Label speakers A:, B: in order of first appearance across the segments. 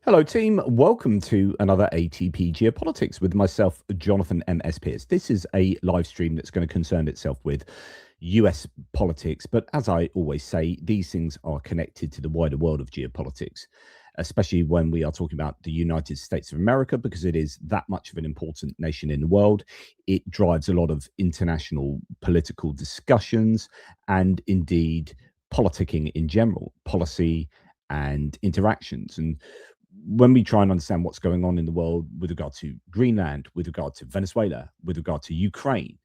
A: Hello, team. Welcome to another ATP Geopolitics with myself, Jonathan MS Pearce. This is a live stream that's going to concern itself with US politics. But as I always say, these things are connected to the wider world of geopolitics, especially when we are talking about the United States of America, because it is that much of an important nation in the world. It drives a lot of international political discussions and indeed politicking in general, policy and interactions. And when we try and understand what's going on in the world with regard to Greenland, with regard to Venezuela, with regard to Ukraine,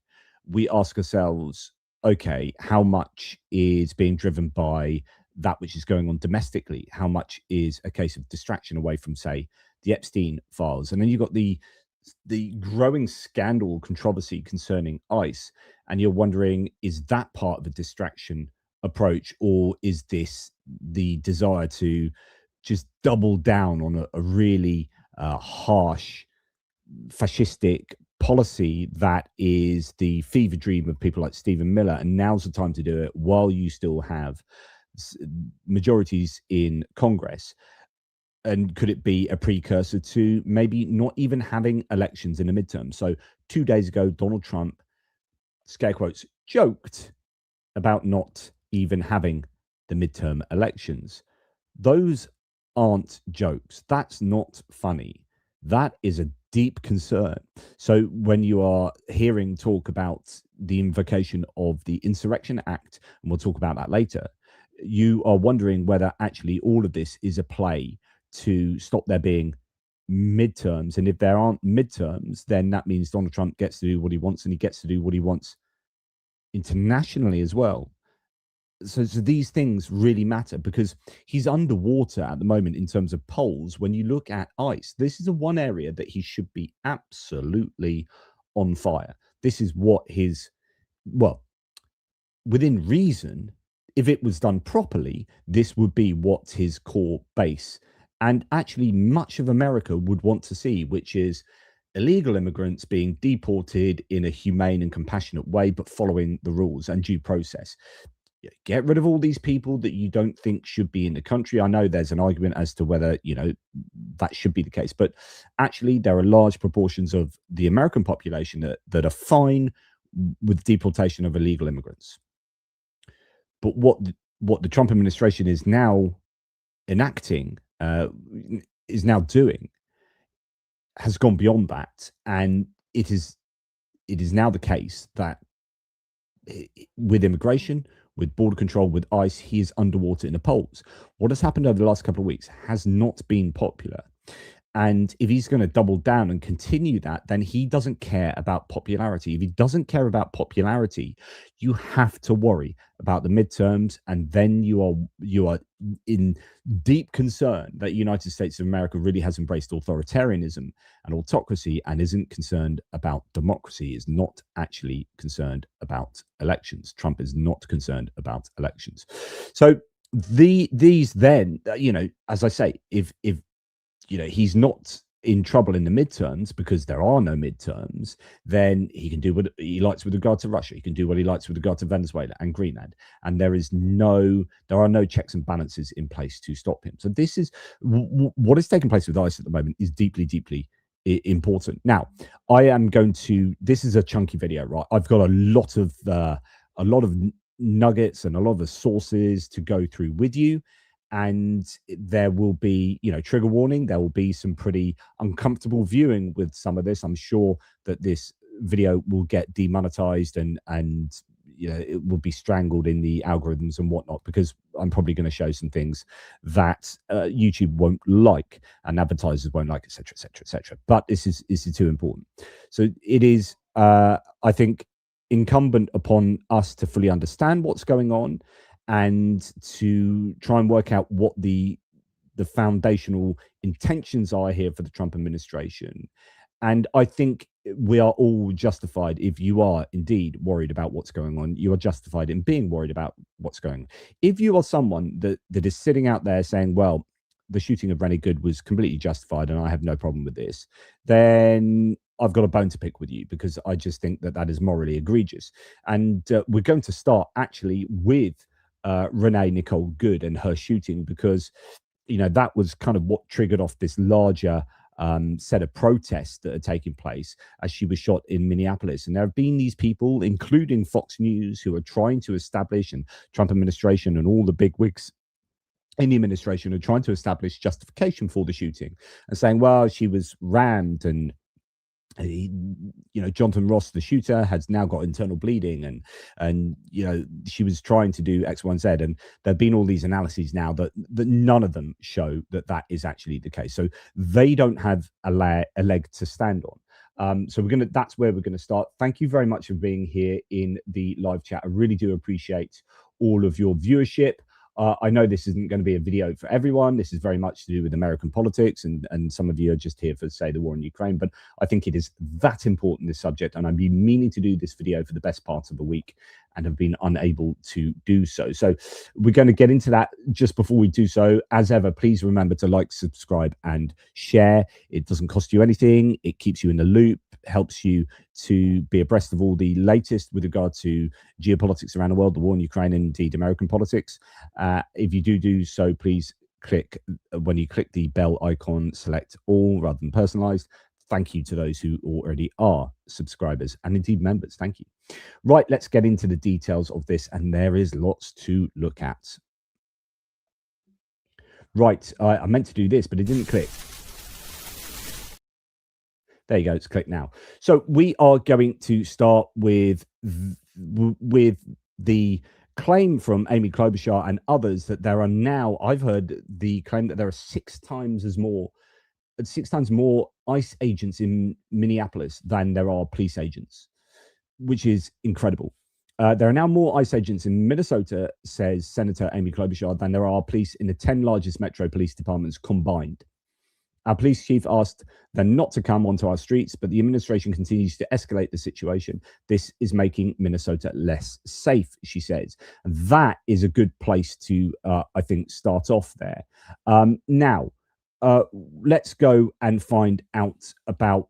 A: we ask ourselves, okay, how much is being driven by that which is going on domestically? How much is a case of distraction away from, say, the Epstein files? And then you've got the growing scandal controversy concerning ICE, and you're wondering, is that part of a distraction approach, or is this the desire to just double down on a really harsh fascistic policy that is the fever dream of people like Stephen Miller? And now's the time to do it while you still have majorities in Congress. And could it be a precursor to maybe not even having elections in the midterm? So 2 days ago, Donald Trump, scare quotes, joked about not even having the midterm elections. Those aren't jokes. That's not funny. That is a deep concern. So when you are hearing talk about the invocation of the Insurrection Act, and we'll talk about that later, you are wondering whether actually all of this is a play to stop there being midterms. And if there aren't midterms, then that means Donald Trump gets to do what he wants, and he gets to do what he wants internationally as well. So these things really matter because he's underwater at the moment in terms of polls. When you look at ICE, this is the one area that he should be absolutely on fire. This is what well, within reason, if it was done properly, this would be what his core base and actually much of America would want to see, which is illegal immigrants being deported in a humane and compassionate way, but following the rules and due process. Get rid of all these people that you don't think should be in the country. I know there's an argument as to whether, that should be the case, but actually there are large proportions of the American population that are fine with deportation of illegal immigrants. But what the Trump administration is now enacting, is now doing, has gone beyond that. And it is now the case that with immigration, with border control, with ICE, he is underwater in the polls. What has happened over the last couple of weeks has not been popular. And if he's going to double down and continue that, then he doesn't care about popularity. If he doesn't care about popularity, you have to worry about the midterms, and then you are in deep concern that the United States of America really has embraced authoritarianism and autocracy and isn't concerned about democracy, is not actually concerned about elections. Trump is not concerned about elections. So these then, as I say, if he's not in trouble in the midterms because there are no midterms, then he can do what he likes with regard to Russia. He can do what he likes with regard to Venezuela and Greenland. And there are no checks and balances in place to stop him. So this is what is taking place with ICE at the moment is deeply, deeply important. Now, this is a chunky video, right? I've got a lot of nuggets and a lot of sources to go through with you. And there will be, trigger warning. There will be some pretty uncomfortable viewing with some of this. I'm sure that this video will get demonetized and it will be strangled in the algorithms and whatnot, because I'm probably going to show some things that YouTube won't like and advertisers won't like, etc., etc., etc. But this is too important. So it is, I think, incumbent upon us to fully understand what's going on and to try and work out what the foundational intentions are here for the Trump administration. And I think we are all justified. If you are indeed worried about what's going on, you are justified in being worried about what's going on. If you are someone that is sitting out there saying, well, the shooting of Renee Good was completely justified and I have no problem with this, then I've got a bone to pick with you, because I just think that is morally egregious. And we're going to start actually with Renee Nicole Good and her shooting, because that was kind of what triggered off this larger set of protests that are taking place as she was shot in Minneapolis. And there have been these people, including Fox News, who are trying to establish, and Trump administration and all the bigwigs in the administration are trying to establish justification for the shooting and saying, well, she was rammed, and Jonathan Ross, the shooter, has now got internal bleeding, and she was trying to do X, Y, and Z. And there've been all these analyses now that none of them show that is actually the case. So they don't have a leg to stand on. So that's where we're gonna start. Thank you very much for being here in the live chat. I really do appreciate all of your viewership. I know this isn't going to be a video for everyone. This is very much to do with American politics, and some of you are just here for, say, the war in Ukraine. But I think it is that important, this subject, and I've been meaning to do this video for the best part of the week and have been unable to do so. So we're going to get into that. Just before we do so, as ever, please remember to like, subscribe, and share. It doesn't cost you anything. It keeps you in the loop, helps you to be abreast of all the latest with regard to geopolitics around the world, the war in Ukraine, and indeed American politics. If you do so, please when you click the bell icon, select all rather than personalized. Thank you to those who already are subscribers and indeed members. Thank you. Right, let's get into the details of this, and there is lots to look at. Right, I meant to do this, but it didn't click. There you go, it's clicked now. So we are going to start with the claim from Amy Klobuchar and others that there are now, I've heard the claim that there are 6 times more ICE agents in Minneapolis than there are police agents, which is incredible. There are now more ICE agents in Minnesota, says Senator Amy Klobuchar, than there are police in the 10 largest metro police departments combined. Our police chief asked them not to come onto our streets, but the administration continues to escalate the situation. This is making Minnesota less safe, she says. That is a good place to, I think, start off there. Now, let's go and find out about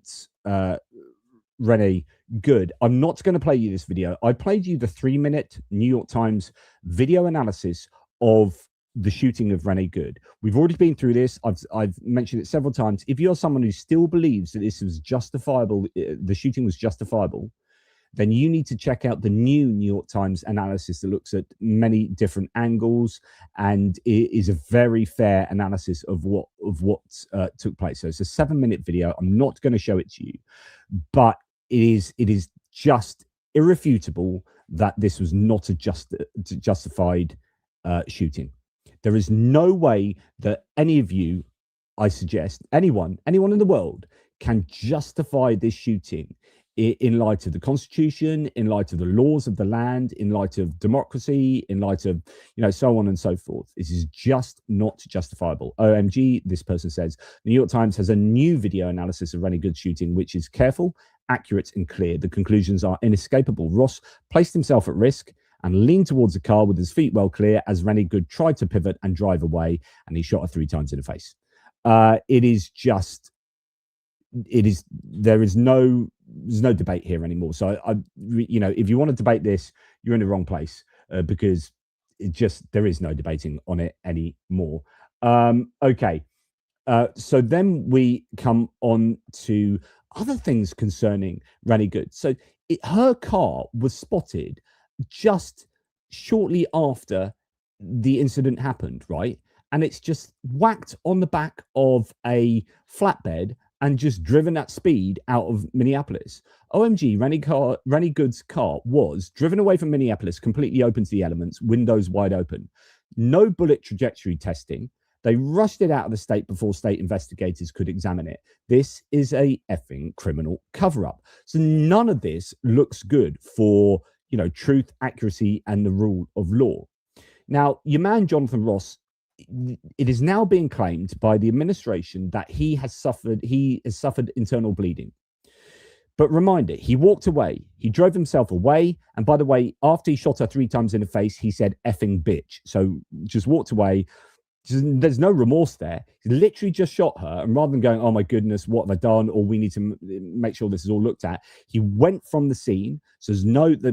A: Renee Good. I'm not going to play you this video. I played you the 3-minute New York Times video analysis of the shooting of Renee Good. We've already been through this. I've mentioned it several times. If you're someone who still believes that this was justifiable, the shooting was justifiable, then you need to check out the new New York Times analysis that looks at many different angles and it is a very fair analysis of what took place. So it's a 7-minute video. I'm not going to show it to you, but it is just irrefutable that this was not a justified shooting. There is no way that any of you, I suggest, anyone in the world can justify this shooting in light of the Constitution, in light of the laws of the land, in light of democracy, in light of, so on and so forth. This is just not justifiable. OMG, this person says. The New York Times has a new video analysis of Renee Good's shooting, which is careful, accurate, and clear. The conclusions are inescapable. Ross placed himself at risk and leaned towards the car with his feet well clear as Renee Good tried to pivot and drive away, and he shot her 3 times in the face. There's no debate here anymore. So if you want to debate this, you're in the wrong place because there is no debating on it anymore. Okay. So then we come on to other things concerning Renee Good. So her car was spotted just shortly after the incident happened, right? And it's just whacked on the back of a flatbed and just driven at speed out of Minneapolis. OMG, Renee Good's car was driven away from Minneapolis, completely open to the elements, windows wide open. No bullet trajectory testing. They rushed it out of the state before state investigators could examine it. This is a effing criminal cover-up. So none of this looks good for, truth, accuracy, and the rule of law. Now, your man, Jonathan Ross, it is now being claimed by the administration that he has suffered internal bleeding. But reminder, he walked away. He drove himself away. And by the way, after he shot her 3 times in the face, he said effing bitch. So just walked away. There's no remorse there. He literally just shot her. And rather than going, oh my goodness, what have I done? Or we need to make sure this is all looked at. He went from the scene. So there's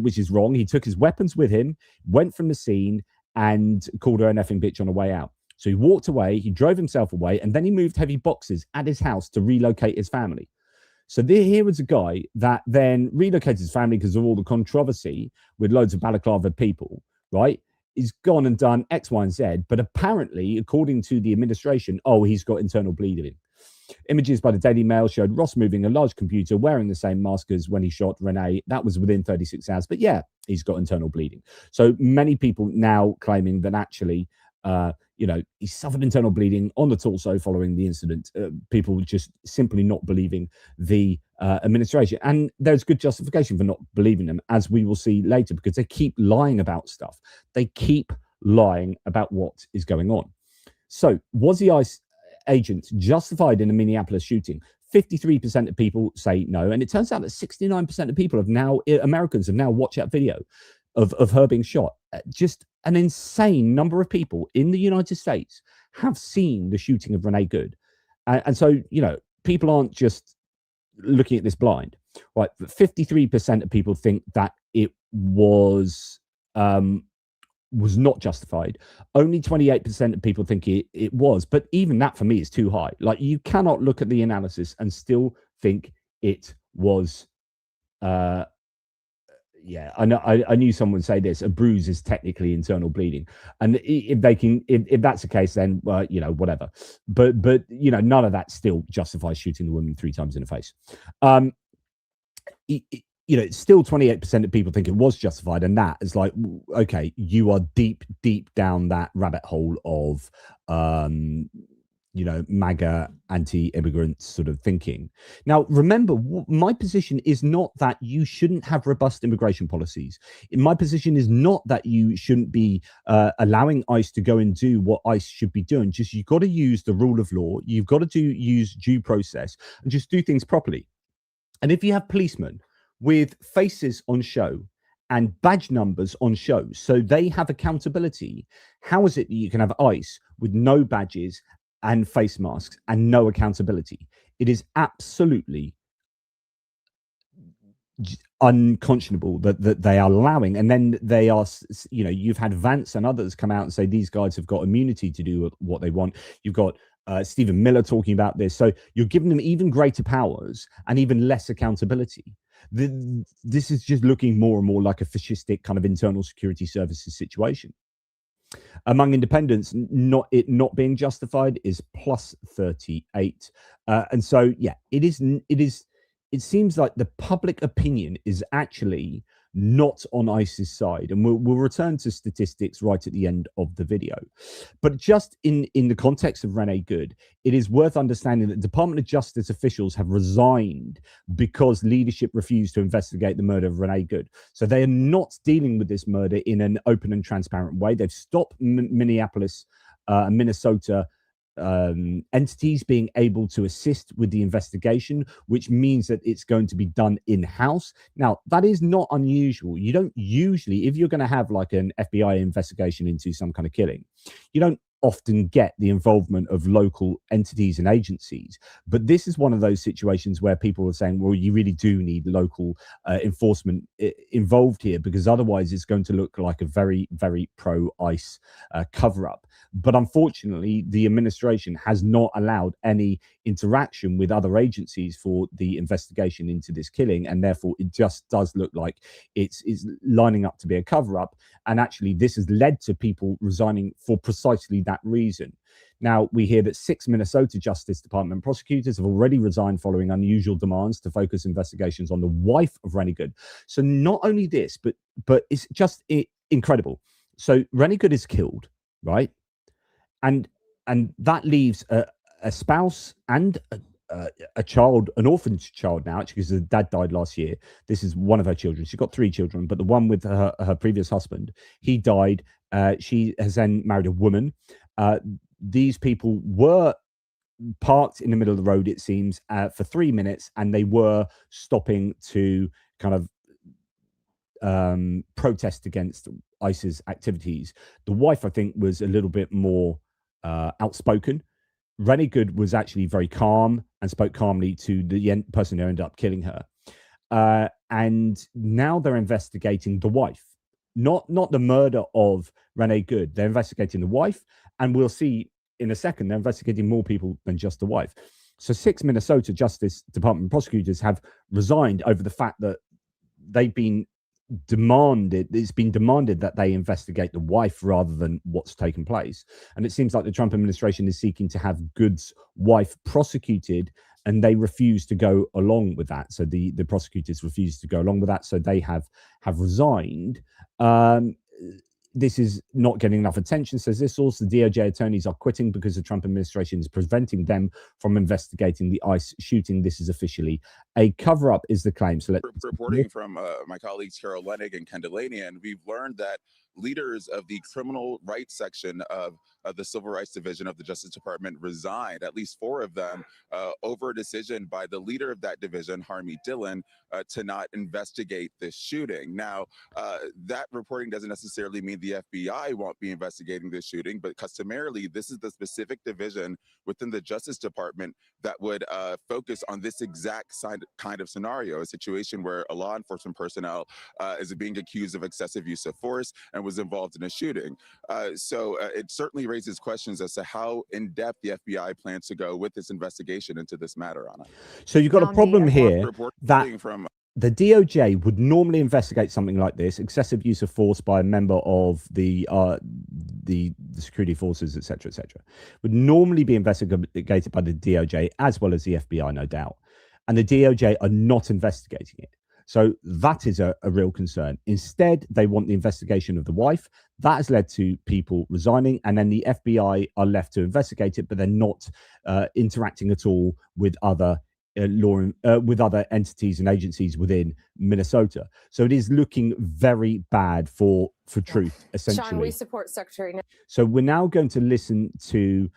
A: which is wrong. He took his weapons with him, went from the scene and called her an effing bitch on the way out. So he walked away, he drove himself away, and then he moved heavy boxes at his house to relocate his family. So here was a guy that then relocated his family because of all the controversy with loads of balaclava people, right? He's gone and done X, Y, and Z. But apparently, according to the administration, he's got internal bleeding. Images by the Daily Mail showed Ross moving a large computer, wearing the same mask as when he shot Renee. That was within 36 hours. But yeah, he's got internal bleeding. So many people now claiming that actually, he suffered internal bleeding on the torso following the incident. People just simply not believing the administration. And there's good justification for not believing them, as we will see later, because they keep lying about stuff. They keep lying about what is going on. So was the ICE agent justified in a Minneapolis shooting? 53% of people say no. And it turns out that 69% of people Americans have now watched that video of her being shot. Just an insane number of people in the United States have seen the shooting of Renee Good. And so, people aren't just looking at this blind, right? 53% of people think that it was not justified. Only 28% of people think it was. But even that for me is too high. Like, you cannot look at the analysis and still think it was I knew someone would say this: a bruise is technically internal bleeding, and if that's the case, then whatever. But none of that still justifies shooting the woman 3 times in the face. Still 28% of people think it was justified, and that is like, okay, you are deep down that rabbit hole of MAGA anti-immigrant sort of thinking. Now, remember, my position is not that you shouldn't have robust immigration policies. My position is not that you shouldn't be allowing ICE to go and do what ICE should be doing. Just, you've got to use the rule of law. You've got to use due process and just do things properly. And if you have policemen with faces on show and badge numbers on show, so they have accountability, how is it that you can have ICE with no badges and face masks and no accountability? It is absolutely unconscionable that they are allowing. And then they are, you've had Vance and others come out and say these guys have got immunity to do what they want. You've got Stephen Miller talking about this. So you're giving them even greater powers and even less accountability. This is just looking more and more like a fascistic kind of internal security services situation. Among independents, not being justified is plus 38. And so, yeah, it seems like the public opinion is actually not on ICE's side. And we'll return to statistics right at the end of the video. But just in the context of Renee Good, it is worth understanding that Department of Justice officials have resigned because leadership refused to investigate the murder of Renee Good. So they are not dealing with this murder in an open and transparent way. They've stopped Minneapolis, Minnesota entities being able to assist with the investigation, which means that it's going to be done in-house. Now, that is not unusual. You don't usually, if you're going to have like an FBI investigation into some kind of killing, you don't often get the involvement of local entities and agencies. But this is one of those situations where people are saying, well, you really do need local enforcement involved here, because otherwise it's going to look like a very, very pro-ICE cover-up. But unfortunately, the administration has not allowed any interaction with other agencies for the investigation into this killing, and therefore it just does look like it's lining up to be a cover-up. And actually, this has led to people resigning for precisely that reason. Now, we hear that 6 Minnesota Justice Department prosecutors have already resigned following unusual demands to focus investigations on the wife of Renee Good. So not only this, but it's just incredible. So Renee Good is killed, right? And that leaves a spouse and a child, an orphaned child now, actually, because the dad died last year. This is one of her children. She's got 3 children, but the one with her previous husband, he died. She has then married a woman. These people were parked in the middle of the road, it seems, for 3 minutes, and they were stopping to kind of protest against ICE's activities. The wife, I think, was a little bit more outspoken. Renee Good was actually very calm and spoke calmly to the person who ended up killing her. And now they're investigating the wife, not the murder of Renee Good. They're investigating the wife, And we'll see in a second, they're investigating more people than just the wife. So 6 Minnesota Justice Department prosecutors have resigned over the fact that they've been it's been demanded that they investigate the wife rather than what's taken place. And it seems like the Trump administration is seeking to have Good's wife prosecuted, and they refuse to go along with that. So the prosecutors refuse to go along with that. So they have resigned. This is not getting enough attention, says this source. The DOJ attorneys are quitting because the Trump administration is preventing them from investigating the ICE shooting. This is officially a cover-up, is the claim. So
B: reporting from my colleagues Carol Lenig and Ken Delaney, and we've learned that leaders of the criminal rights section of the Civil Rights Division of the Justice Department resigned, at least 4 of them, over a decision by the leader of that division, Harmeet Dillon, to not investigate this shooting. Now, that reporting doesn't necessarily mean the FBI won't be investigating this shooting, but customarily, this is the specific division within the Justice Department that would focus on this exact kind of scenario, a situation where a law enforcement personnel is being accused of excessive use of force and was involved in a shooting. So it certainly raises questions as to how in-depth the FBI plans to go with this investigation into this matter, Anna.
A: So you've got a problem here that from the DOJ would normally investigate something like this, excessive use of force by a member of the security forces, etc., would normally be investigated by the DOJ as well as the FBI, no doubt. And the DOJ are not investigating it. So that is a real concern. Instead, they want the investigation of the wife. That has led to people resigning, and then the FBI are left to investigate it, but they're not interacting at all with other with other entities and agencies within Minnesota. So it is looking very bad for truth, essentially.
C: Sean, we support Secretary.
A: So we're now going to listen to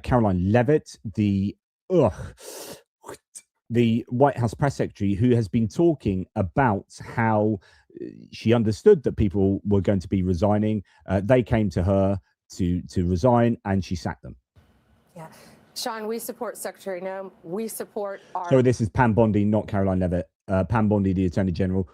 A: Caroline Leavitt, the White House press secretary, who has been talking about how she understood that people were going to be resigning. They came to her to resign, and she sacked them.
C: Yeah. Sean, we support Secretary Noem. We support our...
A: So this is Pam Bondi, not Caroline Leavitt. Pam Bondi, the Attorney General,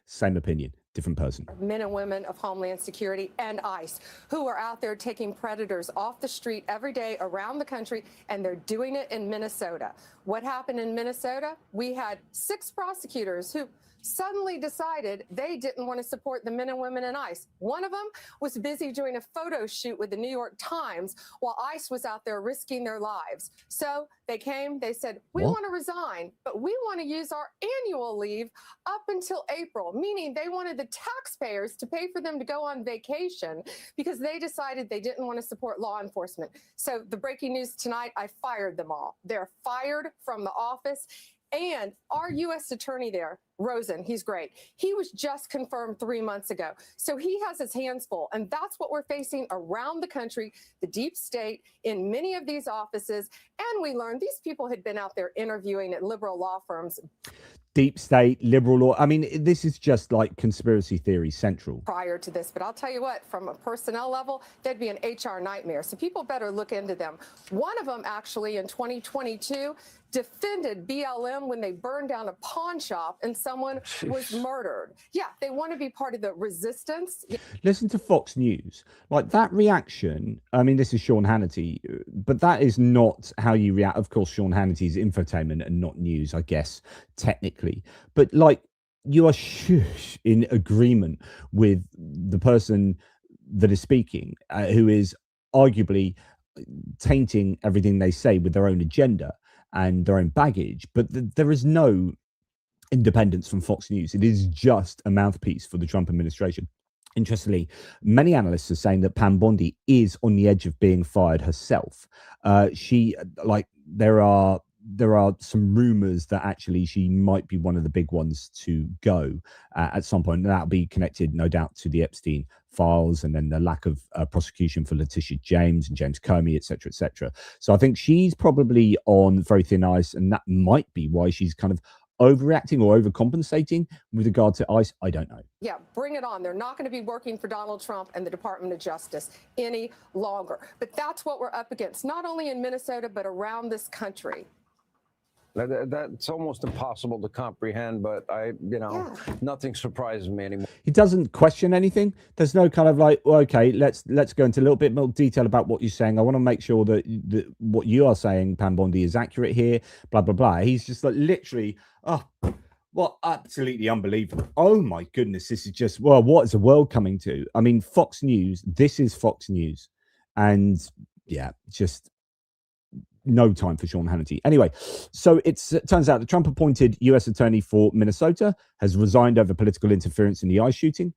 A: same opinion, different person.
C: Men and women of Homeland Security and ICE who are out there taking predators off the street every day around the country, and they're doing it in Minnesota. What happened in Minnesota? We had 6 prosecutors who suddenly decided they didn't want to support the men and women in ICE. One of them was busy doing a photo shoot with the New York Times while ICE was out there risking their lives. So they came, they said, we want to resign, but we want to use our annual leave up until April, meaning they wanted the taxpayers to pay for them to go on vacation because they decided they didn't want to support law enforcement. So the breaking news tonight, I fired them all. They're fired from the office. And our U.S. attorney there, Rosen, he's great. He was just confirmed 3 months ago. So he has his hands full. And that's what we're facing around the country, the deep state in many of these offices. And we learned these people had been out there interviewing at liberal law firms.
A: Deep state, liberal law. I mean, this is just like conspiracy theory central.
C: Prior to this, but I'll tell you what, from a personnel level, that'd be an HR nightmare. So people better look into them. One of them actually in 2022 defended BLM when they burned down a pawn shop and someone was murdered. Yeah, they want to be part of the resistance.
A: Listen to Fox News. Like that reaction, I mean, this is Sean Hannity, but that is not how you react. Of course, Sean Hannity's infotainment and not news, I guess, technically. But like you are in agreement with the person that is speaking, who is arguably tainting everything they say with their own agenda and their own baggage, but there is no independence from Fox News. It is just a mouthpiece for the Trump administration. Interestingly, many analysts are saying that Pam Bondi is on the edge of being fired herself. There are some rumors that actually she might be one of the big ones to go at some point. And that'll be connected, no doubt, to the Epstein files and then the lack of prosecution for Letitia James and James Comey, etc., etc. So I think she's probably on very thin ice, and that might be why she's kind of overreacting or overcompensating with regard to ICE. I don't know.
C: Yeah, bring it on. They're not going to be working for Donald Trump and the Department of Justice any longer. But that's what we're up against, not only in Minnesota, but around this country.
D: That's almost impossible to comprehend, but nothing surprises me anymore.
A: He doesn't question anything. There's no kind of like, well, okay, let's go into a little bit more detail about what you're saying. I want to make sure that what you are saying, Pam Bondi, is accurate here, blah, blah, blah. He's just like literally, oh, what absolutely unbelievable. Oh my goodness, this is just, well, what is the world coming to? I mean, Fox News, this is Fox News. And yeah, just no time for Sean Hannity. Anyway, so it turns out the Trump appointed U.S. attorney for Minnesota has resigned over political interference in the ICE shooting.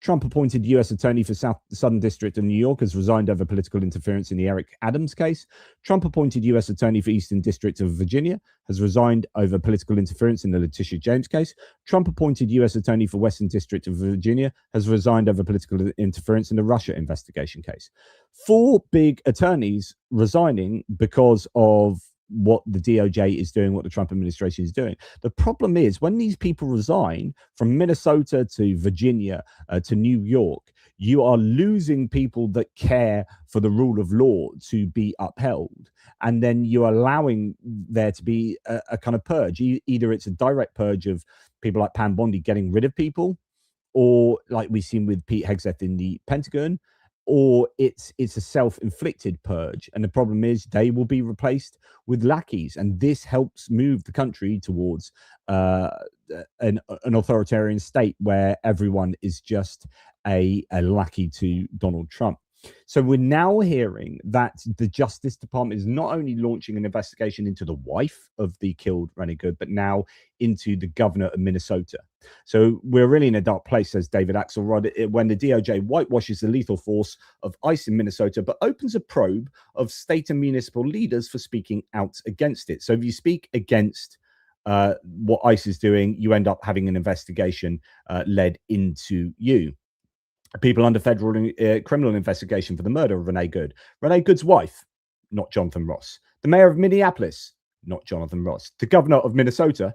A: Trump appointed U.S. attorney for Southern District of New York has resigned over political interference in the Eric Adams case. Trump appointed U.S. attorney for Eastern District of Virginia has resigned over political interference in the Letitia James case. Trump appointed U.S. attorney for Western District of Virginia has resigned over political interference in the Russia investigation case. 4 big attorneys resigning because of what the DOJ is doing, what the Trump administration is doing. The problem is when these people resign from Minnesota to Virginia to New York, you are losing people that care for the rule of law to be upheld. And then you're allowing there to be a kind of purge. Either it's a direct purge of people like Pam Bondi getting rid of people, or like we've seen with Pete Hegseth in the Pentagon, or it's a self-inflicted purge. And the problem is they will be replaced with lackeys. And this helps move the country towards an authoritarian state where everyone is just a lackey to Donald Trump. So we're now hearing that the Justice Department is not only launching an investigation into the wife of the killed Renee Good, but now into the governor of Minnesota. So we're really in a dark place, says David Axelrod, when the DOJ whitewashes the lethal force of ICE in Minnesota, but opens a probe of state and municipal leaders for speaking out against it. So if you speak against what ICE is doing, you end up having an investigation led into you. People under federal criminal investigation for the murder of Renee Good. Renee Good's wife, not Jonathan Ross. The mayor of Minneapolis, not Jonathan Ross. The governor of Minnesota,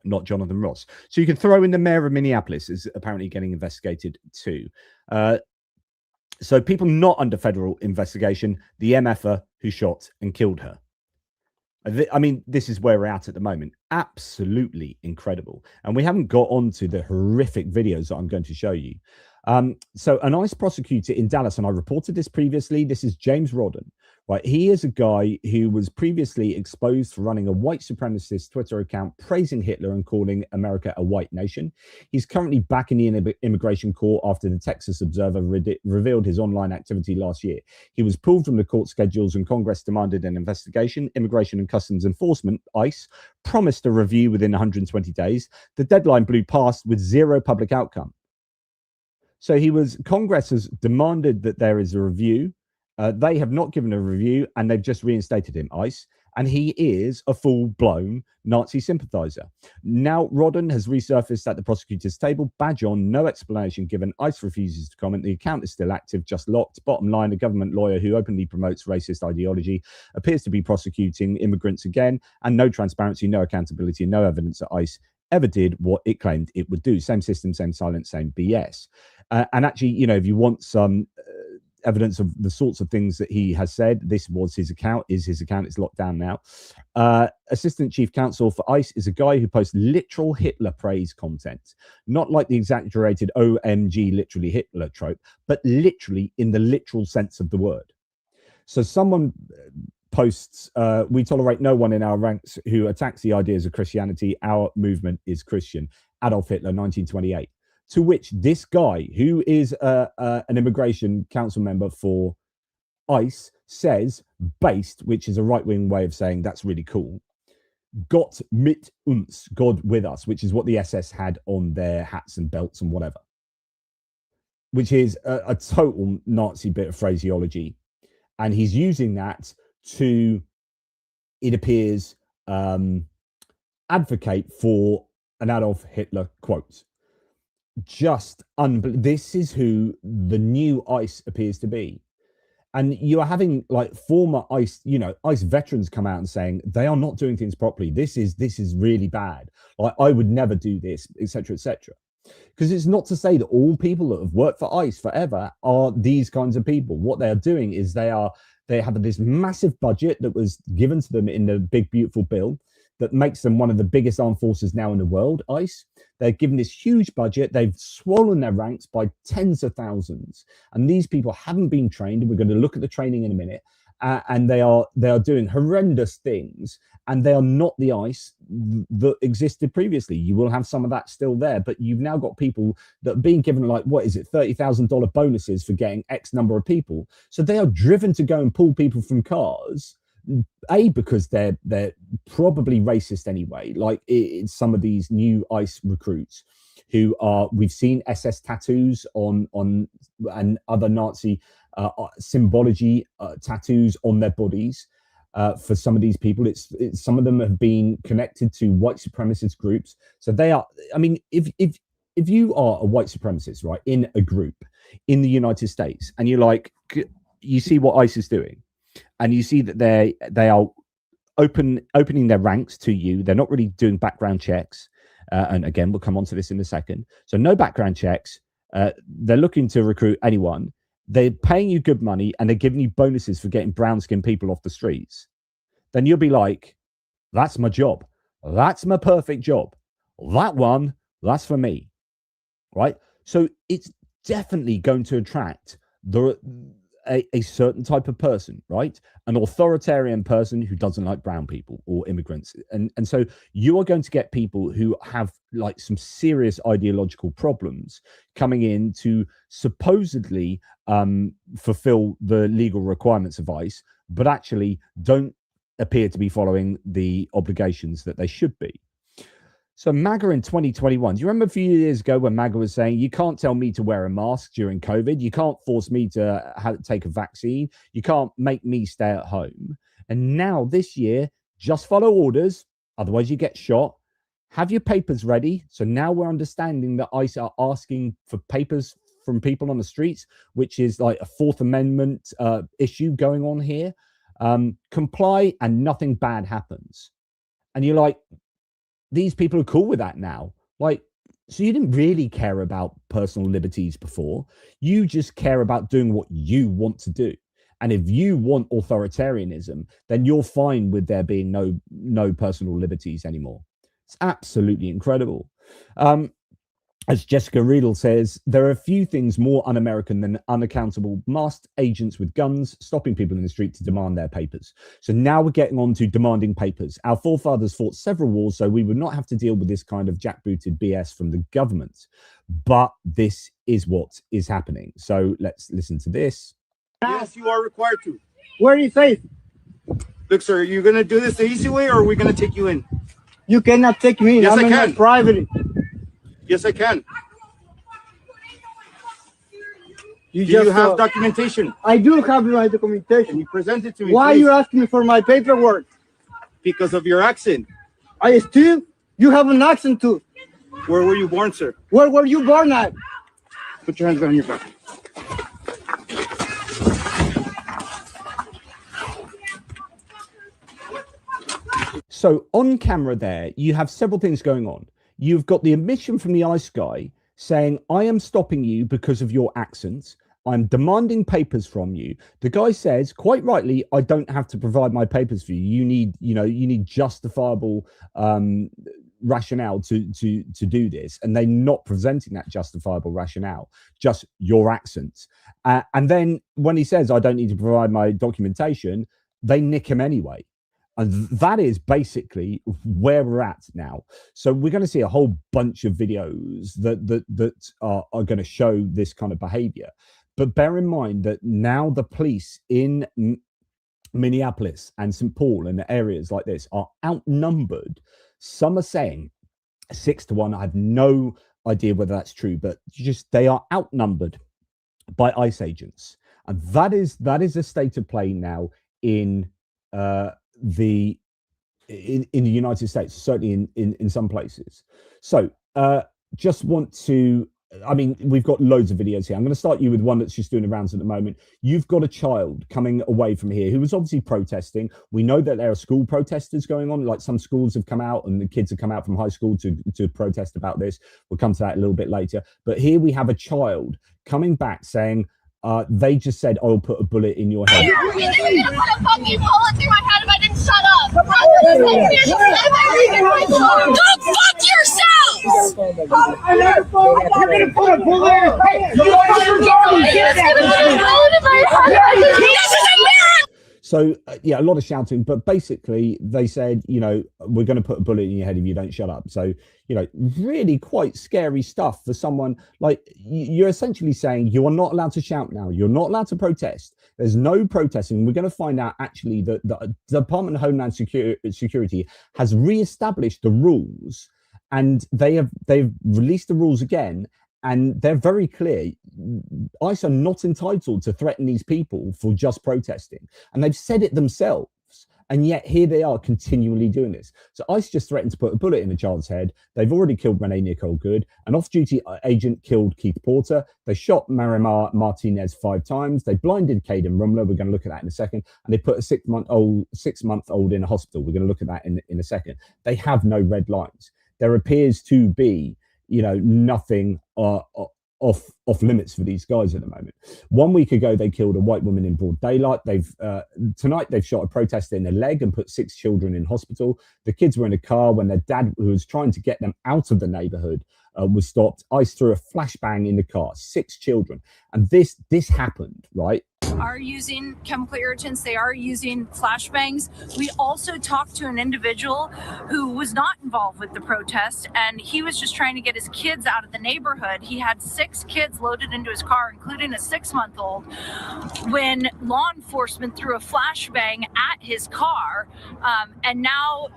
A: not Jonathan Ross. So you can throw in the mayor of Minneapolis is apparently getting investigated too. So people not under federal investigation, the MFer who shot and killed her. I mean, this is where we're at the moment. Absolutely incredible. And we haven't got on to the horrific videos that I'm going to show you. So an ICE prosecutor in Dallas, and I reported this previously, this is James Rodden, right? He is a guy who was previously exposed for running a white supremacist Twitter account praising Hitler and calling America a white nation. He's currently back in the immigration court after the Texas Observer revealed his online activity last year. He was pulled from the court schedules and Congress demanded an investigation. Immigration and Customs Enforcement, ICE, promised a review within 120 days. The deadline blew past with zero public outcome. So Congress has demanded that there is a review. They have not given a review and they've just reinstated him, ICE. And he is a full-blown Nazi sympathizer. Now Rodden has resurfaced at the prosecutor's table. Badge on, no explanation given. ICE refuses to comment. The account is still active, just locked. Bottom line, a government lawyer who openly promotes racist ideology appears to be prosecuting immigrants again, and no transparency, no accountability, no evidence that ICE ever did what it claimed it would do. Same system, same silence, same BS. And actually, you know, if you want some evidence of the sorts of things that he has said, this was his account, it's locked down now. Assistant Chief Counsel for ICE is a guy who posts literal Hitler praise content, not like the exaggerated OMG literally Hitler trope, but literally in the literal sense of the word. So someone posts, we tolerate no one in our ranks who attacks the ideas of Christianity. Our movement is Christian. Adolf Hitler, 1928. To which this guy, who is an immigration council member for ICE, says, based, which is a right-wing way of saying that's really cool, Gott mit uns, God with us, which is what the SS had on their hats and belts and whatever, which is a total Nazi bit of phraseology. And he's using that to, it appears, advocate for an Adolf Hitler quote. Just unbelievable. This is who the new ICE appears to be. And you are having like former ICE, you know, ICE veterans come out and saying they are not doing things properly. This is really bad. Like, I would never do this, etc., etc. Because it's not to say that all people that have worked for ICE forever are these kinds of people. What they are doing is they have this massive budget that was given to them in the big beautiful bill. that makes them one of the biggest armed forces now in the world, ICE. They're given this huge budget. They've swollen their ranks by tens of thousands. And these people haven't been trained. We're going to look at the training in a minute. And they are doing horrendous things. And they are not the ICE that existed previously. You will have some of that still there. But you've now got people that are being given, like, what is it, $30,000 bonuses for getting X number of people. So they are driven to go and pull people from cars. Because they're probably racist anyway, like it's some of these new ICE recruits who are, we've seen SS tattoos on and other Nazi symbology tattoos on their bodies. For some of these people, it's some of them have been connected to white supremacist groups. So they are, I mean, if you are a white supremacist, right, in a group in the United States, and you're like, you see what ICE is doing, and you see that they are opening their ranks to you. They're not really doing background checks. And again, we'll come on to this in a second. So no background checks. They're looking to recruit anyone. They're paying you good money and they're giving you bonuses for getting brown-skinned people off the streets. Then you'll be like, that's my job. That's my perfect job. That one, that's for me. Right? So it's definitely going to attract a certain type of person, right? An authoritarian person who doesn't like brown people or immigrants. And so you are going to get people who have like some serious ideological problems coming in to supposedly fulfill the legal requirements of ICE, but actually don't appear to be following the obligations that they should be. So MAGA in 2021, do you remember a few years ago when MAGA was saying, you can't tell me to wear a mask during COVID. You can't force me to take a vaccine. You can't make me stay at home. And now this year, just follow orders. Otherwise you get shot. Have your papers ready. So now we're understanding that ICE are asking for papers from people on the streets, which is like a Fourth Amendment issue going on here. Comply and nothing bad happens. And you're like, these people are cool with that now. Like, so you didn't really care about personal liberties before. You just care about doing what you want to do. And if you want authoritarianism, then you're fine with there being no personal liberties anymore. It's absolutely incredible. As Jessica Riedel says, there are a few things more un-American than unaccountable masked agents with guns stopping people in the street to demand their papers. So now we're getting on to demanding papers. Our forefathers fought several wars, so we would not have to deal with this kind of jackbooted BS from the government. But this is what is happening. So let's listen to this.
E: Yes, you are required to.
F: Where is safe?
E: Look, sir, are you going to do this the easy way or are we going to take you in?
F: You cannot take me.
E: Yes,
F: I'm
E: I
F: in
E: can.
F: my private.
E: Yes, I can.
F: Do
E: you have documentation?
F: I do have my
E: Can
F: documentation.
E: you present it to me,
F: Why are
E: please?
F: you asking me for my paperwork?
E: Because of your accent.
F: I still, you have an accent too.
E: Where were you born, sir?
F: Where were you born at?
E: Put your hands behind your back.
A: So on camera there, you have several things going on. You've got the admission from the ICE guy saying, I am stopping you because of your accent. I'm demanding papers from you. The guy says, quite rightly, I don't have to provide my papers for you. You need justifiable rationale to do this. And they're not presenting that justifiable rationale, just your accent. And then when he says, I don't need to provide my documentation, they nick him anyway. And that is basically where we're at now. So we're going to see a whole bunch of videos that are going to show this kind of behavior. But bear in mind that now the police in Minneapolis and St. Paul and areas like this are outnumbered. Some are saying 6-1. I have no idea whether that's true, but they are outnumbered by ICE agents. And that is a state of play now in the United States, certainly in some places. So just want to, I mean, we've got loads of videos here. I'm going to start you with one that's just doing the rounds at the moment. You've got a child coming away from here who was obviously protesting. We know that there are school protesters going on, like some schools have come out and the kids have come out from high school to protest about this. We'll come to that a little bit later. But here we have a child coming back saying, they just said, I'll put a bullet in your head.
G: You're gonna put a fucking bullet through my head if I didn't shut up. Go fuck yourselves! This is America!
A: So, yeah, a lot of shouting, but basically they said, you know, we're going to put a bullet in your head if you don't shut up. So, you know, really quite scary stuff for someone like you're essentially saying you are not allowed to shout now. You're not allowed to protest. There's no protesting. We're going to find out actually that the Department of Homeland Security has reestablished the rules, and they've released the rules again. And they're very clear. ICE are not entitled to threaten these people for just protesting. And they've said it themselves. And yet here they are continually doing this. So ICE just threatened to put a bullet in a child's head. They've already killed Renee Good. An off-duty agent killed Keith Porter. They shot Marimar Martinez 5 times. They blinded Caden Rumler. We're going to look at that in a second. And they put a 6-month-old in a hospital. We're going to look at that in a second. They have no red lines. There appears to be, you know, nothing off limits for these guys at the moment. 1 week ago, they killed a white woman in broad daylight. Tonight they've shot a protester in the leg and put 6 children in hospital. The kids were in a car when their dad, who was trying to get them out of the neighborhood, was stopped. ICE threw a flashbang in the car. 6 children, and this happened, right?
H: Are using chemical irritants. They are using flashbangs. We also talked to an individual who was not involved with the protest, and he was just trying to get his kids out of the neighborhood. He had 6 kids loaded into his car, including a 6-month-old, when law enforcement threw a flashbang at his car, and now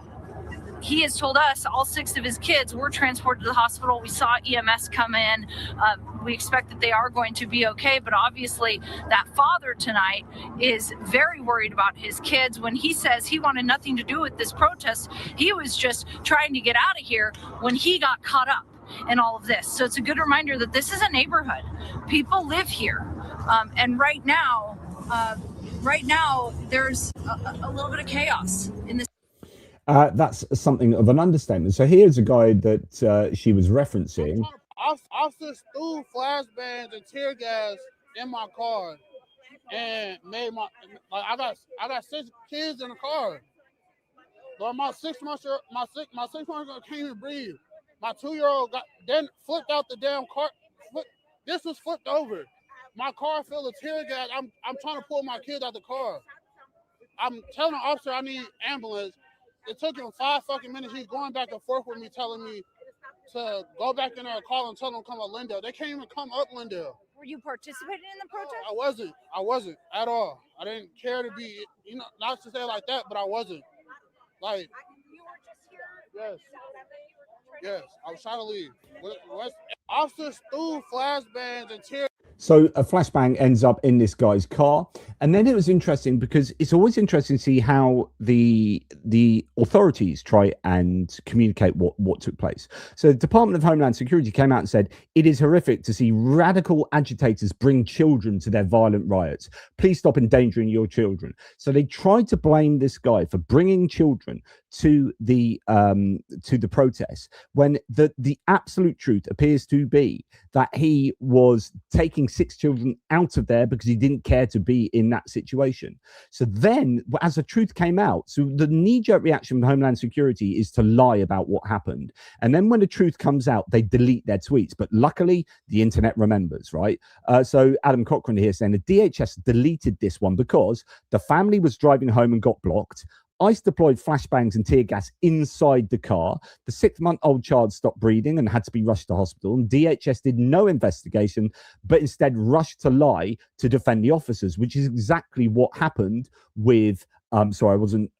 H: he has told us all 6 of his kids were transported to the hospital. We saw EMS come in. We expect that they are going to be okay, but obviously that father tonight is very worried about his kids. When he says he wanted nothing to do with this protest, he was just trying to get out of here when he got caught up in all of this. So it's a good reminder that this is a neighborhood. People live here. And right now there's a little bit of chaos in this.
A: That's something of an understatement. So here's a guy that she was referencing.
I: Officers threw flashbangs and tear gas in my car, and made I got 6 kids in the car. But my 6-month-old can't even breathe. My 2-year-old then flipped out the damn car. This was flipped over. My car filled with tear gas. I'm trying to pull my kid out the car. I'm telling the officer I need ambulance. It took him 5 fucking minutes. He's going back and forth with me, telling me to go back in there and call and tell them to come up Lindale. They can't even come up Lindale.
H: Were you participating in the protest?
I: I wasn't at all. I didn't care to be, you know, not to say it like that, but I wasn't. Like,
H: You were just here.
I: Yes, I was trying to leave. Officers threw flashbangs and tear.
A: So a flashbang ends up in this guy's car. And then it was interesting because it's always interesting to see how the authorities try and communicate what took place. So the Department of Homeland Security came out and said, it is horrific to see radical agitators bring children to their violent riots. Please stop endangering your children. So they tried to blame this guy for bringing children to the protests, when the absolute truth appears to be that he was taking 6 children out of there because he didn't care to be in that situation. So then, as the truth came out, so the knee-jerk reaction from Homeland Security is to lie about what happened. And then when the truth comes out, they delete their tweets. But luckily, the internet remembers, right? So Adam Cochran here saying the DHS deleted this one because the family was driving home and got blocked. ICE deployed flashbangs and tear gas inside the car. The 6-month-old child stopped breathing and had to be rushed to hospital. And DHS did no investigation, but instead rushed to lie to defend the officers, which is exactly what happened with sorry, I wasn't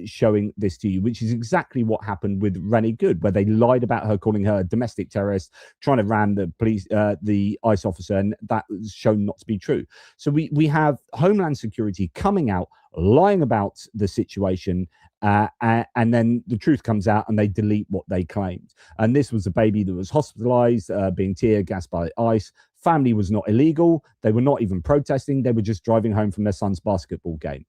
A: showing this to you, which is exactly what happened with Renee Good, where they lied about her, calling her a domestic terrorist, trying to ram the police, the ICE officer, and that was shown not to be true. So we have Homeland Security coming out, lying about the situation, and then the truth comes out and they delete what they claimed. And this was a baby that was hospitalized, being tear gassed by ICE. Family was not illegal. They were not even protesting. They were just driving home from their son's basketball game.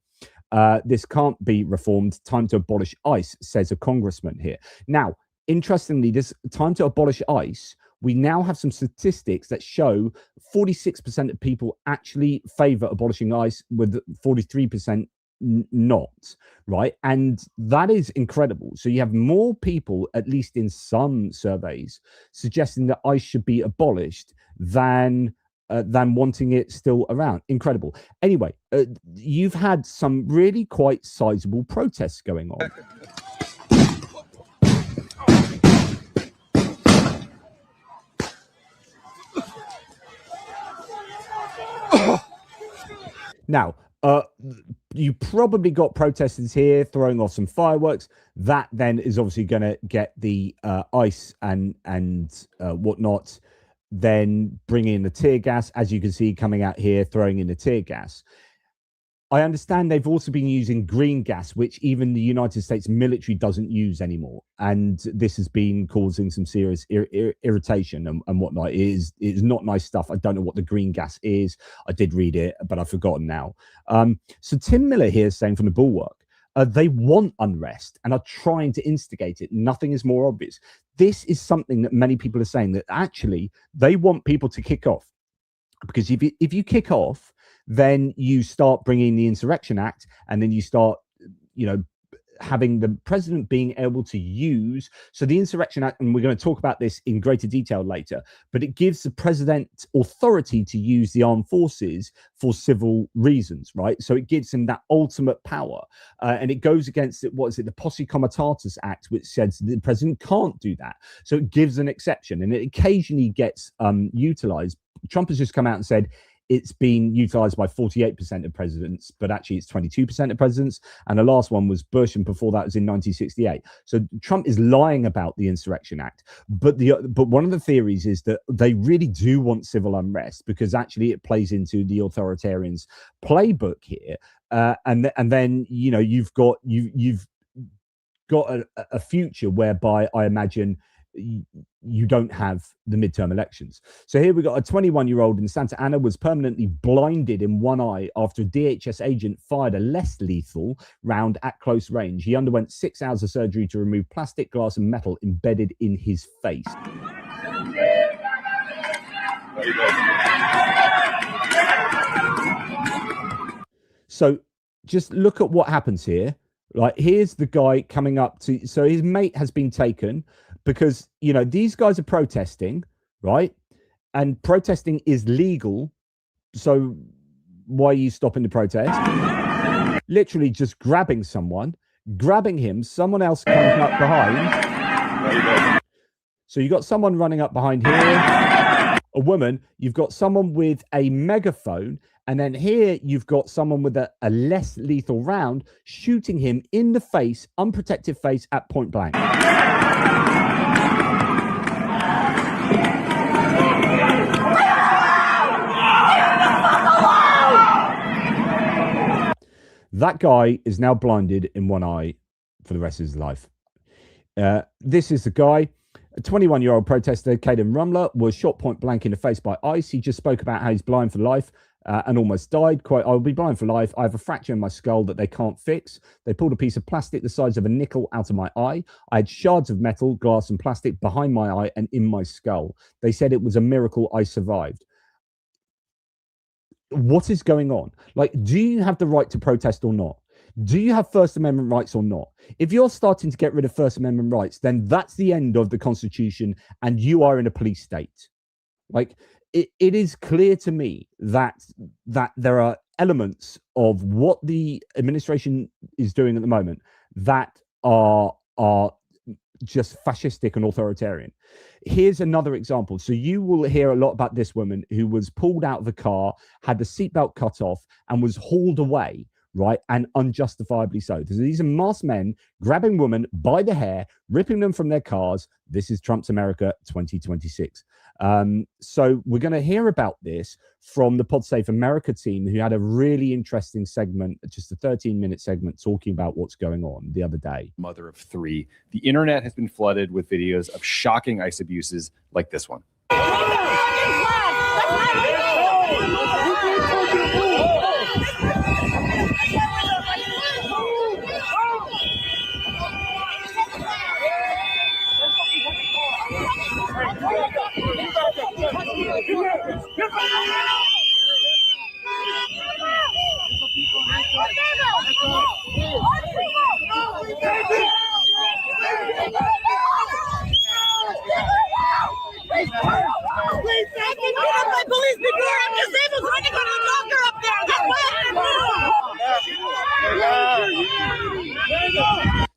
A: This can't be reformed. Time to abolish ICE, says a congressman here. Now, interestingly, this time to abolish ICE, we now have some statistics that show 46% of people actually favor abolishing ICE, with 43% not, right? And that is incredible. So you have more people, at least in some surveys, suggesting that ICE should be abolished than wanting it still around. Incredible. Anyway, you've had some really quite sizable protests going on. Now, you probably got protesters here throwing off some fireworks. That then is obviously going to get the ICE and whatnot, then bring in the tear gas, as you can see coming out here, throwing in the tear gas. I understand they've also been using green gas, which even the United States military doesn't use anymore. And this has been causing some serious irritation and whatnot. It is not nice stuff. I don't know what the green gas is. I did read it, but I've forgotten now. So Tim Miller here is saying from the Bulwark, they want unrest and are trying to instigate it. Nothing is more obvious. This is something that many people are saying, that actually they want people to kick off. Because if you kick off, then you start bringing the Insurrection Act, and then you start, having the president being able to use. So the Insurrection Act, and we're going to talk about this in greater detail later, but it gives the president authority to use the armed forces for civil reasons, right? So it gives him that ultimate power. And it goes against the Posse Comitatus Act, which says the president can't do that. So it gives an exception, and it occasionally gets utilized. Trump has just come out and said it's been utilized by 48% of presidents, but actually it's 22% of presidents. And the last one was Bush, and before that was in 1968. So Trump is lying about the Insurrection Act. But one of the theories is that they really do want civil unrest, because actually it plays into the authoritarians' playbook here. And then you've got a future whereby I imagine you don't have the midterm elections. So here we got a 21-year-old in Santa Ana was permanently blinded in one eye after a DHS agent fired a less lethal round at close range. He underwent 6 hours of surgery to remove plastic, glass, and metal embedded in his face. So just look at what happens here. Like, here's the guy coming up to, so his mate has been taken because, these guys are protesting, right? And protesting is legal. So why are you stopping the protest? Literally just grabbing him, someone else comes up behind. So you got someone running up behind here, a woman, you've got someone with a megaphone, and then here you've got someone with a less lethal round shooting him in the face, unprotected face, at point blank. That guy is now blinded in one eye for the rest of his life. This is the guy. A 21-year-old protester, Caden Rumler, was shot point blank in the face by ICE. He just spoke about how he's blind for life and almost died. I'll be blind for life. I have a fracture in my skull that they can't fix. They pulled a piece of plastic the size of a nickel out of my eye. I had shards of metal, glass, and plastic behind my eye and in my skull. They said it was a miracle I survived. What is going on? Like, do you have the right to protest or not? Do you have First Amendment rights or not? If you're starting to get rid of First Amendment rights, then that's the end of the Constitution, and you are in a police state. Like, it is clear to me that there are elements of what the administration is doing at the moment that are just fascistic and authoritarian. Here's another example. So you will hear a lot about this woman who was pulled out of the car, had the seatbelt cut off, and was hauled away, right? And unjustifiably so. These are masked men grabbing women by the hair, ripping them from their cars. This is Trump's America 2026. So we're going to hear about this from the Pod Safe America team, who had a really interesting segment, just a 13-minute segment, talking about what's going on the other day.
J: Mother of 3. The internet has been flooded with videos of shocking ICE abuses like this one.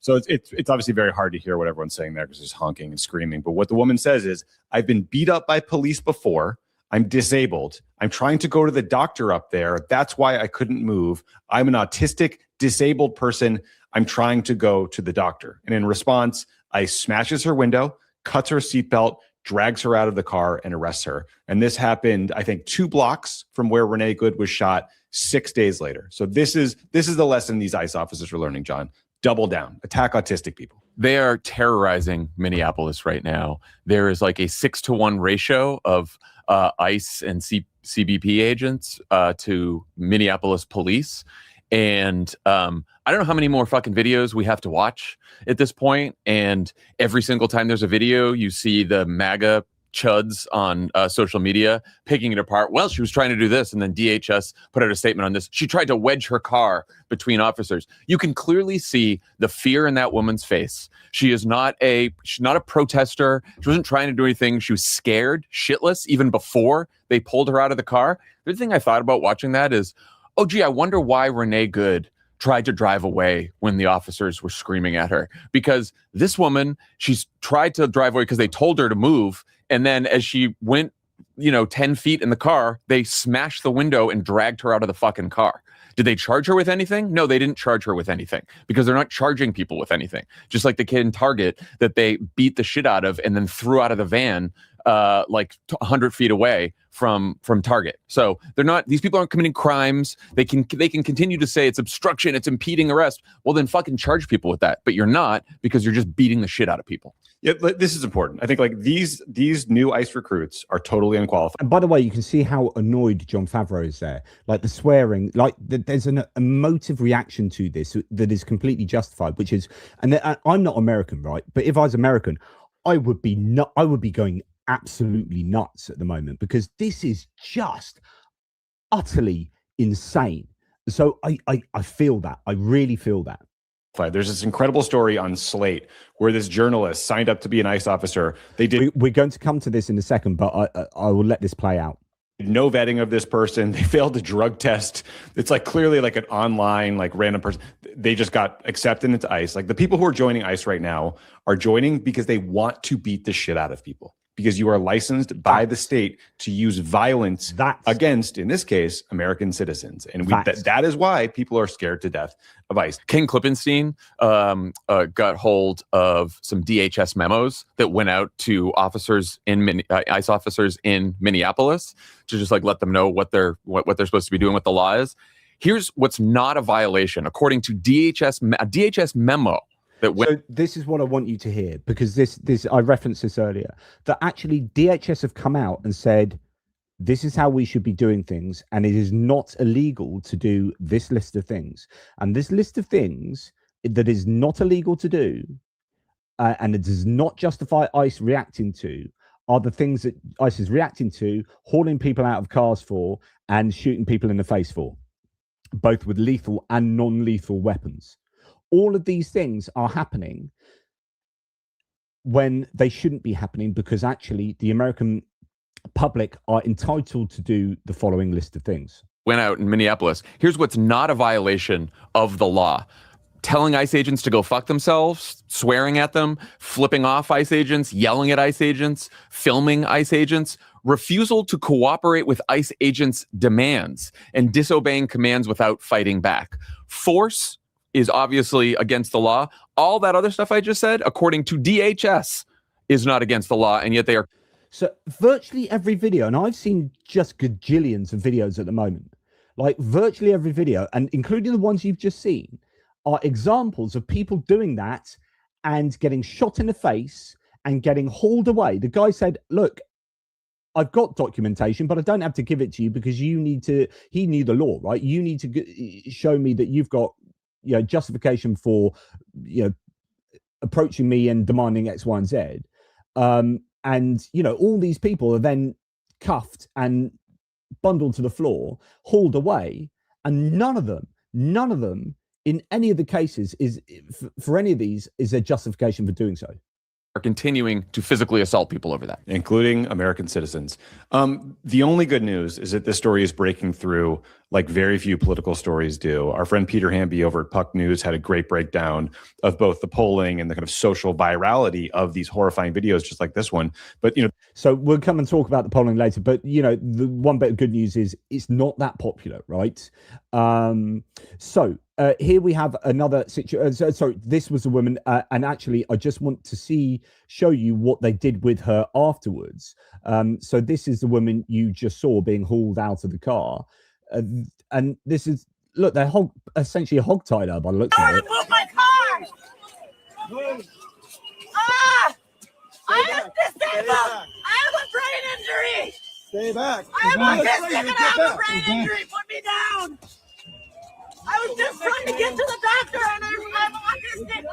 J: So it's obviously very hard to hear what everyone's saying there because there's honking and screaming. But what the woman says is, I've been beat up by police before. I'm disabled. I'm trying to go to the doctor up there. That's why I couldn't move. I'm an autistic, disabled person. I'm trying to go to the doctor. And in response, ICE smashes her window, cuts her seatbelt, drags her out of the car, and arrests her. And this happened, I think, 2 blocks from where Renee Good was shot 6 days later. So this is the lesson these ICE officers are learning, John. Double down. Attack autistic people.
K: They are terrorizing Minneapolis right now. There is like a 6-to-1 ratio of ICE and CBP agents to Minneapolis police. And I don't know how many more fucking videos we have to watch at this point. And every single time there's a video, you see the MAGA chuds on social media picking it apart. Well, she was trying to do this, and then DHS put out a statement on this. She tried to wedge her car between officers. You can clearly see the fear in that woman's face. She's not a protester. She wasn't trying to do anything. She was scared shitless even before they pulled her out of the car. The other thing I thought about watching that is, oh gee, I wonder why Renee Good tried to drive away when the officers were screaming at her. Because this woman, she's tried to drive away because they told her to move. And then as she went, 10 feet in the car, they smashed the window and dragged her out of the fucking car. Did they charge her with anything? No, they didn't charge her with anything because they're not charging people with anything. Just like the kid in Target that they beat the shit out of and then threw out of the van like 100 feet away from Target. So these people aren't committing crimes. They can continue to say it's obstruction, it's impeding arrest. Well, then fucking charge people with that. But you're not, because you're just beating the shit out of people.
J: Yeah, this is important. I think like these new ICE recruits are totally unqualified.
A: And by the way, you can see how annoyed John Favreau is there. Like the swearing, like there's an emotive reaction to this that is completely justified, which is, and I'm not American, right? But if I was American, I would be going absolutely nuts at the moment, because this is just utterly insane. So I feel that. I really feel that.
J: There's this incredible story on Slate where this journalist signed up to be an ICE officer.
A: We're going to come to this in a second, but I will let this play out.
J: No vetting of this person. They failed the drug test. It's like clearly like an online, like random person. They just got accepted into ICE. Like the people who are joining ICE right now are joining because they want to beat the shit out of people. Because you are licensed by the state to use violence against, in this case, American citizens. And that is why people are scared to death of ICE.
K: King Klippenstein got hold of some DHS memos that went out to officers ICE officers in Minneapolis to just like let them know what they're supposed to be doing, what the law is. Here's what's not a violation, according to a DHS memo.
A: So this is what I want you to hear, because this I referenced this earlier, that actually DHS have come out and said, this is how we should be doing things, and it is not illegal to do this list of things. And this list of things that is not illegal to do, and it does not justify ICE reacting to, are the things that ICE is reacting to, hauling people out of cars for, and shooting people in the face for, both with lethal and non-lethal weapons. All of these things are happening when they shouldn't be happening, because actually the American public are entitled to do the following list of things.
K: Went out in Minneapolis. Here's what's not a violation of the law. Telling ICE agents to go fuck themselves, swearing at them, flipping off ICE agents, yelling at ICE agents, filming ICE agents, refusal to cooperate with ICE agents' demands, and disobeying commands without fighting back. Force is obviously against the law. All that other stuff I just said, according to DHS, is not against the law, and yet they are.
A: So virtually every video, and I've seen just gajillions of videos at the moment, like virtually every video, and including the ones you've just seen, are examples of people doing that and getting shot in the face and getting hauled away. The guy said, look, I've got documentation, but I don't have to give it to you because he knew the law, right? You need to show me that you've got justification for approaching me and demanding X, Y, and Z. And all these people are then cuffed and bundled to the floor, hauled away, and none of them in any of the cases is for any of these is there justification for doing so.
K: are continuing to physically assault people over that,
J: including American citizens. The only good news is that this story is breaking through like very few political stories do. Our friend Peter Hamby over at Puck News had a great breakdown of both the polling and the kind of social virality of these horrifying videos, just like this one. But, you know,
A: so we'll come and talk about the polling later. But, you know, the one bit of good news is it's not that popular, right? Here we have another situation. Sorry, this was a woman. And actually, I just want to show you what they did with her afterwards. So this is the woman you just saw being hauled out of the car. And this is, look, they're essentially hogtied her by the looks of it.
G: Move my car! Ah! I am disabled! I have a brain injury!
E: Stay back.
G: I am autistic and I have a brain injury! Put me down! I was just trying to get to the doctor and I'm autistic! It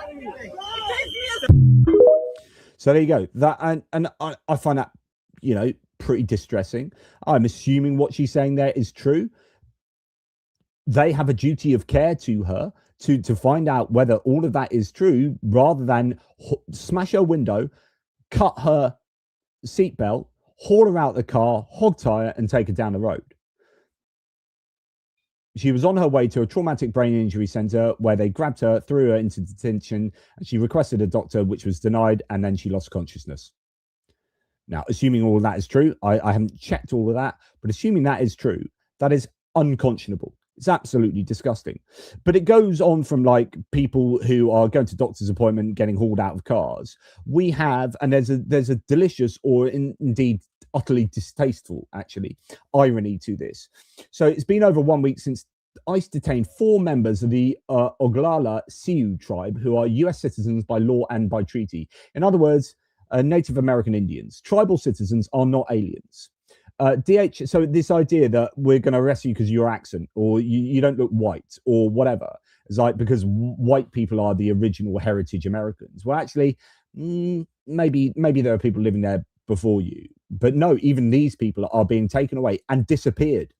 G: takes me
A: So there you go. That and I find that, you know, pretty distressing. I'm assuming what she's saying there is true. They have a duty of care to her to find out whether all of that is true, rather than smash her window, cut her seatbelt, haul her out the car, hog tie her, and take her down the road. She was on her way to a traumatic brain injury center where they grabbed her, threw her into detention, and she requested a doctor, which was denied, and then she lost consciousness. Now, assuming all of that is true, I haven't checked all of that, but assuming that is true, that is unconscionable. It's absolutely disgusting. But it goes on from like people who are going to doctor's appointment, getting hauled out of cars. We have, and there's a delicious, or indeed utterly distasteful, actually, irony to this. So it's been over 1 week since ICE detained 4 members of the Oglala Sioux tribe, who are US citizens by law and by treaty. In other words, Native American Indians. Tribal citizens are not aliens. So this idea that we're going to arrest you because of your accent, or you don't look white, or whatever, it's like because white people are the original heritage Americans. Well, actually, maybe there are people living there before you, but no, even these people are being taken away and disappeared.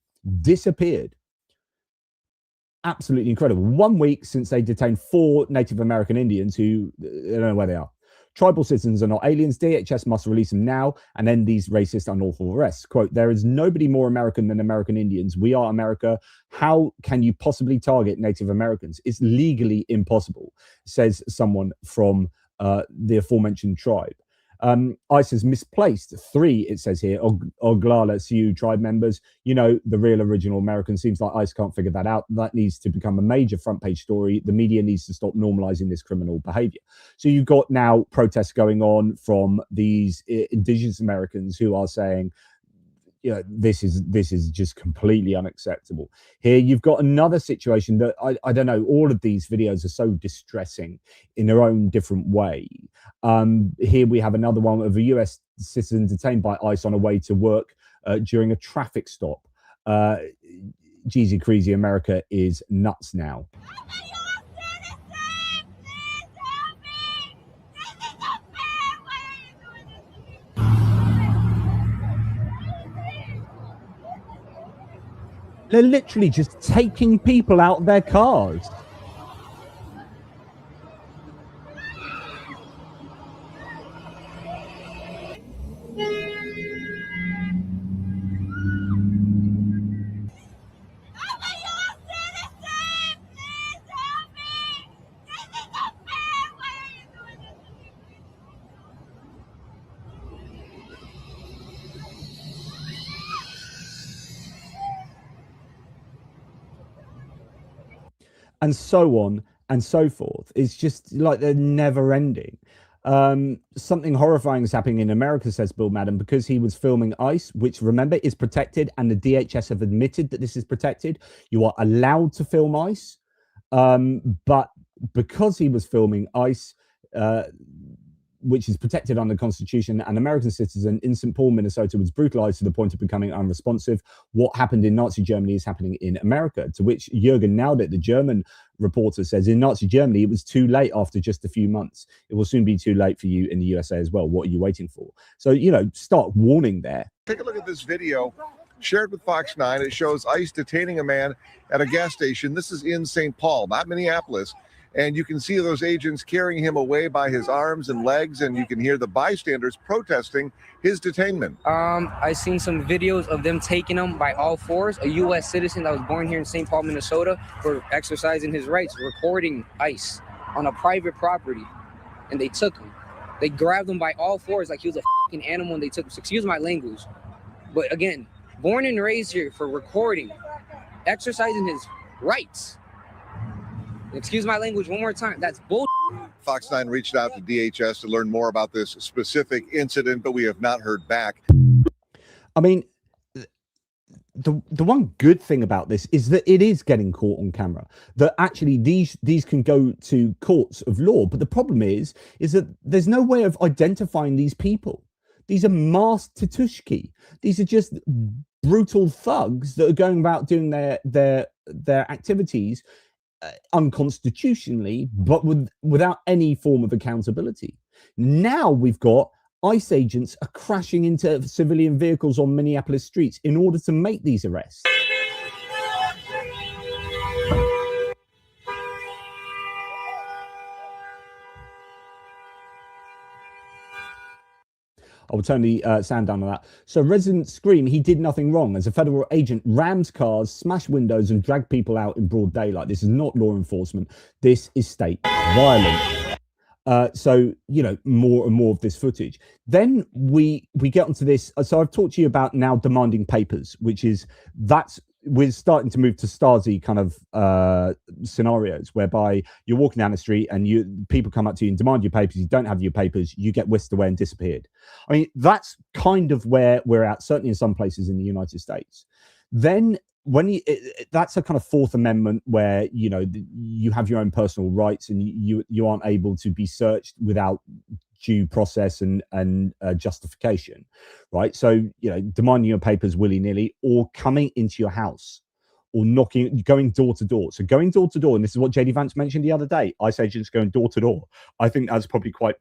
A: Absolutely incredible. 1 week since they detained 4 Native American Indians who I don't know where they are. Tribal citizens are not aliens. DHS must release them now and end these racist, unlawful arrests. Quote, there is nobody more American than American Indians. We are America. How can you possibly target Native Americans? It's legally impossible, says someone from the aforementioned tribe. ICE has misplaced 3, it says here, Oglala Sioux tribe members. You know, the real original Americans. Seems like ICE can't figure that out. That needs to become a major front page story. The media needs to stop normalizing this criminal behavior. So you've got now protests going on from these indigenous Americans who are saying, you know, this is just completely unacceptable. Here you've got another situation that I don't know, all of these videos are so distressing in their own different way. Here we have another one of a US citizen detained by ICE on a way to work during a traffic stop. Jeezy crazy, America is nuts now. They're literally just taking people out of their cars. And so on and so forth. It's just like they're never ending. Something horrifying is happening in America, says Bill Madden, because he was filming ICE, which, remember, is protected, and the DHS have admitted that this is protected. You are allowed to film ICE, but because he was filming ICE, which is protected under the Constitution, an American citizen in St. Paul, Minnesota, was brutalized to the point of becoming unresponsive. What happened in Nazi Germany is happening in America, to which Jürgen Naudit, the German reporter, says in Nazi Germany, it was too late after just a few months. It will soon be too late for you in the USA as well. What are you waiting for? So, you know, start warning there.
L: Take a look at this video shared with Fox 9. It shows ICE detaining a man at a gas station. This is in St. Paul, not Minneapolis. And you can see those agents carrying him away by his arms and legs, and you can hear the bystanders protesting his detainment.
M: I seen some videos of them taking him by all fours, a U.S. citizen that was born here in St. Paul, Minnesota, for exercising his rights, recording ICE on a private property, and they took him. They grabbed him by all fours like he was a fucking animal, and they took him. So excuse my language, but again, born and raised here for recording, exercising his rights. Excuse my language one more time. That's bull.
L: Fox 9 reached out to DHS to learn more about this specific incident, but we have not heard back.
A: I mean, the one good thing about this is that it is getting caught on camera. That actually these can go to courts of law, but the problem is that there's no way of identifying these people. These are masked Tatushki. These are just brutal thugs that are going about doing their activities unconstitutionally, but without any form of accountability. Now we've got ICE agents are crashing into civilian vehicles on Minneapolis streets in order to make these arrests. I will turn the sound down on that. So residents scream he did nothing wrong as a federal agent rams cars, smashed windows and dragged people out in broad daylight. This is not law enforcement. This is state violence. So, you know, more and more of this footage. Then we get onto this. So I've talked to you about now demanding papers, which is we're starting to move to Stasi kind of scenarios whereby you're walking down the street and people come up to you and demand your papers. You don't have your papers, you get whisked away and disappeared. I mean, that's kind of where we're at, certainly in some places in the United States. Then when that's a kind of Fourth Amendment where, you know, you have your own personal rights and you aren't able to be searched without due process and justification, right? So, you know, demanding your papers willy-nilly or coming into your house or going door to door. So going door to door, and this is what JD Vance mentioned the other day, ICE agents going door to door. I think that's probably quite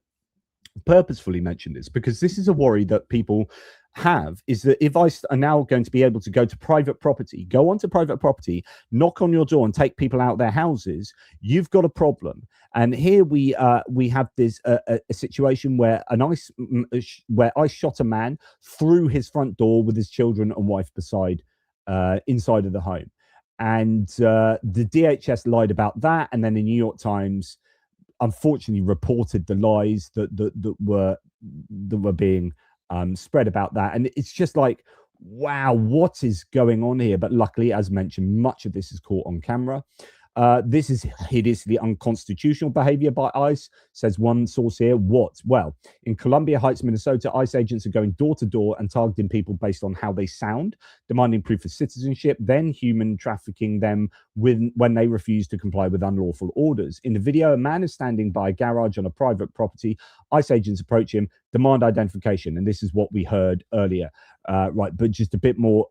A: purposefully mentioned this because this is a worry that people have, is that if ICE are now going to be able to go onto private property, knock on your door and take people out of their houses, you've got a problem. And here we have this a situation where ICE shot a man through his front door with his children and wife beside inside of the home. And the DHS lied about that, and then the New York Times unfortunately reported the lies that were being spread about that. And it's just like, wow, what is going on here? But luckily, as mentioned, much of this is caught on camera. This is hideously unconstitutional behavior by ICE, says one source here. What? Well, in Columbia Heights, Minnesota, ICE agents are going door to door and targeting people based on how they sound, demanding proof of citizenship, then human trafficking them when they refuse to comply with unlawful orders. In the video, a man is standing by a garage on a private property. ICE agents approach him, demand identification. And this is what we heard earlier, right? But just a bit more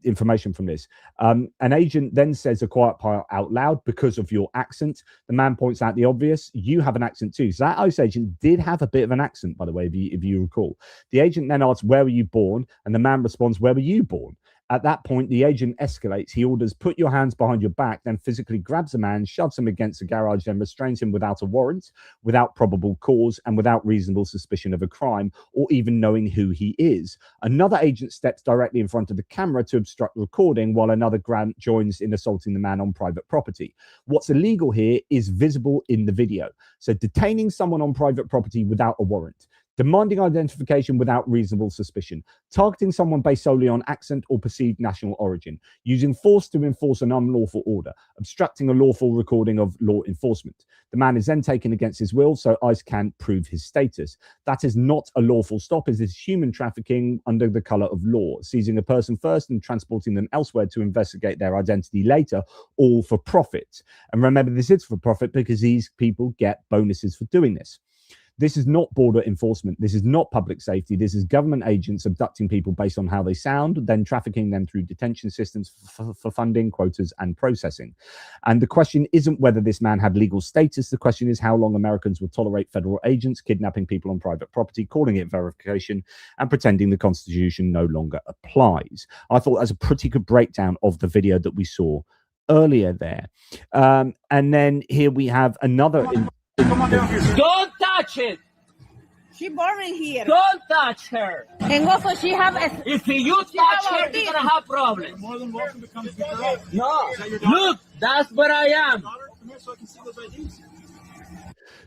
A: information from this. An agent then says a quiet part out loud because of your accent. The man points out the obvious. You have an accent too. So that ICE agent did have a bit of an accent, by the way, if you recall. The agent then asks, where were you born? And the man responds, where were you born? At that point, the agent escalates. He orders, put your hands behind your back, then physically grabs the man, shoves him against the garage, then restrains him without a warrant, without probable cause, and without reasonable suspicion of a crime, or even knowing who he is. Another agent steps directly in front of the camera to obstruct recording, while another joins in assaulting the man on private property. What's illegal here is visible in the video. So detaining someone on private property without a warrant, demanding identification without reasonable suspicion, targeting someone based solely on accent or perceived national origin, using force to enforce an unlawful order, obstructing a lawful recording of law enforcement. The man is then taken against his will, so ICE can prove his status. That is not a lawful stop, as is human trafficking under the color of law, seizing a person first and transporting them elsewhere to investigate their identity later, all for profit. And remember, this is for profit because these people get bonuses for doing this. This is not border enforcement. This is not public safety. This is government agents abducting people based on how they sound, then trafficking them through detention systems for funding, quotas, and processing. And the question isn't whether this man had legal status. The question is how long Americans will tolerate federal agents kidnapping people on private property, calling it verification, and pretending the Constitution no longer applies. I thought that was a pretty good breakdown of the video that we saw earlier there. And then here we have another.
G: Don't touch it.
N: She boring here.
G: Don't touch her.
N: And also she have
G: If you touch her, you're gonna have problems. You're more than welcome to come pick her up. No. Look, that's where I am.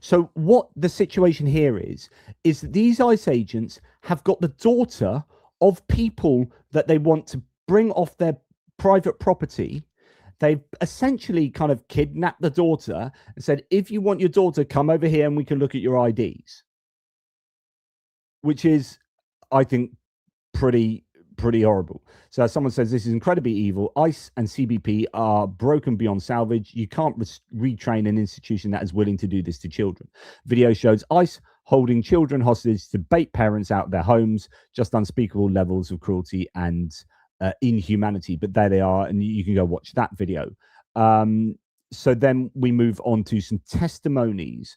A: So what the situation here is that these ICE agents have got the daughter of people that they want to bring off their private property. They've essentially kind of kidnapped the daughter and said, if you want your daughter, come over here and we can look at your IDs. Which is, I think, pretty horrible. So someone says this is incredibly evil. ICE and CBP are broken beyond salvage. You can't retrain an institution that is willing to do this to children. Video shows ICE holding children hostage to bait parents out of their homes. Just unspeakable levels of cruelty and inhumanity. But there they are, and you can go watch that video. So then we move on to some testimonies.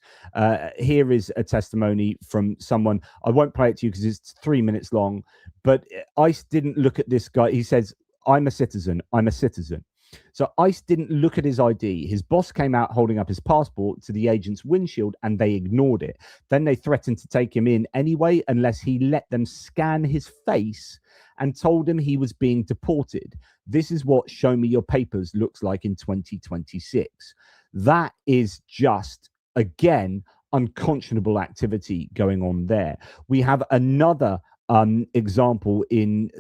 A: Here is a testimony from someone. I won't play it to you because it's 3 minutes long, but ICE didn't look at this guy. He says, I'm a citizen. I'm a citizen. So ICE didn't look at his ID. His boss came out holding up his passport to the agent's windshield and they ignored it. Then they threatened to take him in anyway unless he let them scan his face and told him he was being deported. This is what Show Me Your Papers looks like in 2026. That is just, again, unconscionable activity going on there. We have another example in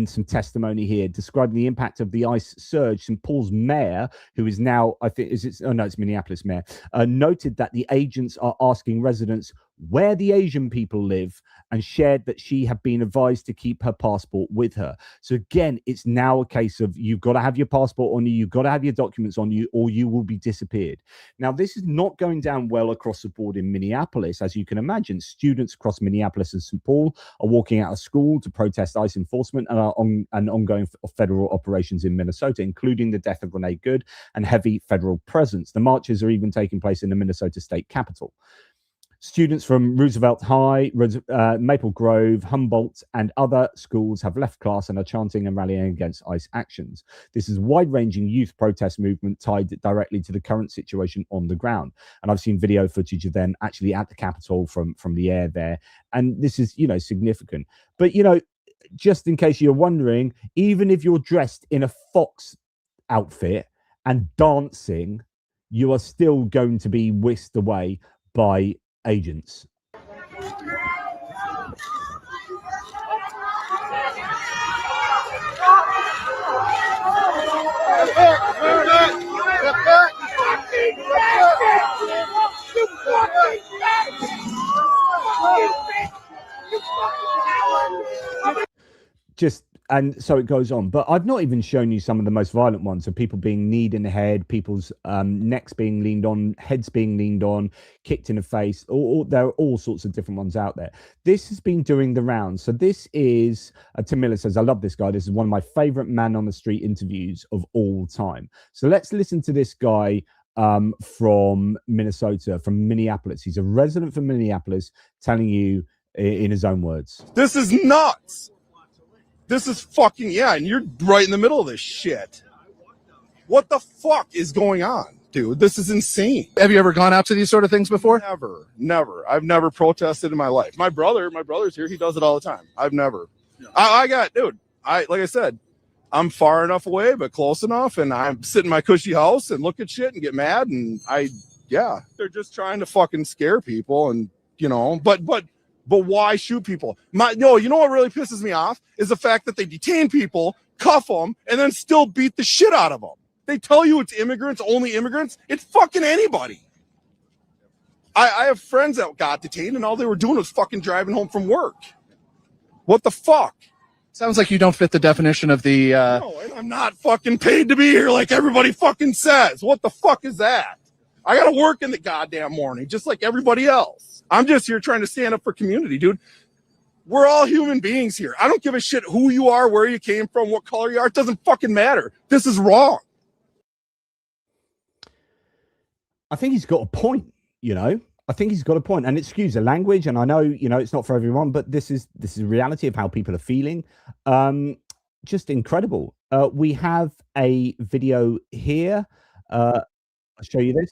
A: some testimony here describing the impact of the ICE surge. St. Paul's mayor, who is now, I think, it's Minneapolis mayor, noted that the agents are asking residents where the Asian people live and shared that she had been advised to keep her passport with her. So again, it's now a case of you've got to have your passport on you, you've got to have your documents on you, or you will be disappeared. Now, this is not going down well across the board in Minneapolis, as you can imagine. Students across Minneapolis and St. Paul are walking out of school to protest ICE enforcement and ongoing federal operations in Minnesota, including the death of Renee Good and heavy federal presence. The marches are even taking place in the Minnesota state capitol. Students from Roosevelt High, Maple Grove, Humboldt, and other schools have left class and are chanting and rallying against ICE actions. This is a wide-ranging youth protest movement tied directly to the current situation on the ground. And I've seen video footage of them actually at the Capitol from the air there. And this is, significant. But, just in case you're wondering, even if you're dressed in a fox outfit and dancing, you are still going to be whisked away by agents. And so it goes on. But I've not even shown you some of the most violent ones of people being kneed in the head, people's necks being leaned on, heads being leaned on, kicked in the face. There are all sorts of different ones out there. This has been doing the rounds. So this is, Tim Miller says, I love this guy. This is one of my favorite man on the street interviews of all time. So let's listen to this guy from Minnesota, from Minneapolis. He's a resident from Minneapolis, telling you in his own words.
O: This is nuts. This is fucking, and you're right in the middle of this shit. What the fuck is going on, dude? This is insane.
P: Have you ever gone out to these sort of things before?
O: Never. I've never protested in my life. My brother's here. He does it all the time. I've never. Yeah. Like I said, I'm far enough away, but close enough. And I'm sitting in my cushy house and look at shit and get mad. And they're just trying to fucking scare people. And, but why shoot people? You know what really pisses me off is the fact that they detain people, cuff them, and then still beat the shit out of them. They tell you it's immigrants, only immigrants. It's fucking anybody. I have friends that got detained, and all they were doing was fucking driving home from work. What the fuck?
P: Sounds like you don't fit the definition of the...
O: No, and I'm not fucking paid to be here like everybody fucking says. What the fuck is that? I gotta work in the goddamn morning, just like everybody else. I'm just here trying to stand up for community, dude. We're all human beings here. I don't give a shit who you are, where you came from, what color you are. It doesn't fucking matter. This is wrong.
A: I think he's got a point, I think he's got a point. And excuse the language, and I know, it's not for everyone, but this is the reality of how people are feeling. Just incredible. We have a video here. I'll show you this.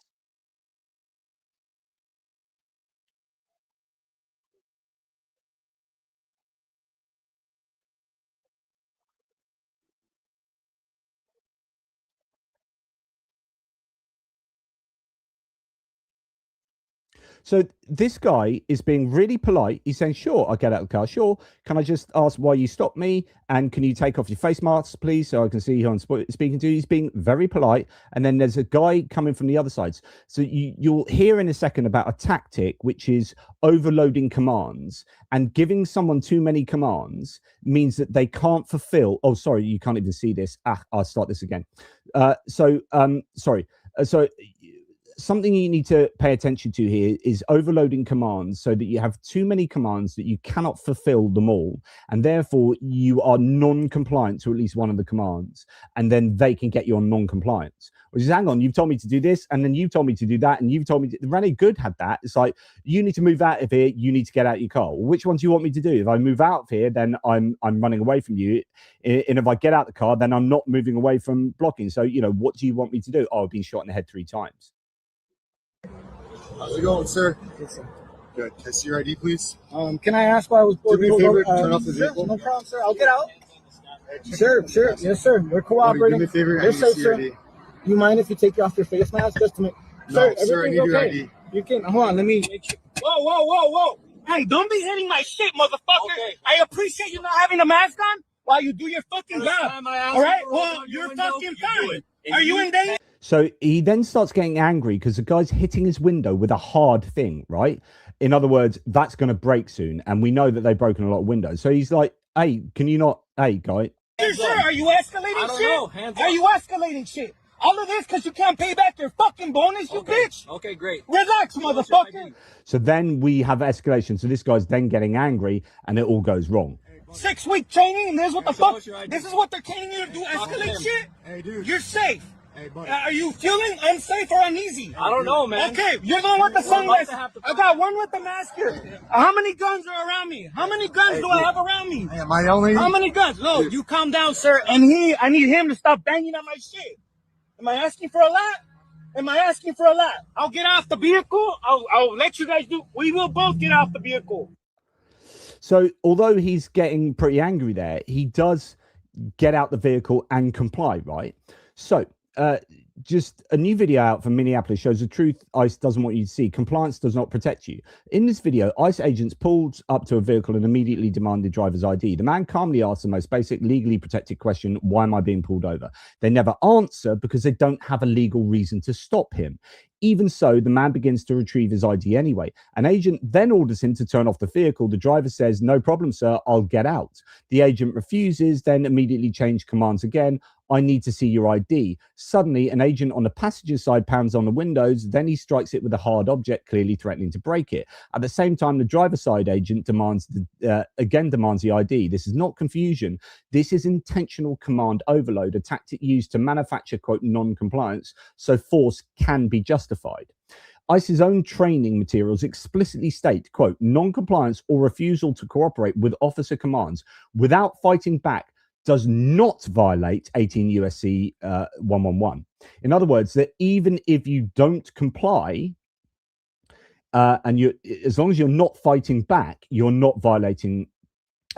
A: So this guy is being really polite. He's saying, sure, I'll get out of the car. Sure. Can I just ask why you stopped me? And can you take off your face masks, please, so I can see who I'm speaking to? He's being very polite. And then there's a guy coming from the other side. So you'll hear in a second about a tactic, which is overloading commands, and giving someone too many commands means that they can't fulfill. Oh, sorry, you can't even see this. I'll start this again. Sorry. Something you need to pay attention to here is overloading commands, so that you have too many commands that you cannot fulfill them all, and therefore you are non-compliant to at least one of the commands, and then they can get you on non-compliance. Which is, hang on, you've told me to do this, and then you've told me to do that, and you've told me to... Renee Good had that. It's like, you need to move out of here, you need to get out of your car. Well, which one do you want me to do? If I move out of here, then I'm running away from you, and if I get out the car, then I'm not moving away from blocking. So, you know, what do you want me to do? Oh, I've been shot in the head 3 times.
Q: How's it going, sir? Good. Can I see your ID, please?
F: Can I ask why I was
Q: Do me a favor, turn off the vehicle.
F: No problem, sir. I'll get out. Sure. Yes, sir. We're cooperating.
Q: Do me a favor, I
F: You're
Q: need to
F: safe,
Q: see your
F: sir.
Q: ID.
F: You mind if you take off your face mask just to make...
Q: No,
F: sir,
Q: sir, I need your
F: okay.
Q: ID.
F: You can... Hold on, let me...
G: Whoa. Hey, don't be hitting my shit, motherfucker. Okay. I appreciate you not having a mask on while you do your fucking job. All right? Well, you're fucking fine. Are you in danger?
A: So he then starts getting angry because the guy's hitting his window with a hard thing, right? In other words, that's going to break soon. And we know that they've broken a lot of windows. So he's like, hey, can you not... Hey, guy.
G: Sir, are you escalating shit? Are you escalating shit? All of this because you can't pay back your fucking bonus, you bitch.
M: Okay, great.
G: Relax, motherfucker.
A: So then we have escalation. So this guy's then getting angry and it all goes wrong.
G: 6-week training, and this is what the fuck? This is what they're training you to do, escalate shit?
Q: Hey, dude.
G: You're safe.
Q: Hey, buddy.
G: Are you feeling unsafe or uneasy?
M: I don't know, man.
G: Okay, you're the one with the sunglasses. I got one with the mask here. How many guns are around me? How many guns do I have around me?
Q: Am I only?
G: How many guns? No, you calm down, sir. And I need him to stop banging on my shit. Am I asking for a lot? I'll get off the vehicle. I'll let you guys do. We will both get off the vehicle.
A: So although he's getting pretty angry there, he does get out the vehicle and comply, right? So just a new video out from Minneapolis shows the truth ICE doesn't want you to see. Compliance does not protect you. In this video, ICE agents pulled up to a vehicle and immediately demanded driver's ID. The man calmly asked the most basic legally protected question, why am I being pulled over? They never answer because they don't have a legal reason to stop him. Even so, the man begins to retrieve his ID anyway. An agent then orders him to turn off the vehicle. The driver says, no problem, sir, I'll get out. The agent refuses, then immediately change commands again. I need to see your ID. Suddenly, an agent on the passenger side pounds on the windows. Then he strikes it with a hard object, clearly threatening to break it. At the same time, the driver's side agent demands the ID. This is not confusion. This is intentional command overload, a tactic used to manufacture, quote, non-compliance, so force can be justified. ICE's own training materials explicitly state, quote, non-compliance or refusal to cooperate with officer commands without fighting back does not violate 18 USC 111. In other words, that even if you don't comply, and as long as you're not fighting back, you're not violating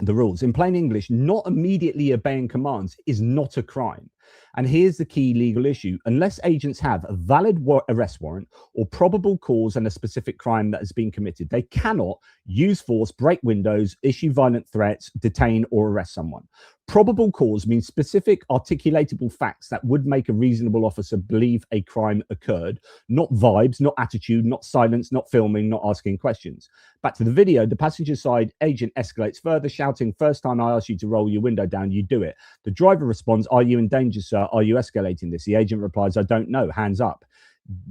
A: the rules. In plain English, not immediately obeying commands is not a crime. And here's the key legal issue. Unless agents have a valid arrest warrant or probable cause and a specific crime that has been committed, they cannot use force, break windows, issue violent threats, detain or arrest someone. Probable cause means specific articulatable facts that would make a reasonable officer believe a crime occurred, not vibes, not attitude, not silence, not filming, not asking questions. Back to the video, the passenger side agent escalates further, shouting, first time I ask you to roll your window down, you do it. The driver responds, are you in danger, sir? Are you escalating this? The agent replies, I don't know, hands up.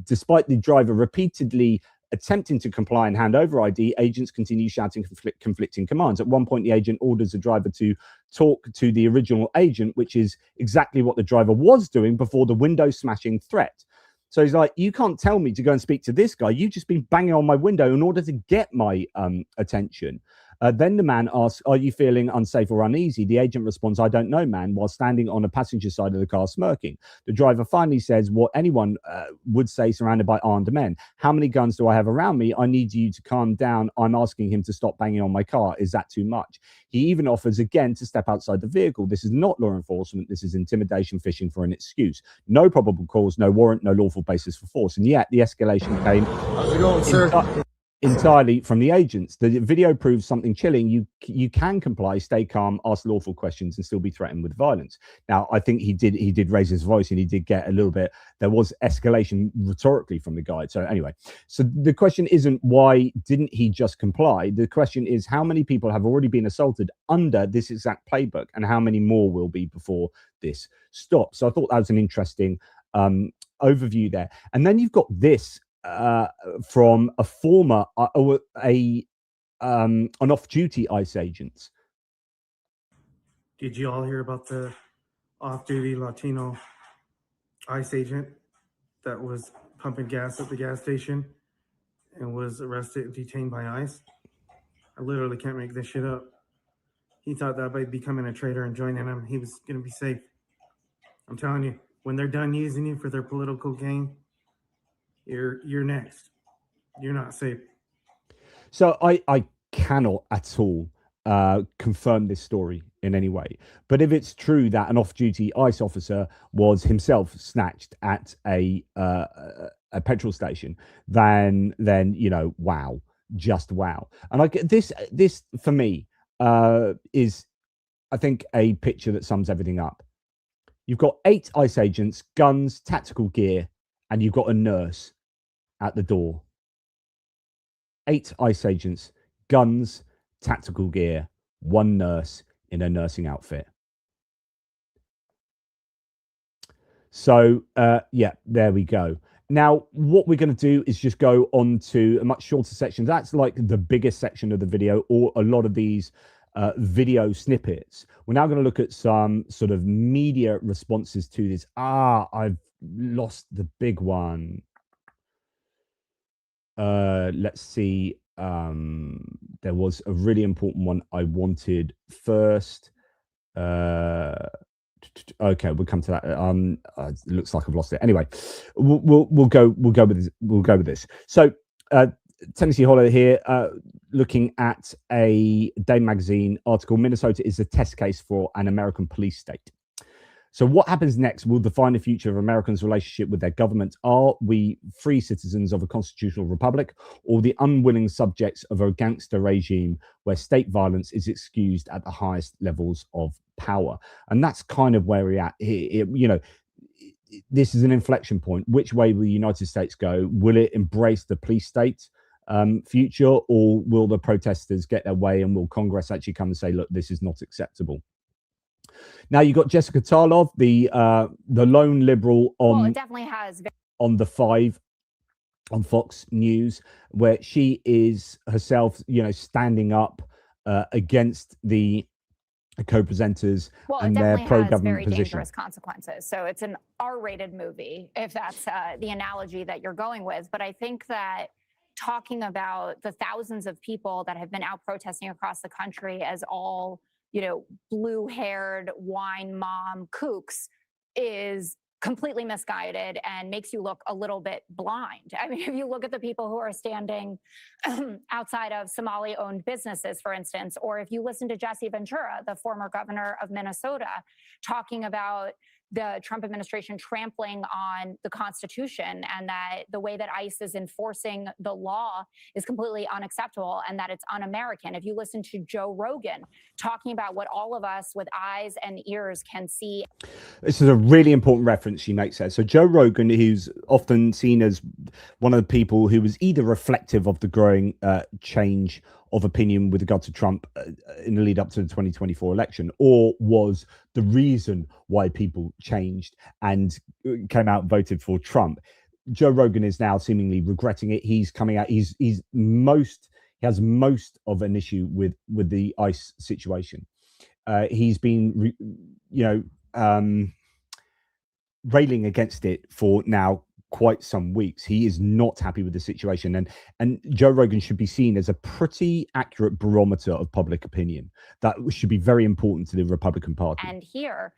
A: Despite the driver repeatedly attempting to comply and hand over ID, agents continue shouting conflicting commands. At one point, the agent orders the driver to talk to the original agent, which is exactly what the driver was doing before the window smashing threat. So he's like, you can't tell me to go and speak to this guy. You've just been banging on my window in order to get my attention. Then the man asks, "Are you feeling unsafe or uneasy?" The agent responds, "I don't know, man," while standing on the passenger side of the car smirking. The driver finally says what anyone would say surrounded by armed men. "How many guns do I have around me? I need you to calm down. I'm asking him to stop banging on my car. Is that too much?" He even offers again to step outside the vehicle. This is not law enforcement. This is intimidation, fishing for an excuse. No probable cause, no warrant, no lawful basis for force. And yet the escalation came
Q: How's it going, sir?
A: entirely from the agents. The video proves something chilling. You can comply, stay calm, ask lawful questions, and still be threatened with violence. Now, I think he did raise his voice, and he did get a little bit. There was escalation rhetorically from the guy. So anyway, so the question isn't why didn't he just comply. The question is how many people have already been assaulted under this exact playbook, and how many more will be before this stops. So I thought that was an interesting overview there. And then you've got this. From a former an off-duty ICE agent.
R: Did you all hear about the off-duty Latino ICE agent that was pumping gas at the gas station and was arrested and detained by ICE? I literally can't make this shit up. He thought that by becoming a traitor and joining them, he was going to be safe. I'm telling you, when they're done using you for their political gain, you're next. You're not safe.
A: So I cannot at all confirm this story in any way. But if it's true that an off-duty ICE officer was himself snatched at a petrol station, then you know, wow, just wow. And I get this for me is, I think, a picture that sums everything up. You've got 8 ICE agents, guns, tactical gear, and you've got a nurse at the door. 8 ICE agents, guns, tactical gear, 1 nurse in a nursing outfit. So, yeah, there we go. Now, what we're going to do is just go on to a much shorter section. That's like the biggest section of the video, or a lot of these video snippets. We're now going to look at some sort of media responses to this. I've lost the big one. Let's see. There was a really important one I wanted first. Okay, we'll come to that. It looks like I've lost it. Anyway, we'll go with this. So, Tennessee Hollow here, looking at a Dame magazine article. Minnesota is a test case for an American police state. So what happens next will define the future of Americans' relationship with their government. Are we free citizens of a constitutional republic, or the unwilling subjects of a gangster regime where state violence is excused at the highest levels of power? And that's kind of where we're at here. You know, this is an inflection point. Which way will the United States go? Will it embrace the police state future, or will the protesters get their way, and will Congress actually come and say, look, this is not acceptable? Now you got Jessica Tarlov, the lone liberal on,
S: well, it definitely has
A: on the 5 on Fox News, where she is herself, you know, standing up against the co-presenters and their pro-government
S: very
A: position.
S: Dangerous consequences. So it's an R-rated movie, if that's the analogy that you're going with. But I think that talking about the thousands of people that have been out protesting across the country as all, you know, blue-haired wine mom kooks is completely misguided and makes you look a little bit blind. I mean, if you look at the people who are standing outside of Somali-owned businesses, for instance, or if you listen to Jesse Ventura, the former governor of Minnesota, talking about the Trump administration trampling on the Constitution, and that the way that ICE is enforcing the law is completely unacceptable and that it's un-American. If you listen to Joe Rogan talking about what all of us with eyes and ears can see.
A: This is a really important reference she makes there. So Joe Rogan, who's often seen as one of the people who was either reflective of the growing change of opinion with regard to Trump in the lead up to the 2024 election, or was the reason why people changed and came out and voted for Trump. Joe Rogan is now seemingly regretting it. He's coming out. He has most of an issue with the ICE situation. He's been, railing against it for now quite some weeks. He is not happy with the situation, and Joe Rogan should be seen as a pretty accurate barometer of public opinion. That should be very important to the Republican Party.
S: And here,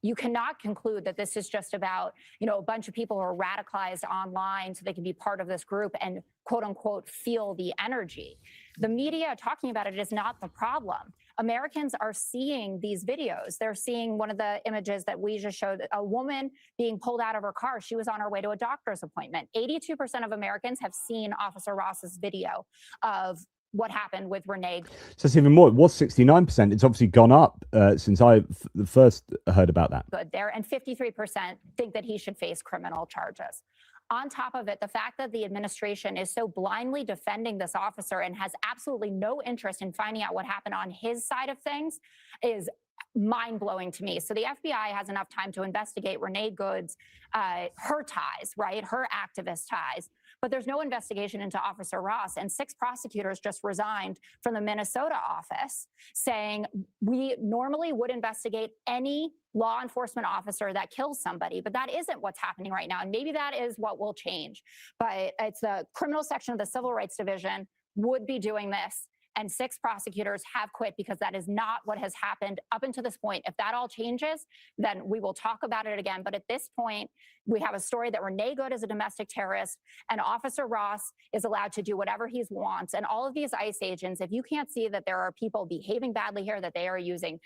S: you cannot conclude that this is just about, a bunch of people who are radicalized online so they can be part of this group and quote unquote feel the energy. The media talking about it is not the problem. Americans are seeing these videos. They're seeing one of the images that we just showed, a woman being pulled out of her car. She was on her way to a doctor's appointment. 82% of Americans have seen Officer Ross's video of what happened with Renee.
A: So it's even more. It was 69%. It's obviously gone up since I first heard about that.
S: Good there. And 53% think that he should face criminal charges. On top of it, the fact that the administration is so blindly defending this officer and has absolutely no interest in finding out what happened on his side of things is mind-blowing to me. So the FBI has enough time to investigate Renee Good's, her ties, right? Her activist ties. But there's no investigation into Officer Ross, and 6 prosecutors just resigned from the Minnesota office saying we normally would investigate any law enforcement officer that kills somebody, but that isn't what's happening right now. And maybe that is what will change. But it's the criminal section of the Civil Rights Division would be doing this. And 6 prosecutors have quit because that is not what has happened up until this point. If that all changes, then we will talk about it again. But at this point, we have a story that Renee Good is a domestic terrorist and Officer Ross is allowed to do whatever he wants. And all of these ICE agents, if you can't see that there are people behaving badly here, that they are using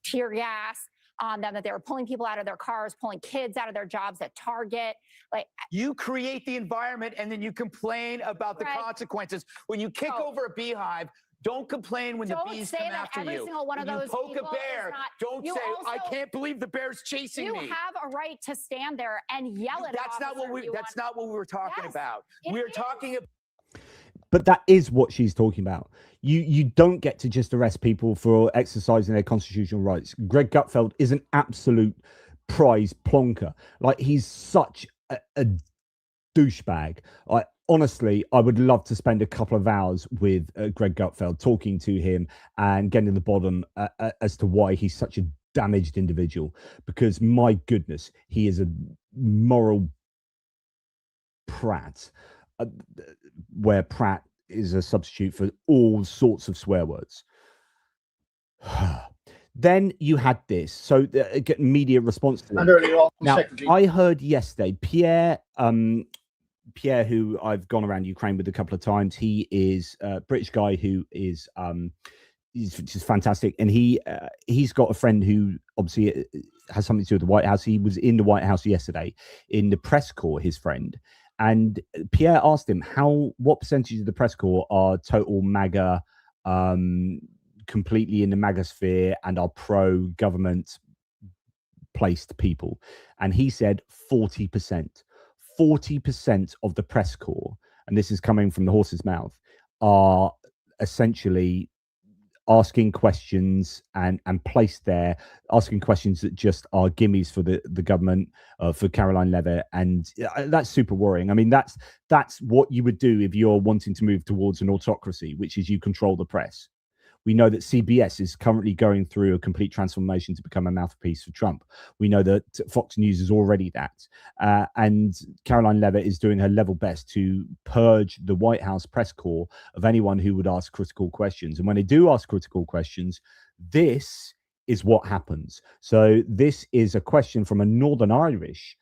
S: tear gas on them, that they were pulling people out of their cars, pulling kids out of their jobs at Target. Like,
T: you create the environment and then you complain about the consequences. When you kick over a beehive, don't complain when the bees come after you.
S: When
T: you poke a bear, don't say, I can't believe the bear's chasing me.
S: You have a right to stand there and yell at
T: That's not what we were talking about. We were talking about.
A: But that is what she's talking about. You don't get to just arrest people for exercising their constitutional rights. Greg Gutfeld is an absolute prize plonker. Like, he's such a douchebag. Honestly, I would love to spend a couple of hours with Greg Gutfeld, talking to him and getting to the bottom as to why he's such a damaged individual. Because my goodness, he is a moral prat, where prat is a substitute for all sorts of swear words. Then you had this. So media response to it. Now, I heard yesterday, Pierre, who I've gone around Ukraine with a couple of times, he is a British guy who is he's just fantastic, and he's got a friend who obviously has something to do with the White House. He was in the White House yesterday in the press corps, his friend, and Pierre asked him what percentage of the press corps are total MAGA, completely in the MAGA sphere and are pro-government placed people, and he said 40%. 40% of the press corps, and this is coming from the horse's mouth, are essentially asking questions and placed there, asking questions that just are gimmies for the government, for Caroline Levitt, and that's super worrying. I mean, that's what you would do if you're wanting to move towards an autocracy, which is you control the press. We know that CBS is currently going through a complete transformation to become a mouthpiece for Trump. We know that Fox News is already that. And Caroline Levitt is doing her level best to purge the White House press corps of anyone who would ask critical questions. And when they do ask critical questions, this is what happens. So this is a question from a Northern Irish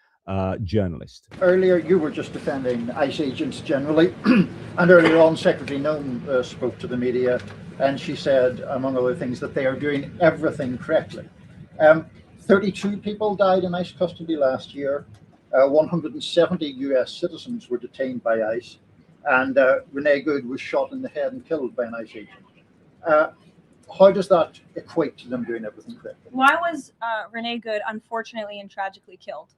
A: journalist.
U: Earlier, you were just defending ICE agents generally. And earlier on, Secretary Noem spoke to the media, and she said, among other things, that they are doing everything correctly. 32 people died in ICE custody last year. 170 US citizens were detained by ICE. And Renee Good was shot in the head and killed by an ICE agent. How does that equate to them doing everything correctly?
V: Why was Renee Good unfortunately and tragically killed?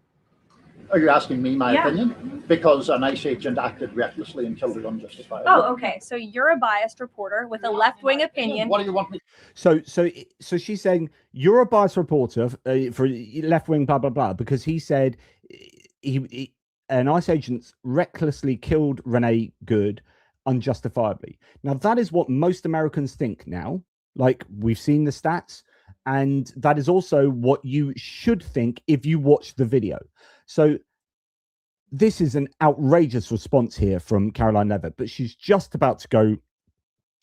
U: Are you asking me my opinion? Because an ICE agent acted recklessly and killed her unjustifiably.
V: Oh, okay. So you're a biased reporter with a left-wing opinion.
U: What do you want me?
A: So she's saying you're a biased reporter for left-wing blah blah blah because he said an ICE agent recklessly killed Renee Good unjustifiably. Now that is what most Americans think now. Like, we've seen the stats, and that is also what you should think if you watch the video. So this is an outrageous response here from Caroline Levitt, but she's just about to go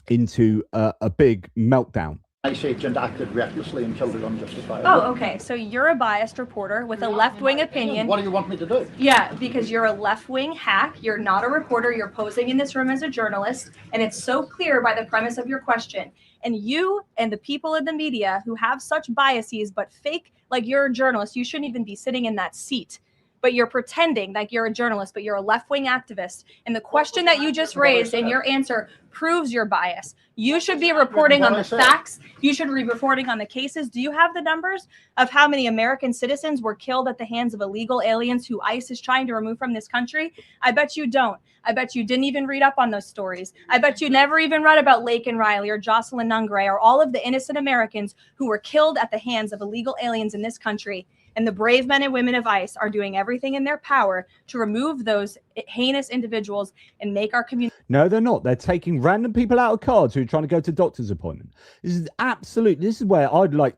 A: into a big meltdown.
U: ICE agent acted recklessly and killed it unjustifiably.
V: Oh, okay. So you're a biased reporter with a left-wing opinion.
U: What do you want me to do?
V: Yeah, because you're a left-wing hack. You're not a reporter. You're posing in this room as a journalist, and it's so clear by the premise of your question. And you and the people in the media who have such biases but fake like you're a journalist, you shouldn't even be sitting in that seat. But you're pretending like you're a journalist, but you're a left-wing activist. And the question that you just raised and your answer proves your bias. You should be reporting on the facts. You should be reporting on the cases. Do you have the numbers of how many American citizens were killed at the hands of illegal aliens who ICE is trying to remove from this country? I bet you don't. I bet you didn't even read up on those stories. I bet you never even read about Laken Riley or Jocelyn Nungray or all of the innocent Americans who were killed at the hands of illegal aliens in this country. And the brave men and women of ICE are doing everything in their power to remove those heinous individuals and make our community.
A: No, they're not. They're taking random people out of cards who are trying to go to doctor's appointment. This is where I'd like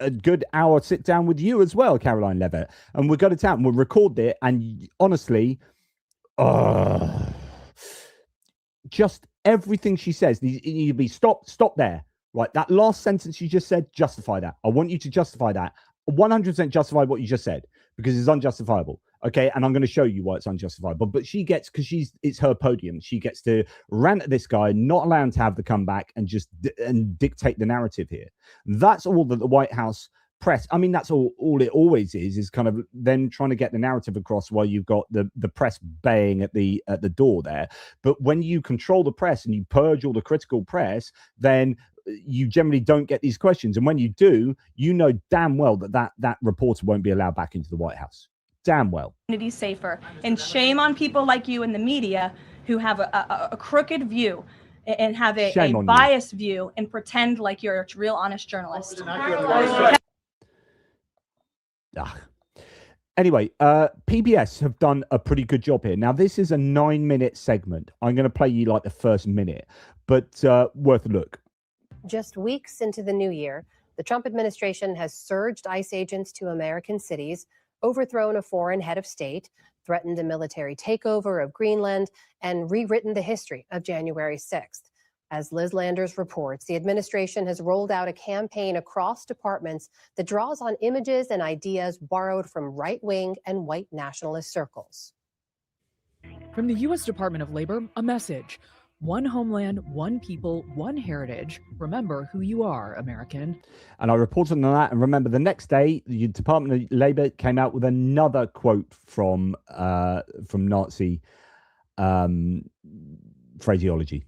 A: a good hour sit down with you as well, Caroline Levitt. And we'll go to town, we'll record it. And honestly, just everything she says, you need to be stop there. Right. That last sentence you just said, justify that. I want you to justify that. 100% justify what you just said because it's unjustifiable. Okay, and I'm going to show you why it's unjustifiable. But she gets, because it's her podium, she gets to rant at this guy, not allowed to have the comeback and just dictate the narrative here. That's all that the White House press. I mean, that's all it always is kind of them trying to get the narrative across while you've got the press baying at the door there. But when you control the press and you purge all the critical press, then you generally don't get these questions. And when you do, you know damn well that reporter won't be allowed back into the White House. Damn well.
V: Community safer. And shame on people like you in the media who have a crooked view and have a biased view and pretend like you're a real honest journalist.
A: Anyway, PBS have done a pretty good job here. Now, this is a 9-minute segment. I'm going to play you like the first minute, but worth a look.
B: Just weeks into the new year, the Trump administration has surged ICE agents to American cities, overthrown a foreign head of state, threatened a military takeover of Greenland, and rewritten the history of January 6th. As Liz Landers reports, the administration has rolled out a campaign across departments that draws on images and ideas borrowed from right-wing and white nationalist circles.
C: From the U.S. Department of Labor, a message. One homeland, one people, one heritage. Remember who you are, American.
A: And I reported on that. And remember, the next day, the Department of Labor came out with another quote from Nazi phraseology.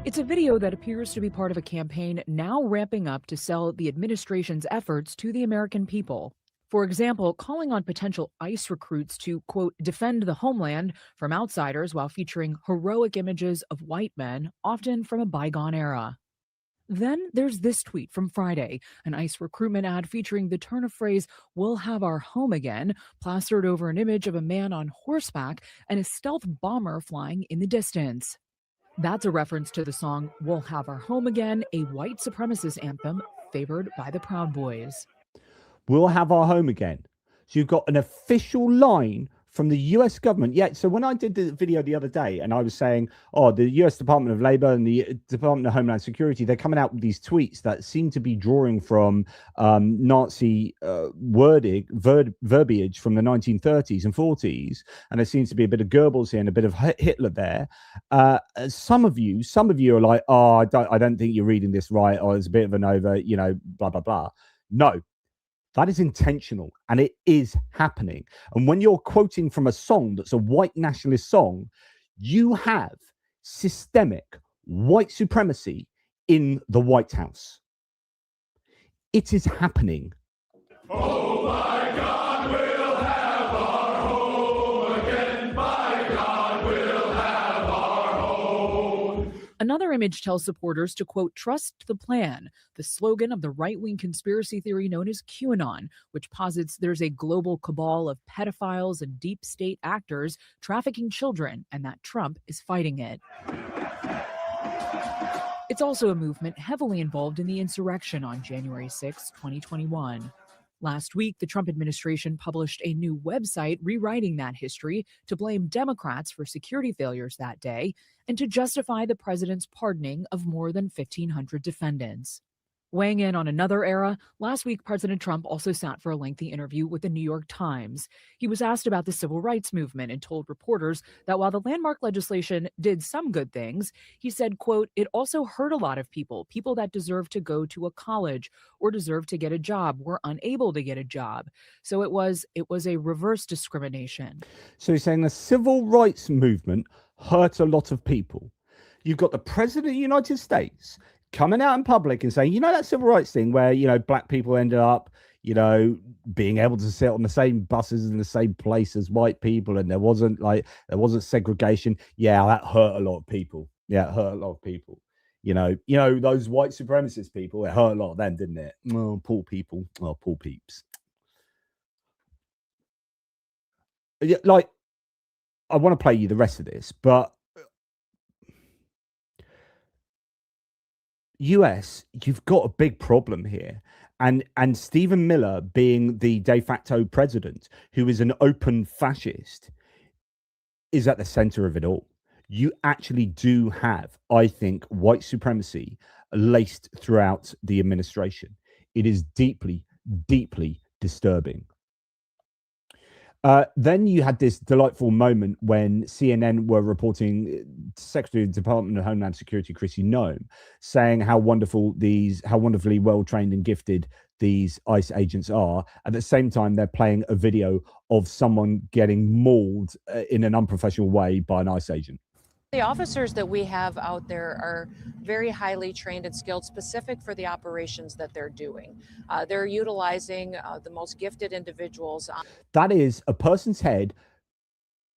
C: It's a video that appears to be part of a campaign now ramping up to sell the administration's efforts to the American people. For example, calling on potential ICE recruits to, quote, defend the homeland from outsiders while featuring heroic images of white men, often from a bygone era. Then there's this tweet from Friday, an ICE recruitment ad featuring the turn of phrase, "We'll have our home again," plastered over an image of a man on horseback and a stealth bomber flying in the distance. That's a reference to the song "We'll Have Our Home Again," a white supremacist anthem favored by the Proud Boys.
A: We'll have our home again. So you've got an official line from the US government. Yeah, so when I did the video the other day and I was saying, oh, the US Department of Labor and the Department of Homeland Security, they're coming out with these tweets that seem to be drawing from Nazi verbiage from the 1930s and 40s. And there seems to be a bit of Goebbels here and a bit of Hitler there. Some of you are like, oh, I don't think you're reading this right. Or it's a bit of an over, blah, blah, blah. No. That is intentional, and it is happening. And when you're quoting from a song that's a white nationalist song, you have systemic white supremacy in the White House. It is happening.
W: Oh my God, we'll have our home again. My God, we'll have our home.
C: Another image tells supporters to, quote, trust the plan, the slogan of the right-wing conspiracy theory known as QAnon, which posits there's a global cabal of pedophiles and deep state actors trafficking children, and that Trump is fighting it. It's also a movement heavily involved in the insurrection on January 6, 2021. Last week, the Trump administration published a new website rewriting that history to blame Democrats for security failures that day and to justify the president's pardoning of more than 1,500 defendants. Weighing in on another era, last week President Trump also sat for a lengthy interview with the New York Times. He was asked about the civil rights movement and told reporters that while the landmark legislation did some good things, he said, quote, "It also hurt a lot of people that deserve to go to a college or deserve to get a job were unable to get a job. So it was a reverse discrimination."
A: So he's saying the civil rights movement hurt a lot of people. You've got the president of the United States coming out in public and saying, that civil rights thing where, black people ended up, being able to sit on the same buses in the same place as white people, and there wasn't segregation. Yeah, that hurt a lot of people. Yeah, it hurt a lot of people. Those white supremacist people, it hurt a lot of them, didn't it? Oh, poor people. Oh, poor peeps. Yeah, I want to play you the rest of this, but US, you've got a big problem here. And Stephen Miller being the de facto president, who is an open fascist, is at the center of it all. You actually do have, I think, white supremacy laced throughout the administration. It is deeply, deeply disturbing. Then you had this delightful moment when CNN were reporting Secretary of the Department of Homeland Security, Kristi Noem, saying how wonderfully well-trained and gifted these ICE agents are. At the same time, they're playing a video of someone getting mauled in an unprofessional way by an ICE agent.
D: The officers that we have out there are very highly trained and skilled, specific for the operations that they're doing. They're utilizing the most gifted individuals.
A: That is a person's head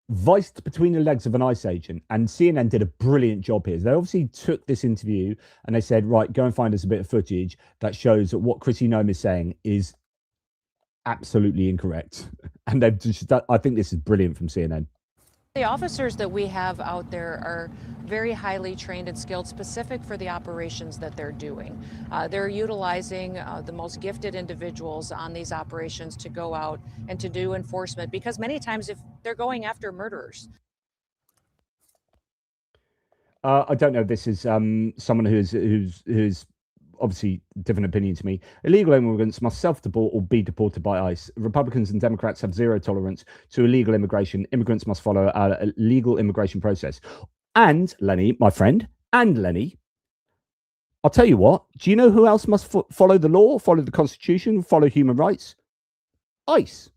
A: viced between the legs of an ICE agent, and CNN did a brilliant job here. They obviously took this interview and they said, right, go and find us a bit of footage that shows that what Kristi Noem is saying is absolutely incorrect. And they've just, I think this is brilliant from CNN.
D: The officers that we have out there are very highly trained and skilled, specific for the operations that they're doing. They're utilizing the most gifted individuals on these operations to go out and to do enforcement, because many times if they're going after murderers.
A: I don't know. This is someone who's obviously different opinion to me. Illegal immigrants must self-deport or be deported by ICE. Republicans and Democrats have zero tolerance to illegal immigration. Immigrants must follow a legal immigration process. And Lenny, my friend, and Lenny, I'll tell you what, do you know who else must follow the law, follow the Constitution, follow human rights? ICE.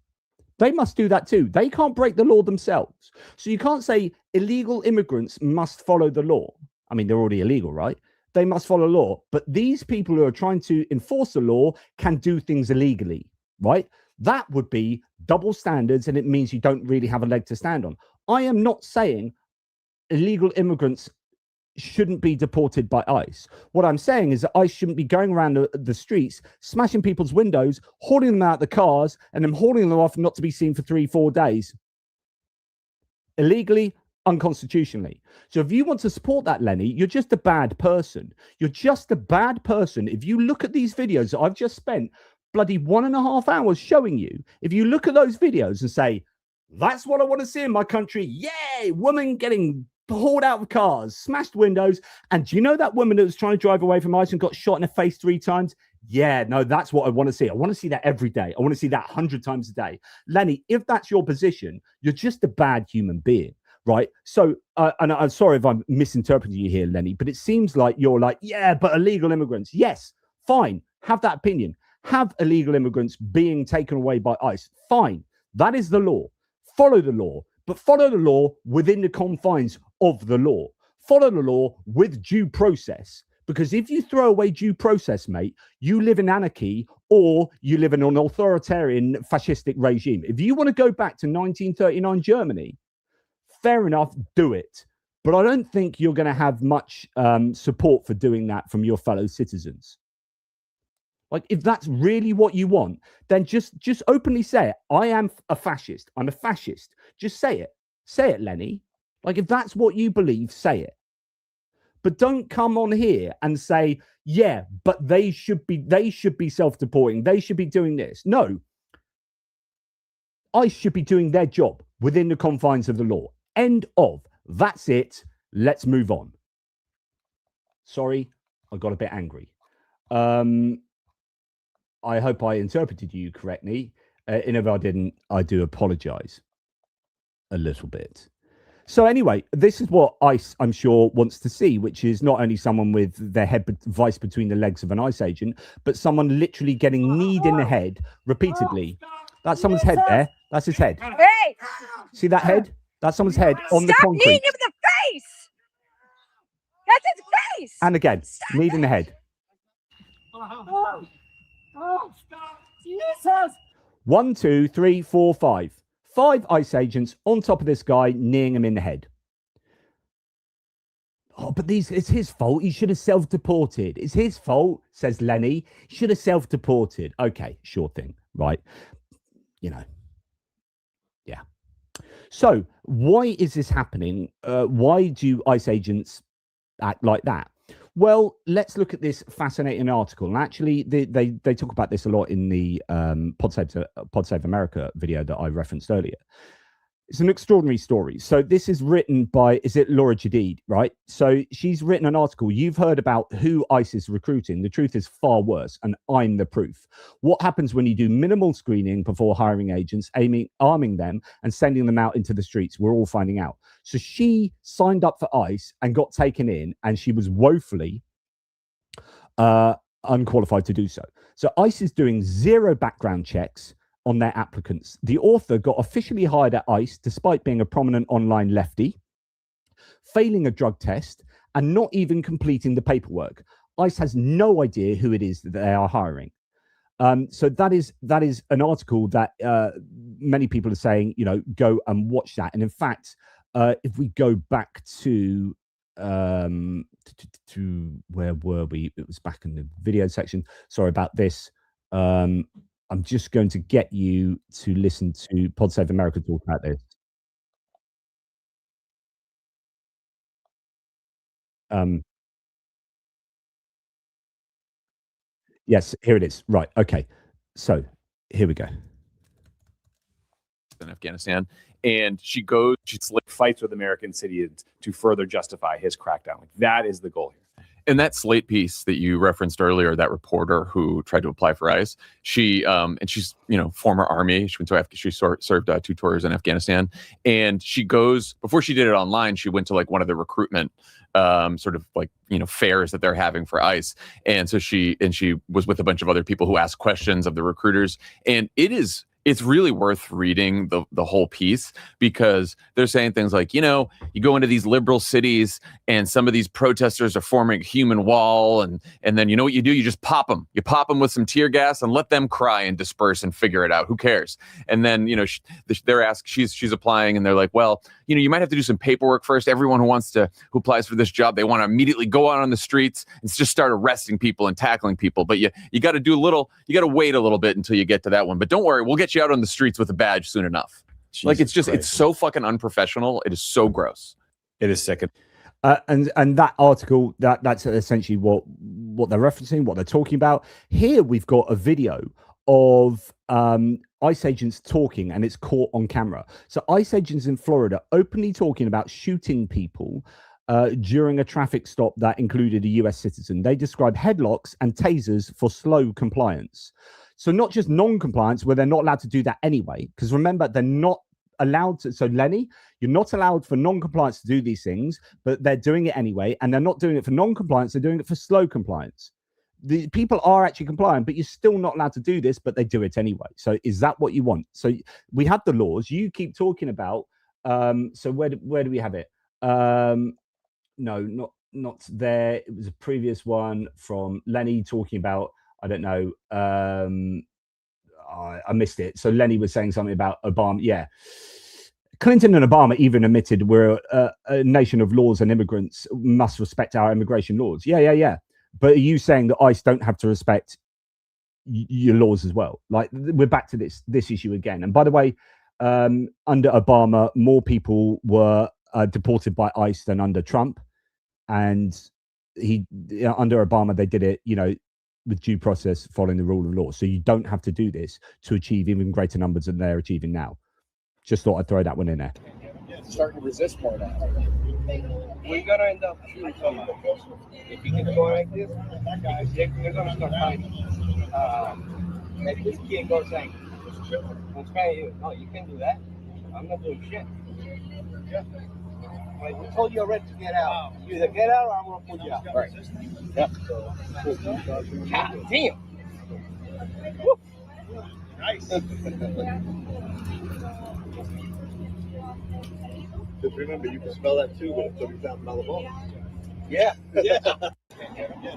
A: They must do that too. They can't break the law themselves. So you can't say illegal immigrants must follow the law. I mean, they're already illegal, right? They must follow law. But these people who are trying to enforce the law can do things illegally, right? That would be double standards, and it means you don't really have a leg to stand on. I am not saying illegal immigrants shouldn't be deported by ICE. What I'm saying is that ICE shouldn't be going around the streets, smashing people's windows, hauling them out of the cars, and then hauling them off not to be seen for 3-4 days. Illegally, unconstitutionally. So if you want to support that, Lenny, you're just a bad person. You're just a bad person. If you look at these videos that I've just spent bloody 1.5 hours showing you, if you look at those videos and say, that's what I want to see in my country, yay, woman getting hauled out of cars, smashed windows, and do you know that woman that was trying to drive away from ICE and got shot in the face 3 times? Yeah, no, that's what I want to see. I want to see that every day. I want to see that 100 times a day. Lenny, if that's your position, you're just a bad human being. Right. So, and I'm sorry if I'm misinterpreting you here, Lenny, but it seems like you're like, yeah, but illegal immigrants. Yes, fine. Have that opinion. Have illegal immigrants being taken away by ICE. Fine. That is the law. Follow the law, but follow the law within the confines of the law. Follow the law with due process. Because if you throw away due process, mate, you live in anarchy or you live in an authoritarian fascistic regime. If you want to go back to 1939 Germany, fair enough, do it. But I don't think you're going to have much support for doing that from your fellow citizens. Like, if that's really what you want, then just openly say it. I am a fascist. I'm a fascist. Just say it. Say it, Lenny. Like, if that's what you believe, say it. But don't come on here and say, yeah, but they should be self-deporting. They should be doing this. No. ICE should be doing their job within the confines of the law. End of. That's it. Let's move on. Sorry, I got a bit angry. I hope I interpreted you correctly. And if I didn't, I do apologize a little bit. So anyway, this is what ICE, I'm sure, wants to see, which is not only someone with their head vice between the legs of an ICE agent, but someone literally getting kneed in the head repeatedly. That's someone's head there. That's his head.
N: Hey!
A: See that head? That's someone's head on the
N: Stop
A: concrete.
N: kneeing him in the face! That's his face!
A: And again, kneed in the head.
N: Oh, stop. Jesus!
A: 1, 2, 3, 4, 5. 5 ICE agents on top of this guy, kneeing him in the head. Oh, but it's his fault. He should have self-deported. It's his fault, says Lenny. He should have self-deported. Okay, sure thing, right? You know. Yeah. So why is this happening? Why do ICE agents act like that? Well, let's look at this fascinating article. And actually, they talk about this a lot in the Pod Save America video that I referenced earlier. It's an extraordinary story. So this is written by, is it Laura Jadid, right? So she's written an article. You've heard about who ICE is recruiting. The truth is far worse, and I'm the proof. What happens when you do minimal screening before hiring agents, arming them, and sending them out into the streets? We're all finding out. So she signed up for ICE and got taken in, and she was woefully unqualified to do so. So ICE is doing 0 background checks on their applicants. The author got officially hired at ICE despite being a prominent online lefty, failing a drug test, and not even completing the paperwork. ICE has no idea who it is that they are hiring. So that is an article that many people are saying, you know, go and watch that. And in fact, if we go back to where were we? It was back in the video section. Sorry about this. I'm just going to get you to listen to Pod Save America talk about this. Yes, here it is. Right. Okay. So here we go.
H: In Afghanistan, and she fights with American citizens to further justify his crackdown. Like, that is the goal here.
I: In that Slate piece that you referenced earlier, that reporter who tried to apply for ICE, she's former Army. She went to she served 2 tours in Afghanistan, and she goes, before she did it online, she went to like one of the recruitment fairs that they're having for ICE, and so she was with a bunch of other people who asked questions of the recruiters, and it's really worth reading the whole piece, because they're saying things like, you go into these liberal cities and some of these protesters are forming a human wall, and then you know what you do? You just pop them. You pop them with some tear gas and let them cry and disperse and figure it out. Who cares? And then, they're asked, she's applying, and they're like, well, you might have to do some paperwork first. Everyone who applies for this job, they want to immediately go out on the streets and just start arresting people and tackling people. But you got to wait a little bit until you get to that one. But don't worry, we'll get you out on the streets with a badge soon enough. It's so fucking unprofessional. It is so gross.
H: It is sick.
A: And that article, that's essentially what they're referencing, what they're talking about. Here we've got a video of ICE agents talking, and it's caught on camera. So ICE agents in Florida openly talking about shooting people during a traffic stop that included a US citizen. They describe headlocks and tasers for slow compliance. So not just non-compliance, where they're not allowed to do that anyway, because remember, they're not allowed to. So Lenny, you're not allowed for non-compliance to do these things, but they're doing it anyway. And they're not doing it for non-compliance, they're doing it for slow compliance. The people are actually compliant, but you're still not allowed to do this, but they do it anyway. So is that what you want? So we have the laws. You keep talking about, so where do we have it? No, not there. It was a previous one from Lenny talking about, I don't know. I missed it. So Lenny was saying something about Obama. Yeah. Clinton and Obama even admitted we're a nation of laws and immigrants must respect our immigration laws. Yeah. But are you saying that ICE don't have to respect your laws as well? Like, we're back to this issue again. And by the way, under Obama, more people were deported by ICE than under Trump. and under Obama they did it, with due process, following the rule of law. So you don't have to do this to achieve even greater numbers than they're achieving now. Just thought I'd throw that one in there.
E: Starting to resist more now. We're gonna end up shooting somebody. If you keep going like this, they're gonna start fighting. Like this kid goes saying, "What's wrong you? No, you can't do that. I'm not doing shit." Like we told you already to get out. You either get out or I'm gonna pull you out. Right. Yep. God damn. Woo. Nice.
Q: Just remember, you can smell that too with a $30,000 ball.
E: Yeah.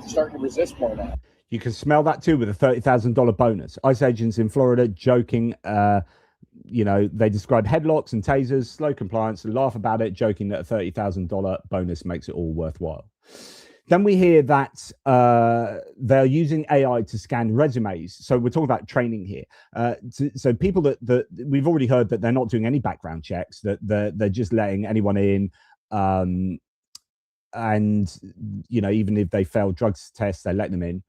E: Starting to resist more now.
A: You can smell that too with a $30,000 bonus. ICE agents in Florida joking, they describe headlocks and tasers, slow compliance, and laugh about it, joking that a $30,000 bonus makes it all worthwhile. Then we hear that they're using AI to scan resumes. So we're talking about training here. So people that we've already heard that they're not doing any background checks, that they're just letting anyone in. And, even if they fail drugs tests, they let them in.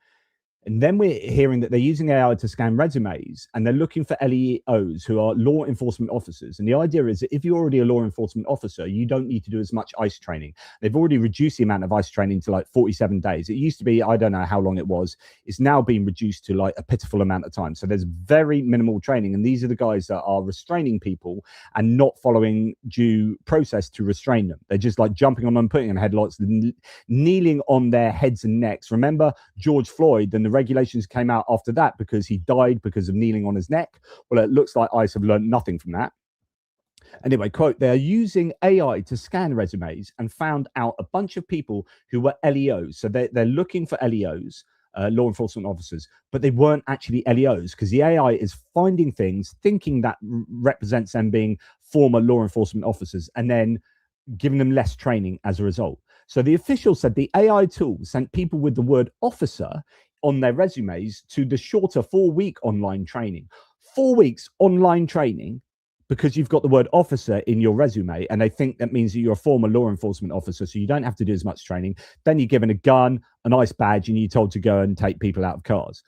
A: And then we're hearing that they're using AI to scan resumes, and they're looking for LEOs, who are law enforcement officers. And the idea is that if you're already a law enforcement officer, you don't need to do as much ICE training. They've already reduced the amount of ICE training to like 47 days. It used to be, I don't know how long it was. It's now been reduced to like a pitiful amount of time. So there's very minimal training. And these are the guys that are restraining people and not following due process to restrain them. They're just like jumping on them, putting on headlocks, kneeling on their heads and necks. Remember George Floyd and the regulations came out after that because he died because of kneeling on his neck. Well, it looks like ICE have learned nothing from that. Anyway, quote, they're using AI to scan resumes and found out a bunch of people who were LEOs. So they're looking for LEOs, law enforcement officers, but they weren't actually LEOs because the AI is finding things, thinking that represents them being former law enforcement officers, and then giving them less training as a result. So the official said the AI tool sent people with the word officer on their resumes to the shorter 4-week online training. 4 weeks online training because you've got the word officer in your resume, and they think that means that you're a former law enforcement officer, so you don't have to do as much training. Then you're given a gun, an ICE badge, and you're told to go and take people out of cars.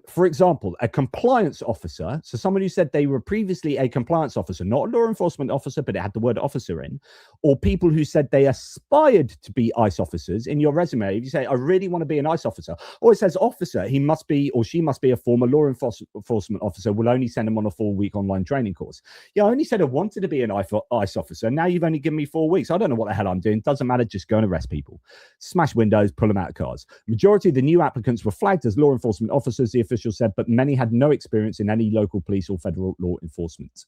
A: For example, a compliance officer, so someone who said they were previously a compliance officer, not a law enforcement officer, but it had the word officer in, or people who said they aspired to be ICE officers. In your resume, if you say, I really want to be an ICE officer, or it says officer, he must be or she must be a former law enforcement officer, we'll only send them on a 4-week online training course. Yeah, I only said I wanted to be an ICE officer. Now you've only given me 4 weeks. I don't know what the hell I'm doing. Doesn't matter. Just go and arrest people. Smash windows, pull them out of cars. Majority of the new applicants were flagged as law enforcement officers, the official said, but many had no experience in any local police or federal law enforcement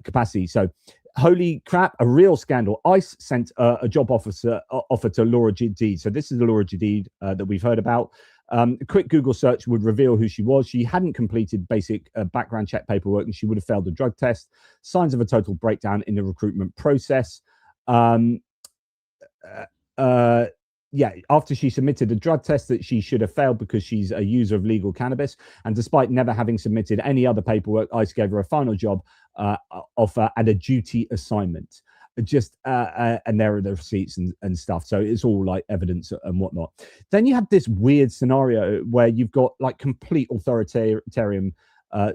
A: capacity. So, holy crap, a real scandal. ICE sent a job offer to Laura Jadid. So this is the Laura Jadid that we've heard about. A quick Google search would reveal who she was. She hadn't completed basic background check paperwork, and she would have failed a drug test. Signs of a total breakdown in the recruitment process. Yeah, after she submitted a drug test that she should have failed because she's a user of legal cannabis, and despite never having submitted any other paperwork, ICE gave her a final job offer and a duty assignment. And there are the receipts and stuff. So it's all like evidence and whatnot. Then you have this weird scenario where you've got like complete authoritarian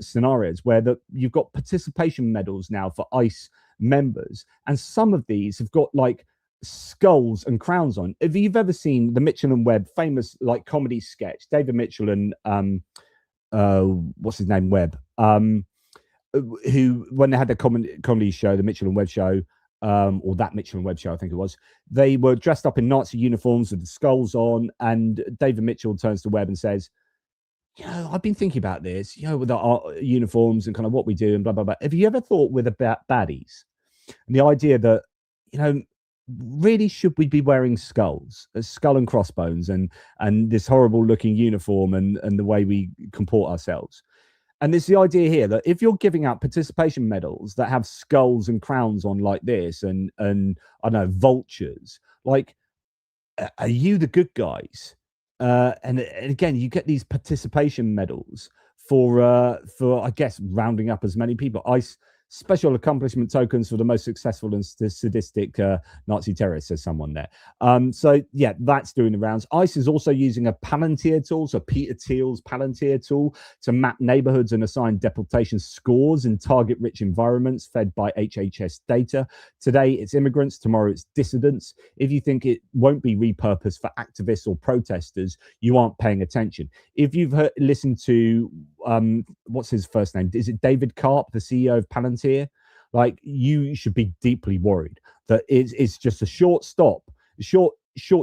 A: scenarios where you've got participation medals now for ICE members, and some of these have got like skulls and crowns on. If you've ever seen the Mitchell and Webb famous like comedy sketch, David Mitchell and what's his name, Webb, who when they had the comedy show, the Mitchell and Webb show, or that Mitchell and Webb show, I think it was, they were dressed up in Nazi uniforms with the skulls on, and David Mitchell turns to Webb and says, I've been thinking about this, with our uniforms and kind of what we do and blah, blah, blah. Have you ever thought with about baddies and the idea that, really should we be wearing skulls, skull and crossbones, and this horrible looking uniform and the way we comport ourselves? And there's the idea here that if you're giving out participation medals that have skulls and crowns on like this, and I don't know, vultures, like, are you the good guys? And again, you get these participation medals for I guess rounding up as many people. ICE special accomplishment tokens for the most successful and sadistic Nazi terrorists, says someone there. So yeah, that's doing the rounds. ICE is also using a Palantir tool, so Peter Thiel's Palantir tool, to map neighborhoods and assign deportation scores in target-rich environments fed by HHS data. Today it's immigrants, tomorrow it's dissidents. If you think it won't be repurposed for activists or protesters, you aren't paying attention. If you've listened to what's his first name? Is it David Karp, the CEO of Palantir? Like, you should be deeply worried that it's just a short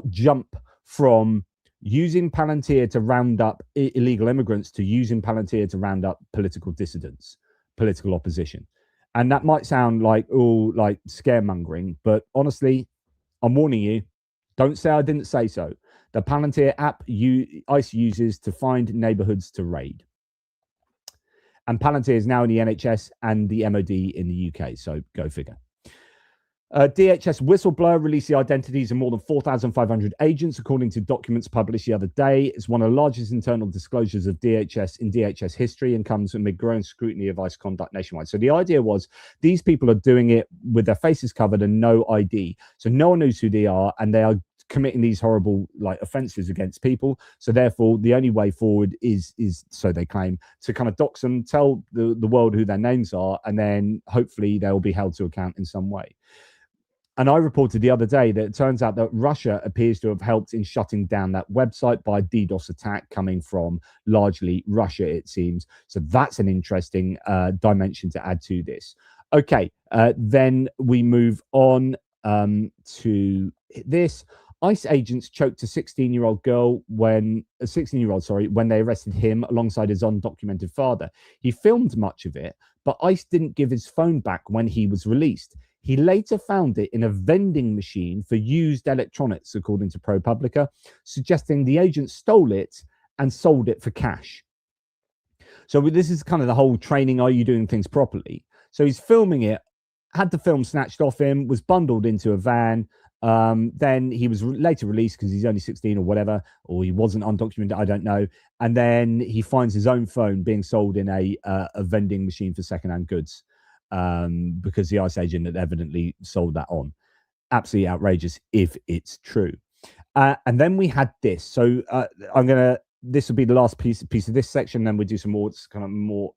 A: jump from using Palantir to round up illegal immigrants to using Palantir to round up political dissidents, political opposition. And that might sound like scaremongering, but honestly, I'm warning you, don't say I didn't say so. The Palantir app ICE uses to find neighborhoods to raid. And Palantir is now in the NHS and the MOD in the UK, so go figure. DHS whistleblower released the identities of more than 4,500 agents, according to documents published the other day. It's one of the largest internal disclosures of DHS in DHS history and comes amid growing scrutiny of ICE conduct nationwide. So the idea was these people are doing it with their faces covered and no ID. So no one knows who they are, and they are committing these horrible offenses against people. So therefore the only way forward is so they claim, to kind of dox them, tell the world who their names are, and then hopefully they'll be held to account in some way. And I reported the other day that it turns out that Russia appears to have helped in shutting down that website by a DDoS attack coming from largely Russia, it seems. So that's an interesting dimension to add to this. Okay, then we move on to this. ICE agents choked a 16-year-old when they arrested him alongside his undocumented father. He filmed much of it, but ICE didn't give his phone back when he was released. He later found it in a vending machine for used electronics, according to ProPublica, suggesting the agent stole it and sold it for cash. So this is kind of the whole training, are you doing things properly? So he's filming it, had the film snatched off him, was bundled into a van. Then he was later released because he's only 16 or whatever, or he wasn't undocumented, I don't know. And then he finds his own phone being sold in a vending machine for secondhand goods, because the ICE agent had evidently sold that on. Absolutely outrageous if it's true. And then we had this. So this will be the last piece of this section. Then we'll do some more kind of more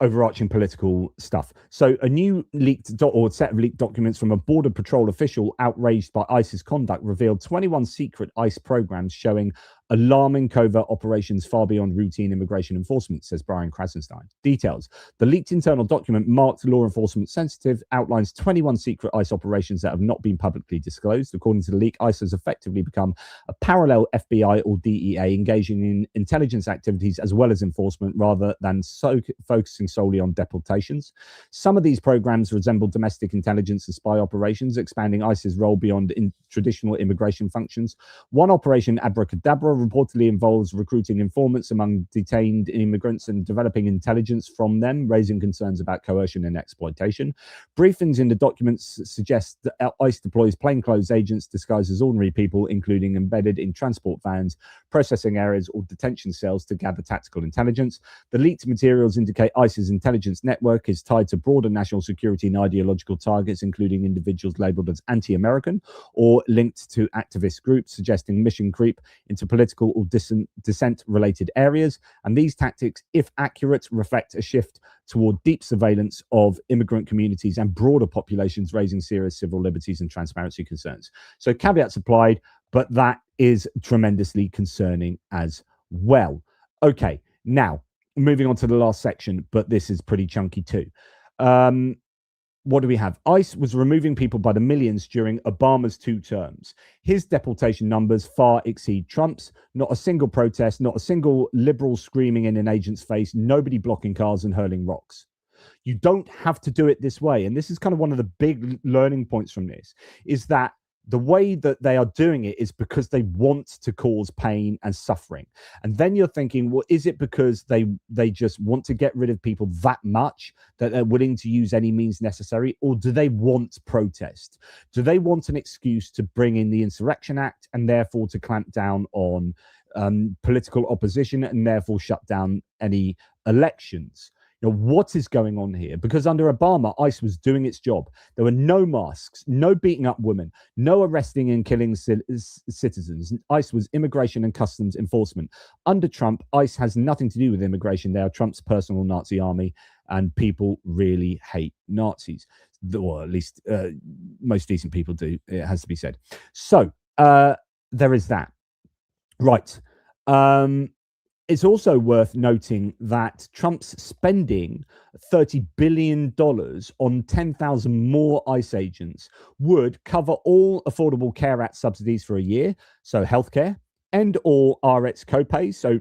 A: overarching political stuff. So a new set of leaked documents from a Border Patrol official outraged by ICE's conduct revealed 21 secret ICE programs showing alarming covert operations far beyond routine immigration enforcement, says Brian Krasenstein. Details. The leaked internal document, marked law enforcement sensitive, outlines 21 secret ICE operations that have not been publicly disclosed. According to the leak, ICE has effectively become a parallel FBI or DEA, engaging in intelligence activities as well as enforcement, rather than focusing solely on deportations. Some of these programs resemble domestic intelligence and spy operations, expanding ICE's role beyond traditional immigration functions. One operation, Abracadabra, reportedly involves recruiting informants among detained immigrants and developing intelligence from them, raising concerns about coercion and exploitation. Briefings in the documents suggest that ICE deploys plainclothes agents disguised as ordinary people, including embedded in transport vans, processing areas, or detention cells to gather tactical intelligence. The leaked materials indicate ICE's intelligence network is tied to broader national security and ideological targets, including individuals labeled as anti-American or linked to activist groups, suggesting mission creep into political or dissent-related areas. And these tactics, if accurate, reflect a shift toward deep surveillance of immigrant communities and broader populations, raising serious civil liberties and transparency concerns. So caveats applied, but that is tremendously concerning as well. Okay, now moving on to the last section, but this is pretty chunky too. What do we have? ICE was removing people by the millions during Obama's 2 terms. His deportation numbers far exceed Trump's. Not a single protest, not a single liberal screaming in an agent's face, nobody blocking cars and hurling rocks. You don't have to do it this way. And this is kind of one of the big learning points from this, is that the way that they are doing it is because they want to cause pain and suffering. And then you're thinking, well, is it because they just want to get rid of people that much that they're willing to use any means necessary? Or do they want protest? Do they want an excuse to bring in the Insurrection Act and therefore to clamp down on political opposition and therefore shut down any elections? You know, what is going on here? Because under Obama, ICE was doing its job. There were no masks, no beating up women, no arresting and killing citizens. ICE was immigration and customs enforcement. Under Trump, ICE has nothing to do with immigration. They are Trump's personal Nazi army, and people really hate Nazis. Or at least most decent people do, it has to be said. So there is that. Right. It's also worth noting that Trump's spending $30 billion on 10,000 more ICE agents would cover all Affordable Care Act subsidies for a year, so healthcare, and all RX copays. So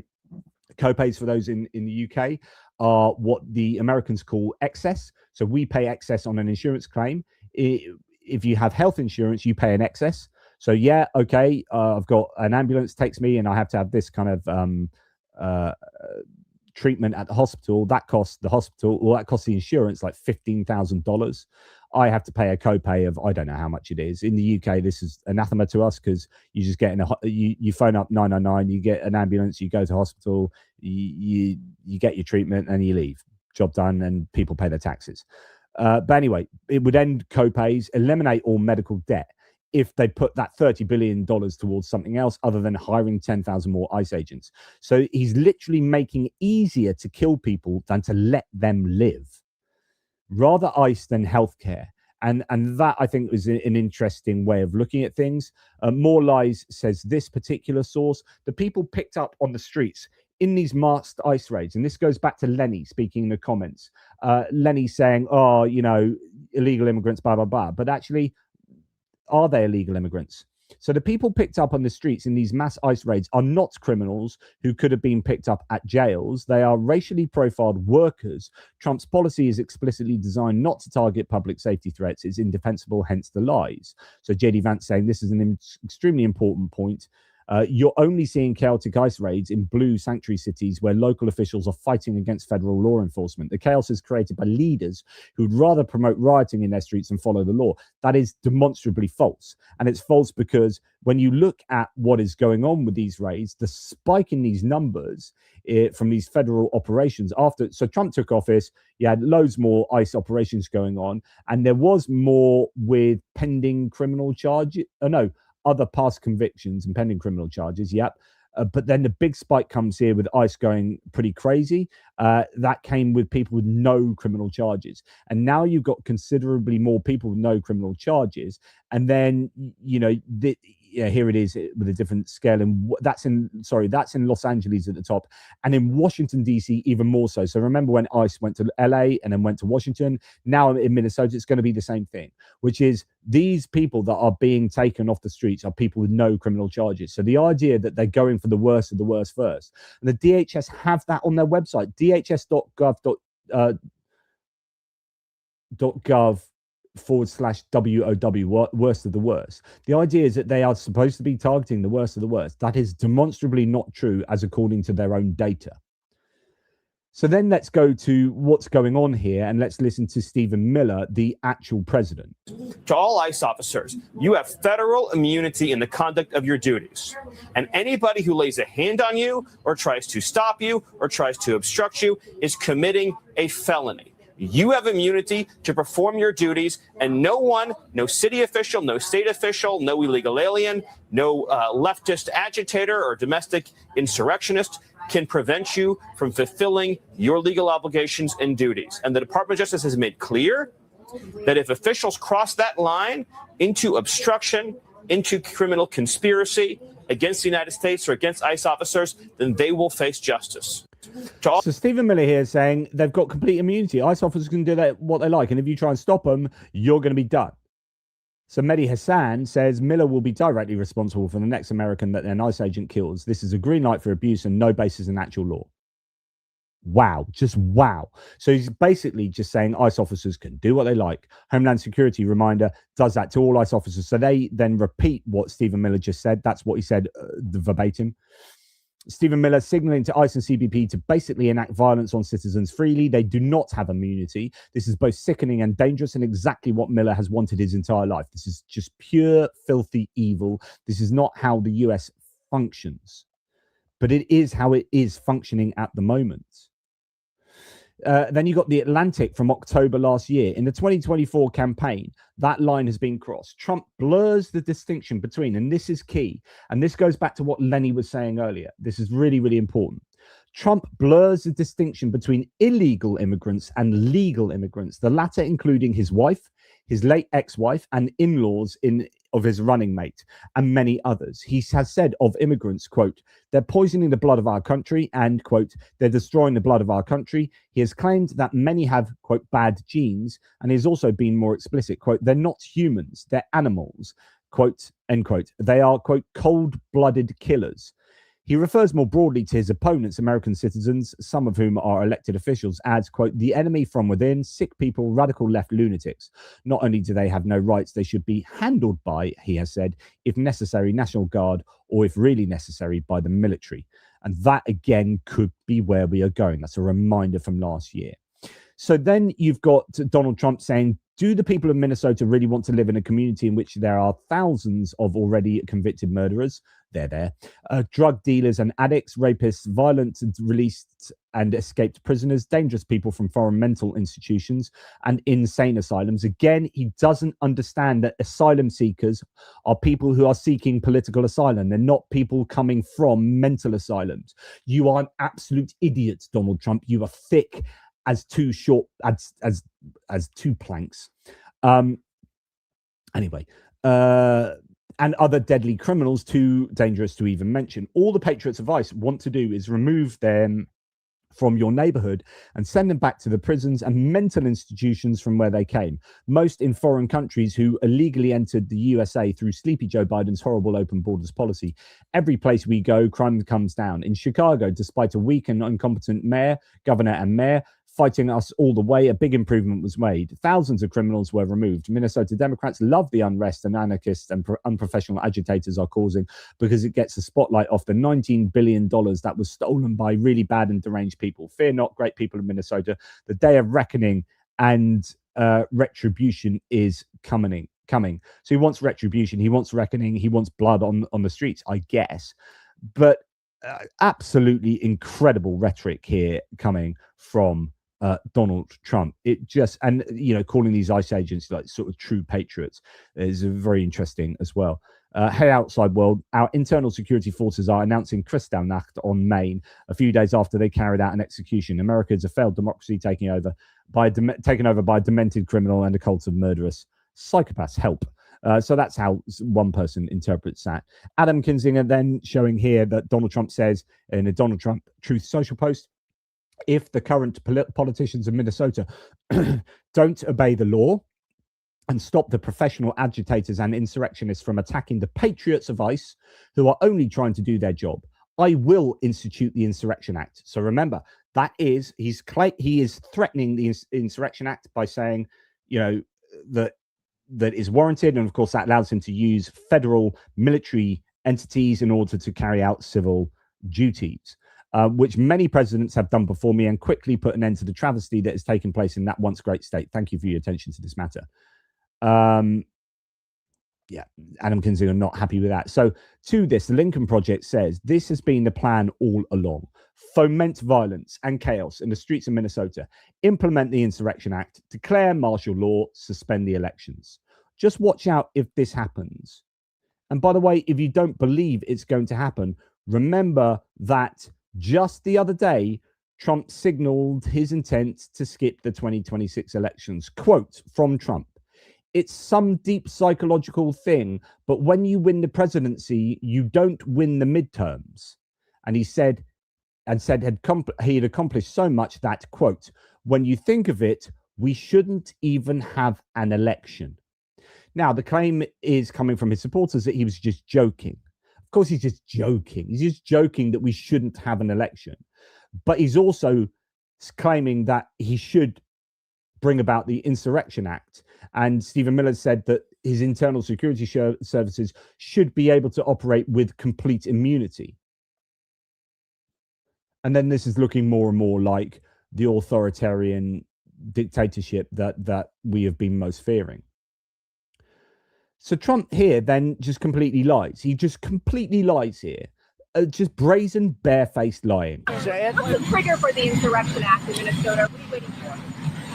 A: copays for those in the UK are what the Americans call excess. So we pay excess on an insurance claim. If you have health insurance, you pay an excess. So yeah, okay, I've got an ambulance takes me and I have to have this kind of treatment at the hospital. That costs the hospital, or that costs the insurance like $15,000. I have to pay a copay of, I don't know how much it is. In the UK, this is anathema to us because you just get you phone up 999, you get an ambulance, you go to hospital, you get your treatment and you leave. Job done, and people pay their taxes. But anyway, it would end copays, eliminate all medical debt if they put that $30 billion towards something else other than hiring 10,000 more ICE agents. So he's literally making it easier to kill people than to let them live. Rather ICE than healthcare. And that, I think, is an interesting way of looking at things. More Lies says this particular source, the people picked up on the streets in these masked ICE raids, and this goes back to Lenny speaking in the comments. Lenny saying, oh, you know, illegal immigrants, blah, blah, blah. But actually, are they illegal immigrants? So the people picked up on the streets in these mass ICE raids are not criminals who could have been picked up at jails. They are racially profiled workers. Trump's policy is explicitly designed not to target public safety threats. It's indefensible, hence the lies. So JD Vance saying this is an extremely important point. You're only seeing chaotic ICE raids in blue sanctuary cities where local officials are fighting against federal law enforcement. The chaos is created by leaders who'd rather promote rioting in their streets and follow the law. That is demonstrably false. And it's false because when you look at what is going on with these raids, the spike in these numbers from these federal operations so Trump took office, you had loads more ICE operations going on, and there was more with pending criminal charges. Other past convictions and pending criminal charges, yep. But then the big spike comes here with ICE going pretty crazy. That came with people with no criminal charges. And now you've got considerably more people with no criminal charges. And then, you know, here it is with a different scale. And that's in Los Angeles at the top. And in Washington, D.C., even more so. So remember when ICE went to L.A. and then went to Washington. Now in Minnesota, it's going to be the same thing, which is these people that are being taken off the streets are people with no criminal charges. So the idea that they're going for the worst of the worst first. And the DHS have that on their website, dhs.gov/WOW, worst of the worst. The idea is that they are supposed to be targeting the worst of the worst. That is demonstrably not true as according to their own data. So then let's go to what's going on here and let's listen to Stephen Miller, the actual president.
J: To all ICE officers, you have federal immunity in the conduct of your duties. And anybody who lays a hand on you or tries to stop you or tries to obstruct you is committing a felony. You have immunity to perform your duties, and no one, no city official, no state official, no illegal alien, no leftist agitator or domestic insurrectionist can prevent you from fulfilling your legal obligations and duties. And the Department of Justice has made clear that if officials cross that line into obstruction, into criminal conspiracy against the United States or against ICE officers, then they will face justice.
A: So Stephen Miller here is saying they've got complete immunity. ICE officers can do that what they like, and if you try and stop them, you're going to be done. So Mehdi Hassan says Miller will be directly responsible for the next American that an ICE agent kills. This is a green light for abuse and no basis in actual law. Wow, just wow. So he's basically just saying ICE officers can do what they like. Homeland Security reminder does that to all ICE officers. So they then repeat what Stephen Miller just said. That's what he said verbatim. Stephen Miller signaling to ICE and CBP to basically enact violence on citizens freely. They do not have immunity. This is both sickening and dangerous and exactly what Miller has wanted his entire life. This is just pure, filthy evil. This is not how the US functions, but it is how it is functioning at the moment. Then you got The Atlantic from October last year. In the 2024 campaign, that line has been crossed. Trump blurs the distinction between, and this is key, and this goes back to what Lenny was saying earlier. This is really, really important. Trump blurs the distinction between illegal immigrants and legal immigrants, the latter including his wife, his late ex-wife, and in-laws of his running mate, and many others. He has said of immigrants, quote, they're poisoning the blood of our country, and, quote, they're destroying the blood of our country. He has claimed that many have, quote, bad genes, and he has also been more explicit, quote, they're not humans, they're animals, quote, end quote. They are, quote, cold-blooded killers. He refers more broadly to his opponents, American citizens, some of whom are elected officials, as, quote, the enemy from within, sick people, radical left lunatics. Not only do they have no rights, they should be handled by, he has said, if necessary, National Guard, or if really necessary, by the military. And that, again, could be where we are going. That's a reminder from last year. So then you've got Donald Trump saying, do the people of Minnesota really want to live in a community in which there are thousands of already convicted murderers? They're there. Drug dealers and addicts, rapists, violent and released and escaped prisoners, dangerous people from foreign mental institutions and insane asylums. Again, he doesn't understand that asylum seekers are people who are seeking political asylum. They're not people coming from mental asylums. You are an absolute idiot, Donald Trump. You are thick as two short as two planks. Anyway, and other deadly criminals too dangerous to even mention. All the patriots of ICE want to do is remove them from your neighborhood and send them back to the prisons and mental institutions from where they came, most in foreign countries who illegally entered the USA through Sleepy Joe Biden's horrible open borders policy. Every place we go, crime comes down. In Chicago, despite a weak and incompetent governor and mayor fighting us all the way, a big improvement was made. Thousands of criminals were removed. Minnesota Democrats love the unrest and anarchists and unprofessional agitators are causing because it gets the spotlight off the $19 billion that was stolen by really bad and deranged people. Fear not, great people of Minnesota. The day of reckoning and retribution is coming. So he wants retribution. He wants reckoning. He wants blood on the streets, I guess. But absolutely incredible rhetoric here coming from Donald Trump. It just, and calling these ICE agents like sort of true patriots is very interesting as well. Hey, outside world, our internal security forces are announcing Kristallnacht on Maine a few days after they carried out an execution. America is a failed democracy taken over by a demented criminal and a cult of murderous psychopaths. Help. So that's how one person interprets that. Adam Kinzinger then showing here that Donald Trump says in a Donald Trump Truth Social post, if the current politicians of Minnesota don't obey the law and stop the professional agitators and insurrectionists from attacking the patriots of ICE who are only trying to do their job, I will institute the Insurrection Act. So remember, that is, he is threatening the Insurrection Act by saying, that is warranted. And of course, that allows him to use federal military entities in order to carry out civil duties. Which many presidents have done before me and quickly put an end to the travesty that has taken place in that once great state. Thank you for your attention to this matter. Yeah, Adam Kinzinger not happy with that. So to this, the Lincoln Project says this has been the plan all along. Foment violence and chaos in the streets of Minnesota, implement the Insurrection Act, declare martial law, suspend the elections. Just watch out if this happens. And by the way, if you don't believe it's going to happen, remember that just the other day, Trump signaled his intent to skip the 2026 elections. Quote from Trump, it's some deep psychological thing, but when you win the presidency, you don't win the midterms. And he said he had accomplished so much that, quote, when you think of it, we shouldn't even have an election. Now, the claim is coming from his supporters that he was just joking. Of course, he's just joking. He's just joking that we shouldn't have an election. But he's also claiming that he should bring about the Insurrection Act. And Stephen Miller said that his internal security services should be able to operate with complete immunity. And then this is looking more and more like the authoritarian dictatorship that we have been most fearing. So Trump here then just completely lies. He just completely lies here. just brazen, barefaced lying.
E: Say it.
N: What's the trigger for the Insurrection Act in Minnesota? What are you waiting for?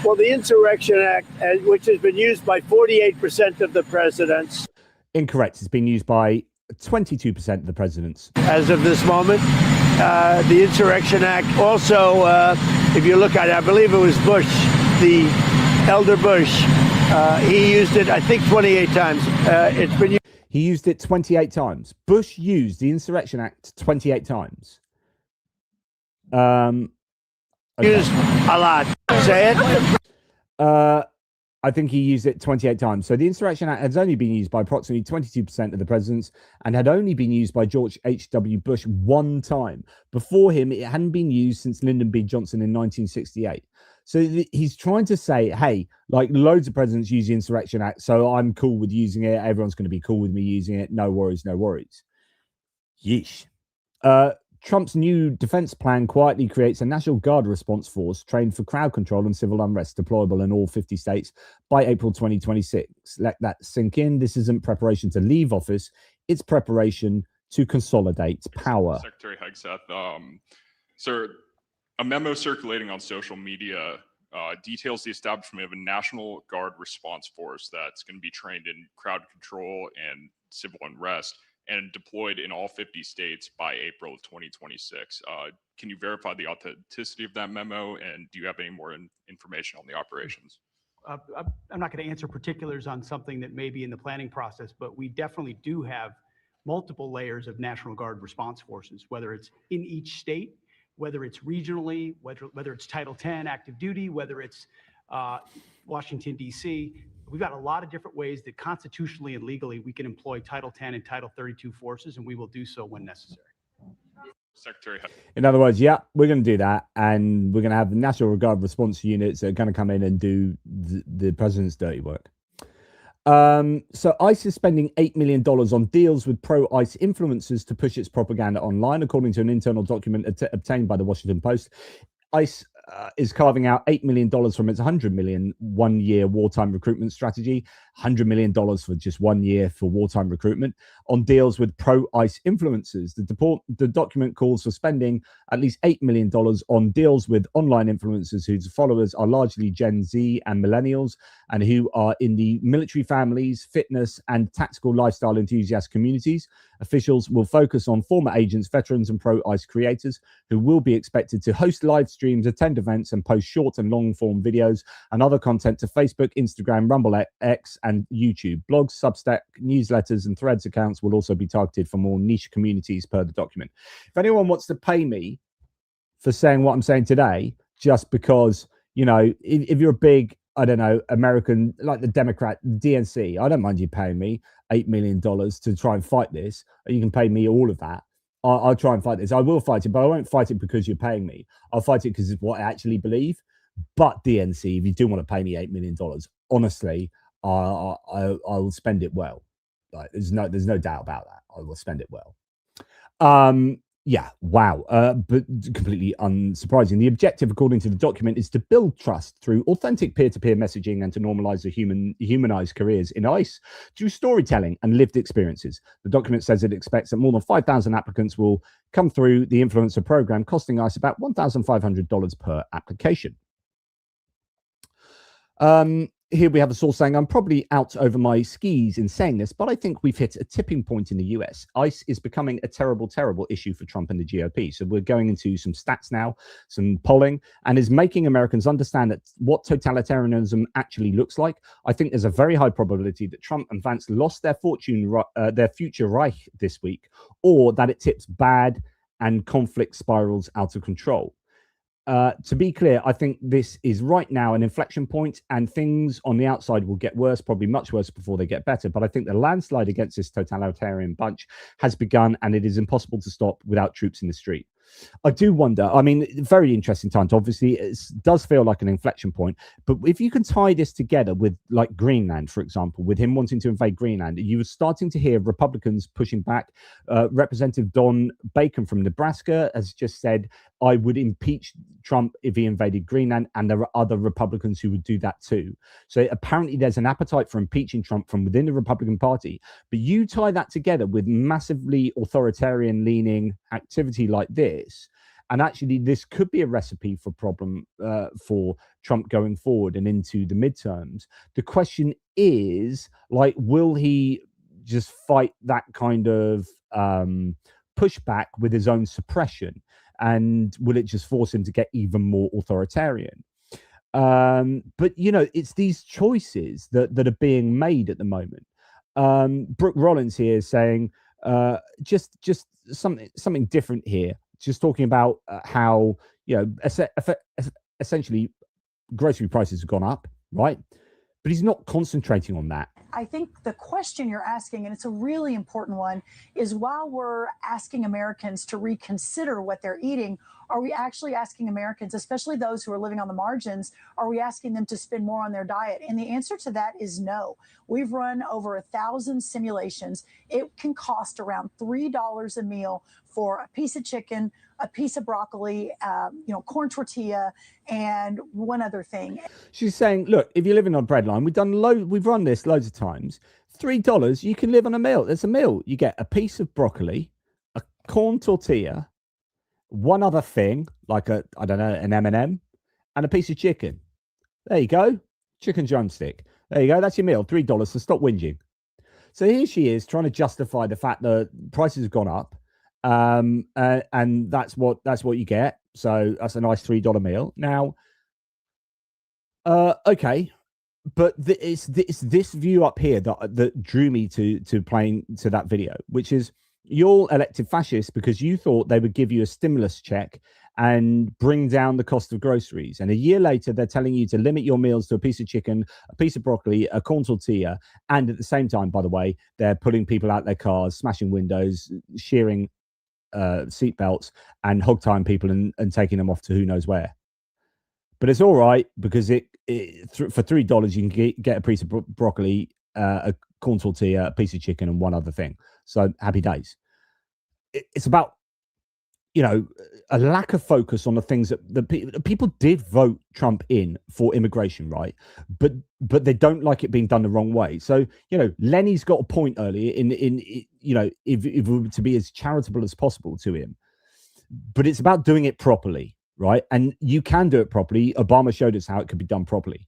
E: Well, the Insurrection Act, which has been used by 48% of the presidents.
A: Incorrect. It's been used by 22% of the presidents.
E: As of this moment, the Insurrection Act also, if you look at it, I believe it was Bush, the elder Bush, he used it, I think, 28 times. It's been used.
A: He used it 28 times. Bush used the Insurrection Act 28 times.
E: Used a lot. Say it.
A: I think he used it 28 times. So the Insurrection Act has only been used by approximately 22% of the presidents and had only been used by George H.W. Bush one time. Before him, it hadn't been used since Lyndon B. Johnson in 1968. So he's trying to say, hey, like loads of presidents use the Insurrection Act, so I'm cool with using it. Everyone's going to be cool with me using it. No worries, no worries. Yeesh. Trump's new defense plan quietly creates a National Guard response force trained for crowd control and civil unrest, deployable in all 50 states by April 2026. Let that sink in. This isn't preparation to leave office. It's preparation to consolidate power.
K: Secretary Hegseth, sir, a memo circulating on social media details the establishment of a National Guard response force that's going to be trained in crowd control and civil unrest and deployed in all 50 states by April of 2026. Can you verify the authenticity of that memo? And do you have any more information on the operations?
L: I'm not going to answer particulars on something that may be in the planning process, but we definitely do have multiple layers of National Guard response forces, whether it's in each state, whether it's regionally, whether it's Title 10 active duty, whether it's Washington, D.C. We've got a lot of different ways that constitutionally and legally we can employ Title 10 and Title 32 forces, and we will do so when necessary.
K: Secretary.
A: In other words, yeah, we're going to do that, and we're going to have the National Guard response units that are going to come in and do the president's dirty work. So ICE is spending $8 million on deals with pro-ICE influencers to push its propaganda online, according to an internal document obtained by the Washington Post. ICE is carving out $8 million from its $100 million one-year wartime recruitment strategy, $100 million for just 1 year for wartime recruitment on deals with pro-ICE influencers. The document calls for spending at least $8 million on deals with online influencers whose followers are largely Gen Z and millennials and who are in the military families, fitness, and tactical lifestyle enthusiast communities. Officials will focus on former agents, veterans, and pro-ICE creators who will be expected to host live streams, attend events, and post short and long-form videos and other content to Facebook, Instagram, Rumble X, and YouTube. Blogs, Substack, newsletters, and Threads accounts will also be targeted for more niche communities per the document. If anyone wants to pay me for saying what I'm saying today, just because, you know, if you're a big, I don't know, American, like the Democrat, DNC, I don't mind you paying me $8 million to try and fight this. You can pay me all of that. I'll try and fight this. I will fight it, but I won't fight it because you're paying me. I'll fight it because it's what I actually believe. But DNC, if you do want to pay me $8 million, honestly, I will spend it well. Like, there's no doubt about that. I will spend it well. Yeah, wow. But completely unsurprising. The objective, according to the document, is to build trust through authentic peer-to-peer messaging and to normalize the humanized careers in ICE through storytelling and lived experiences. The document says it expects that more than 5,000 applicants will come through the influencer program, costing ICE about $1,500 per application. Here we have a source saying, I'm probably out over my skis in saying this, but I think we've hit a tipping point in the US. ICE is becoming a terrible, terrible issue for Trump and the GOP. So we're going into some stats now, some polling, and is making Americans understand that what totalitarianism actually looks like. I think there's a very high probability that Trump and Vance lost their future Reich this week, or that it tips bad and conflict spirals out of control. To be clear, I think this is right now an inflection point, and things on the outside will get worse, probably much worse before they get better. But I think the landslide against this totalitarian bunch has begun, and it is impossible to stop without troops in the street. I do wonder. I mean, very interesting times. Obviously, it does feel like an inflection point. But if you can tie this together with, like, Greenland, for example, with him wanting to invade Greenland, you were starting to hear Republicans pushing back. Representative Don Bacon from Nebraska has just said, I would impeach Trump if he invaded Greenland, and there are other Republicans who would do that too. So apparently there's an appetite for impeaching Trump from within the Republican Party. But you tie that together with massively authoritarian leaning activity like this, and actually this could be a recipe for problem for Trump going forward and into the midterms. The question is, like, will he just fight that kind of pushback with his own suppression? And will it just force him to get even more authoritarian? But, you know, it's these choices that are being made at the moment. Brooke Rollins here is saying just something different here. Just talking about how, you know, essentially grocery prices have gone up, right? But he's not concentrating on that.
F: I think the question you're asking, and it's a really important one, is while we're asking Americans to reconsider what they're eating, are we actually asking Americans, especially those who are living on the margins, are we asking them to spend more on their diet? And the answer to that is no. We've run over 1,000 simulations. It can cost around $3 a meal for a piece of chicken, a piece of broccoli, you know, corn tortilla, and one other thing.
A: She's saying, look, if you're living on breadline, we've run this loads of times. $3, you can live on a meal. There's a meal. You get a piece of broccoli, a corn tortilla, one other thing, like an M&M, and a piece of chicken. There you go. Chicken drumstick. There you go. That's your meal. $3. So stop whinging. So here she is trying to justify the fact that prices have gone up. And that's what you get. So that's a nice $3 meal. Now, okay, but it's this view up here that drew me to playing to that video, which is you're elected fascists because you thought they would give you a stimulus check and bring down the cost of groceries. And a year later, they're telling you to limit your meals to a piece of chicken, a piece of broccoli, a corn tortilla. And at the same time, by the way, they're pulling people out their cars, smashing windows, shearing seatbelts, and hog tying people and taking them off to who knows where. But it's all right because for $3 you can get a piece of broccoli, a corn tortilla, a piece of chicken, and one other thing. So happy days. It's about, you know, a lack of focus on the things that the people did vote Trump in for immigration, right? But they don't like it being done the wrong way. So, you know, Lenny's got a point earlier in you know, if we were to be as charitable as possible to him, but it's about doing it properly, right? And you can do it properly. Obama showed us how it could be done properly.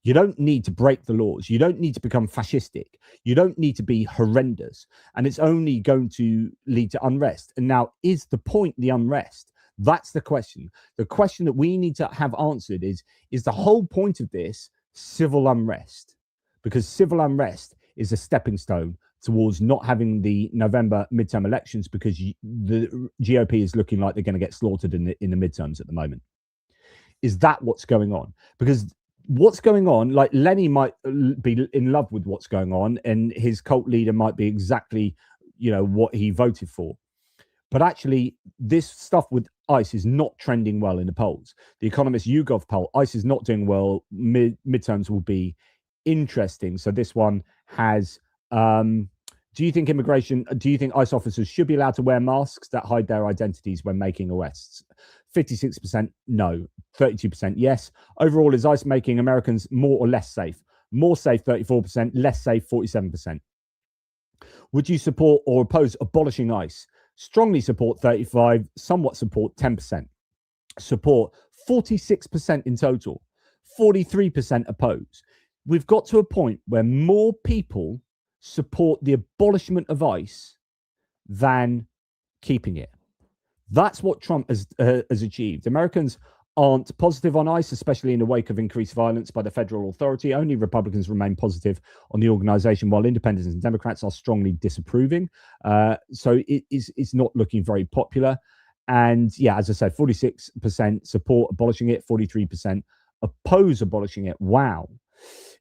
A: You don't need to break the laws. You don't need to become fascistic. You don't need to be horrendous. And it's only going to lead to unrest. And now, is the point the unrest? That's the question. The question that we need to have answered is the whole point of this civil unrest? Because civil unrest is a stepping stone towards not having the November midterm elections, because the GOP is looking like they're going to get slaughtered in the midterms at the moment. Is that what's going on? Because what's going on, like, Lenny might be in love with what's going on, and his cult leader might be exactly, you know, what he voted for. But actually, this stuff with ICE is not trending well in the polls. The Economist YouGov poll, ICE is not doing well. Midterms will be interesting. So this one has, do you think ICE officers should be allowed to wear masks that hide their identities when making arrests? 56% no, 32% yes. Overall, is ICE making Americans more or less safe? More safe, 34%, less safe, 47%. Would you support or oppose abolishing ICE? Strongly support, 35%, somewhat support, 10%. Support, 46% in total, 43% oppose. We've got to a point where more people support the abolishment of ICE than keeping it. That's what Trump has achieved. Americans aren't positive on ICE, especially in the wake of increased violence by the federal authority. Only Republicans remain positive on the organization, while independents and Democrats are strongly disapproving. So it's not looking very popular. And yeah, as I said, 46% support abolishing it, 43% oppose abolishing it. Wow.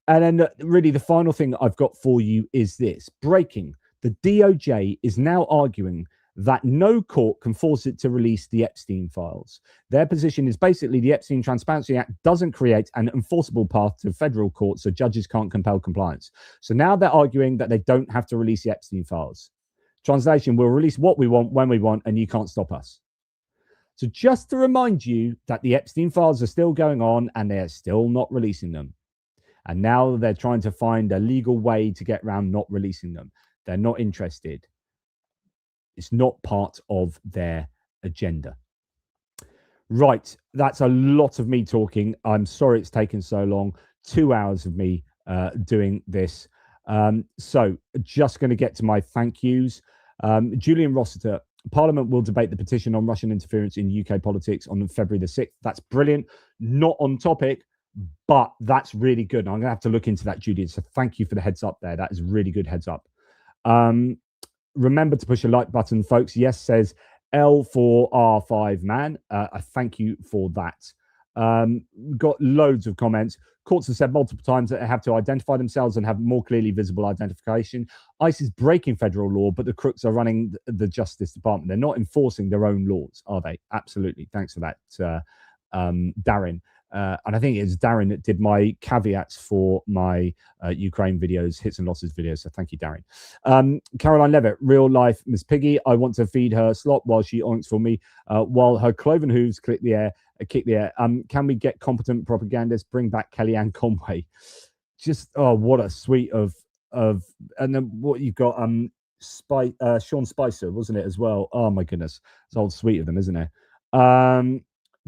A: And then really the final thing I've got for you is this. Breaking. The DOJ is now arguing that no court can force it to release the Epstein files. Their position is basically the Epstein Transparency Act doesn't create an enforceable path to federal court, so judges can't compel compliance. So now they're arguing that they don't have to release the Epstein files. Translation, we'll release what we want when we want, and you can't stop us. So just to remind you that the Epstein files are still going on and they're still not releasing them. And now they're trying to find a legal way to get around not releasing them. They're not interested. It's not part of their agenda. Right, that's a lot of me talking. I'm sorry it's taken so long. 2 hours of me doing this. So just going to get to my thank yous. Julian Rossiter, Parliament will debate the petition on Russian interference in UK politics on February the 6th. That's brilliant. Not on topic, but that's really good. I'm going to have to look into that, Julian. So thank you for the heads up there. That is really good heads up. Remember to push a like button, folks. Yes, says L for R5 man. I thank you for that. Got loads of comments. Courts have said multiple times that they have to identify themselves and have more clearly visible identification. ICE is breaking federal law, but the crooks are running the Justice Department. They're not enforcing their own laws, are they? Absolutely. Thanks for that, Darren. And I think it's Darren that did my caveats for my Ukraine videos, hits and losses videos. So thank you, Darren. Caroline Levitt, real life Miss Piggy. I want to feed her slop while she oinks for me, while her cloven hooves kick the air. Can we get competent propagandists? Bring back Kellyanne Conway. Just what a suite of and then what you've got Sean Spicer, wasn't it, as well? Oh my goodness, it's a whole suite of them, isn't it?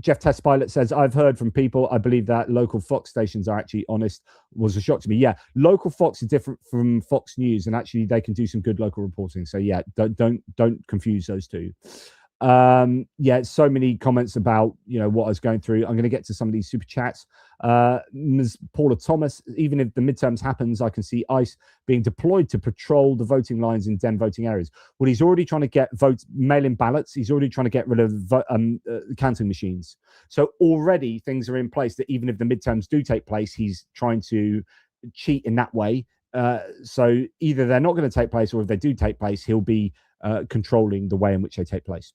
A: Jeff Test Pilot says, I've heard from people, I believe that local Fox stations are actually honest. Was a shock to me. Yeah, local Fox is different from Fox News, and actually they can do some good local reporting. So yeah, don't confuse those two. Yeah, so many comments about what I was going through. I'm going to get to some of these super chats. Ms. Paula Thomas, even if the midterms happens, I can see ICE being deployed to patrol the voting lines in Den voting areas. Well, he's already trying to get mail-in ballots. He's already trying to get rid of counting machines. So already things are in place that even if the midterms do take place, he's trying to cheat in that way. So either they're not going to take place, or if they do take place, he'll be controlling the way in which they take place.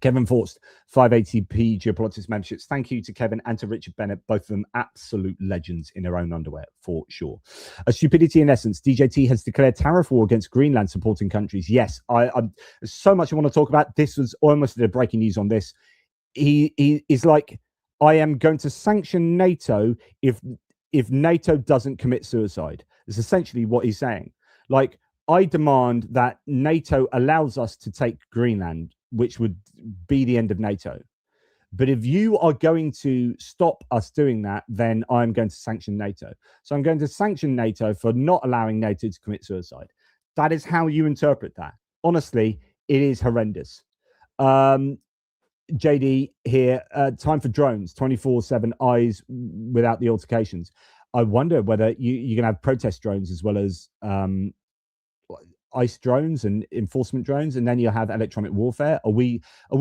A: Kevin Forst, 580p Geopolitics memberships. Thank you to Kevin and to Richard Bennett, both of them absolute legends in their own underwear, for sure. A stupidity in essence. DJT has declared tariff war against Greenland supporting countries. Yes, there's so much I want to talk about. This was almost the breaking news on this. He is like, I am going to sanction NATO if NATO doesn't commit suicide. It's essentially what he's saying. Like, I demand that NATO allows us to take Greenland, which would be the end of NATO. But if you are going to stop us doing that, then I'm going to sanction NATO. So I'm going to sanction NATO for not allowing NATO to commit suicide. That is how you interpret that. Honestly, it is horrendous. JD here, time for drones, 24/7 eyes without the altercations. I wonder whether you're going to have protest drones as well as ICE drones and enforcement drones, and then you'll have electronic warfare. Are we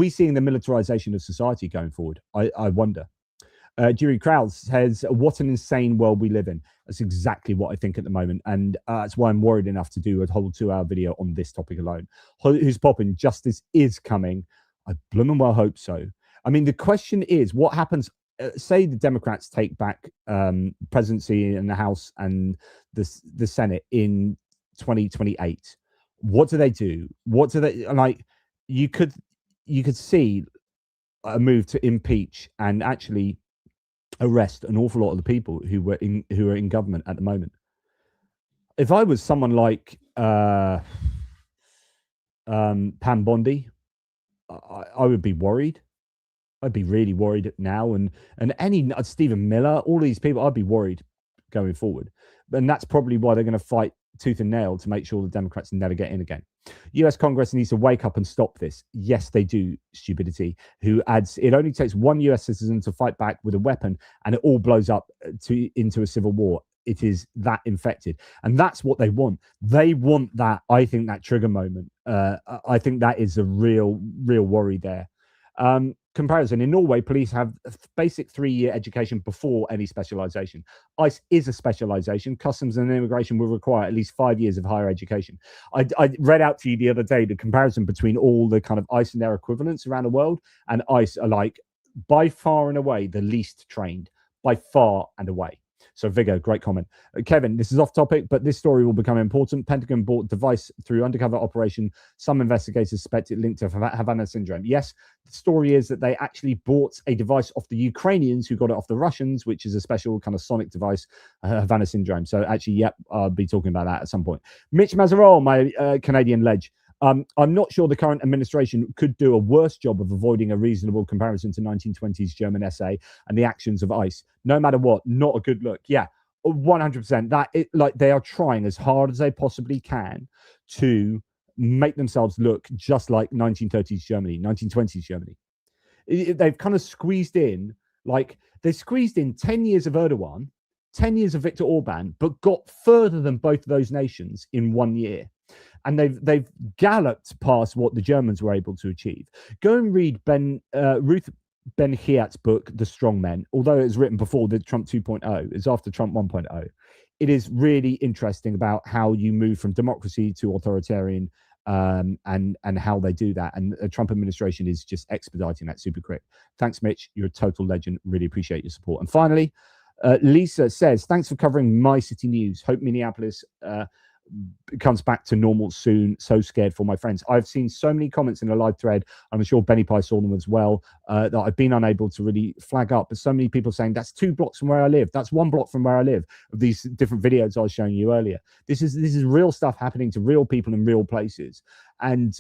A: seeing the militarization of society going forward? I wonder. Jerry Krause says, what an insane world we live in. That's exactly what I think at the moment, and that's why I'm worried enough to do a whole 2-hour video on this topic alone. Who's popping? Justice is coming. I blooming well hope so. I mean, the question is, what happens? Say the Democrats take back presidency in the House and the Senate in 2028. What do they do? What do they like? You could see a move to impeach and actually arrest an awful lot of the people who are in government at the moment. If I was someone like Pam Bondi, I would be worried. I'd be really worried now, and any Stephen Miller, all these people, I'd be worried going forward. And that's probably why they're going to fight tooth and nail to make sure the Democrats never get in again. US Congress needs to wake up and stop this. Yes, they do, stupidity. Who adds, it only takes one US citizen to fight back with a weapon and it all blows up into a civil war. It is that infected. And that's what they want. They want that, I think, that trigger moment. I think that is a real worry there. comparison, in Norway, police have a basic 3-year education before any specialization. ICE is a specialization. Customs and immigration will require at least 5 years of higher education. I read out to you the other day the comparison between all the kind of ICE and their equivalents around the world, and ICE are like by far and away the least trained, by far and away. So Viggo, great comment. Kevin, this is off topic, but this story will become important. Pentagon bought device through undercover operation. Some investigators suspect it linked to Havana syndrome. Yes, the story is that they actually bought a device off the Ukrainians who got it off the Russians, which is a special kind of sonic device, Havana syndrome. So actually, yep, I'll be talking about that at some point. Mitch Mazarol, my Canadian ledge. I'm not sure the current administration could do a worse job of avoiding a reasonable comparison to 1920s German SA and the actions of ICE. No matter what, not a good look. Yeah, 100%. That like they are trying as hard as they possibly can to make themselves look just like 1930s Germany, 1920s Germany. They've kind of squeezed in, like they squeezed in 10 years of Erdogan, 10 years of Viktor Orban, but got further than both of those nations in 1 year. And they've galloped past what the Germans were able to achieve. Go and read Ruth Ben-Hiat's book, The Strong Men. Although it was written before the Trump 2.0, it's after Trump 1.0. It is really interesting about how you move from democracy to authoritarian, and how they do that. And the Trump administration is just expediting that super quick. Thanks, Mitch. You're a total legend. Really appreciate your support. And finally, Lisa says, thanks for covering my city news. Hope Minneapolis comes back to normal soon. So scared for my friends. I've seen so many comments in a live thread. I'm sure Benny Pie saw them as well, that I've been unable to really flag up. But so many people saying that's 2 blocks from where I live. That's 1 block from where I live. Of these different videos I was showing you earlier. This is real stuff happening to real people in real places. And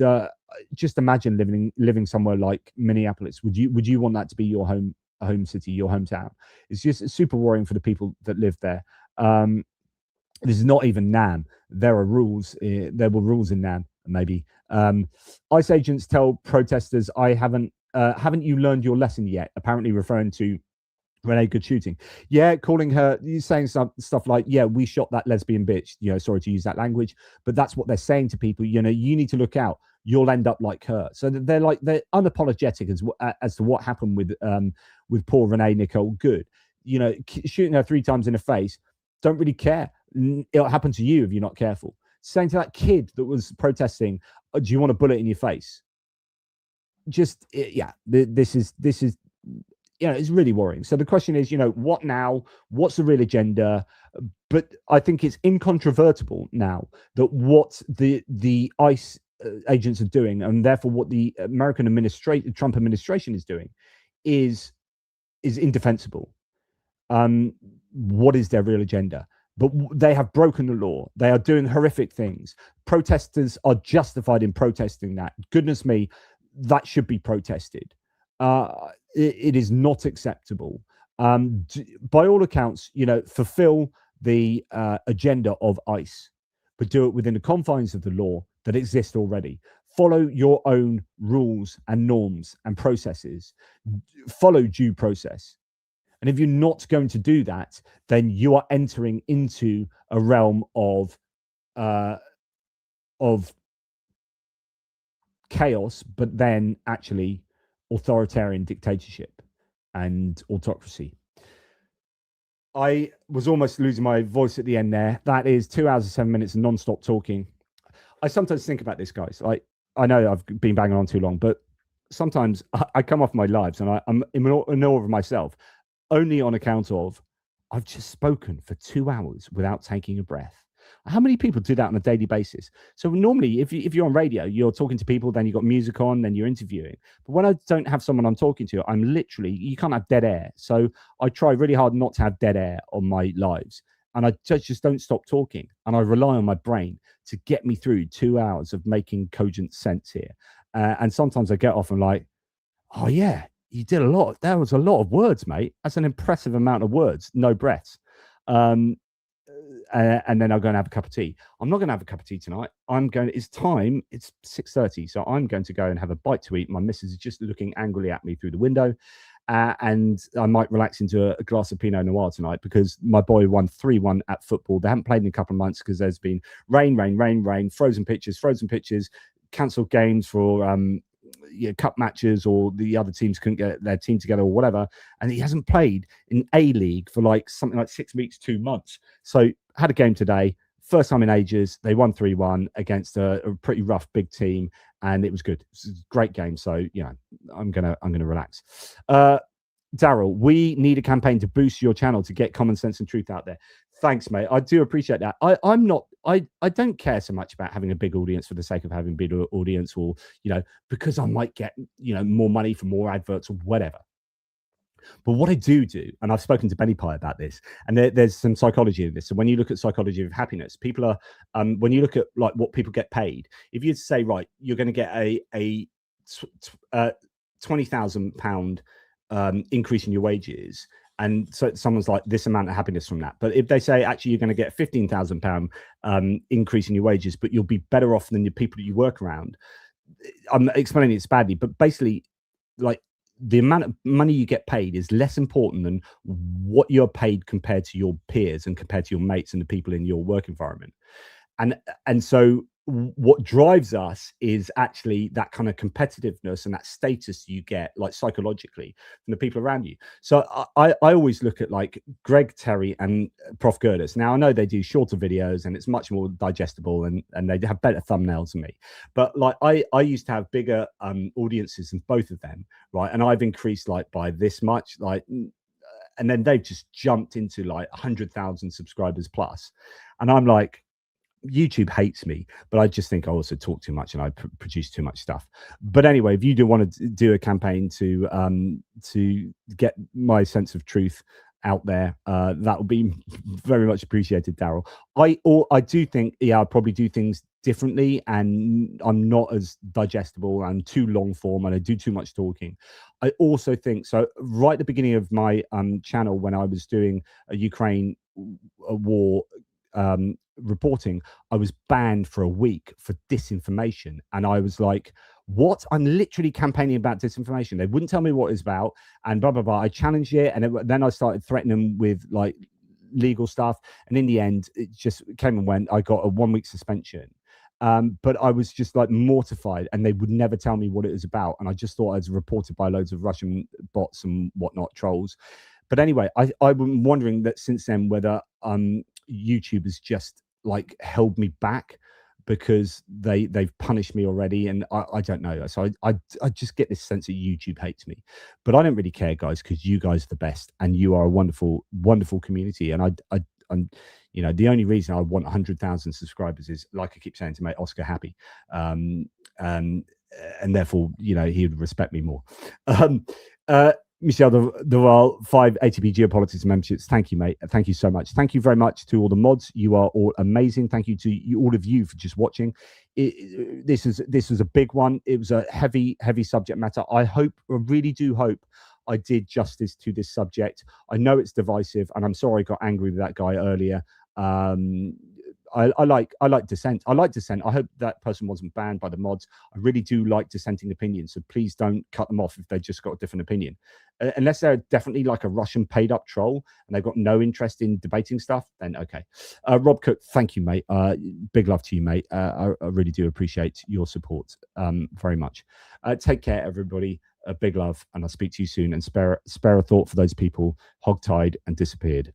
A: just imagine living somewhere like Minneapolis. Would you want that to be your home city, your hometown? It's just super worrying for the people that live there. This is not even NAM. There are rules. There were rules in NAM, maybe. ICE agents tell protesters, "I haven't you learned your lesson yet?" Apparently referring to Renee Good shooting. Yeah, calling her, saying stuff like, "Yeah, we shot that lesbian bitch." You know, sorry to use that language, but that's what they're saying to people. You know, you need to look out. You'll end up like her. So they're unapologetic as to what happened with poor Renee Nicole Good. You know, shooting her 3 times in the face. Don't really care. It'll happen to you if you're not careful. Saying to that kid that was protesting, "Do you want a bullet in your face?" Just yeah, this is you know, it's really worrying. So the question is, you know, what now? What's the real agenda? But I think it's incontrovertible now that what the ICE agents are doing, and therefore what the Trump administration is doing, is indefensible. What is their real agenda? But they have broken the law. They are doing horrific things. Protesters are justified in protesting that. Goodness me, that should be protested. It is not acceptable. By all accounts, you know, fulfill the agenda of ICE, but do it within the confines of the law that exist already. Follow your own rules and norms and processes. Follow due process. And if you're not going to do that, then you are entering into a realm of chaos, but then actually authoritarian dictatorship and autocracy. I was almost losing my voice at the end there. That is 2 hours and 7 minutes of non-stop talking. I sometimes think about this, guys. I know I've been banging on too long, but sometimes I come off my lives and I'm in awe of myself. Only on account of I've just spoken for 2 hours without taking a breath. How many people do that on a daily basis? So normally, if you're on radio, you're talking to people, then you've got music on, then you're interviewing. But when I don't have someone I'm talking to, I'm literally, you can't have dead air. So I try really hard not to have dead air on my lives. And I just don't stop talking. And I rely on my brain to get me through 2 hours of making cogent sense here. And sometimes I get off and like, oh yeah, you did a lot. That was a lot of words, mate. That's an impressive amount of words. No breaths. And then I'll go and have a cup of tea. I'm not going to have a cup of tea tonight. It's time. It's 6:30. So I'm going to go and have a bite to eat. My missus is just looking angrily at me through the window. And I might relax into a glass of Pinot Noir tonight because my boy won 3-1 at football. They haven't played in a couple of months because there's been rain, frozen pitches, cancelled games for cup matches, or the other teams couldn't get their team together or whatever, and he hasn't played in A-League for like something like 6 weeks, 2 months. So had a game today, first time in ages. They won 3-1 against a pretty rough big team, and it was good. It was a great game. So I'm gonna relax. Daryl, we need a campaign to boost your channel to get common sense and truth out there. Thanks, mate. I do appreciate that. I don't care so much about having a big audience for the sake of having a big audience, or because I might get more money for more adverts or whatever. But what I do, and I've spoken to Benny Pie about this, and there's some psychology in this. So when you look at psychology of happiness, people are when you look at like what people get paid, if you say, right, you're going to get a £20,000 increase in your wages, and so someone's like this amount of happiness from that. But if they say actually you're going to get £15,000 increase in your wages, but you'll be better off than the people that you work around. I'm explaining it badly, but basically, like, the amount of money you get paid is less important than what you're paid compared to your peers and compared to your mates and the people in your work environment. And so what drives us is actually that kind of competitiveness and that status you get, like, psychologically from the people around you. So I always look at like Greg Terry and Prof Gerdes. Now I know they do shorter videos and it's much more digestible, and they have better thumbnails than me, but like I used to have bigger audiences than both of them, right? And I've increased like by this much, like, and then they've just jumped into like 100,000 subscribers plus, and I'm like, YouTube hates me, but I just think I also talk too much and I produce too much stuff. But anyway, if you do want to do a campaign to get my sense of truth out there, that would be very much appreciated, Daryl. I do think, I probably do things differently, and I'm not as digestible and too long form, and I do too much talking. I also think, so right at the beginning of my channel, when I was doing a Ukraine war reporting, I was banned for a week for disinformation, and I was like, what? I'm literally campaigning about disinformation. They wouldn't tell me what it's about, and blah blah blah. I challenged it, and then I started threatening them with like legal stuff, and in the end it just came and went. I got a 1-week suspension, but I was just like mortified, and they would never tell me what it was about, and I just thought I was reported by loads of Russian bots and whatnot, trolls. But anyway, I'm wondering that since then whether YouTube has just like held me back because they've punished me already, and I don't know. So I just get this sense that YouTube hates me, but I don't really care, guys, because you guys are the best, and you are a wonderful community. And I'm the only reason I want 100,000 subscribers is, like I keep saying, to make Oscar happy, and therefore he would respect me more. Michel Duval, 5 ATP Geopolitics memberships. Thank you, mate. Thank you so much. Thank you very much to all the mods. You are all amazing. Thank you to all of you for just watching. This was a big one. It was a heavy subject matter. I really do hope I did justice to this subject. I know it's divisive, and I'm sorry I got angry with that guy earlier. I like dissent. I like dissent. I hope that person wasn't banned by the mods. I really do like dissenting opinions, so please don't cut them off if they just got a different opinion. Unless they're definitely like a Russian paid up troll and they've got no interest in debating stuff, then okay. Rob Cook, thank you, mate. Big love to you, mate. I really do appreciate your support very much. Take care, everybody. Big love, and I'll speak to you soon. And spare a thought for those people hogtied and disappeared.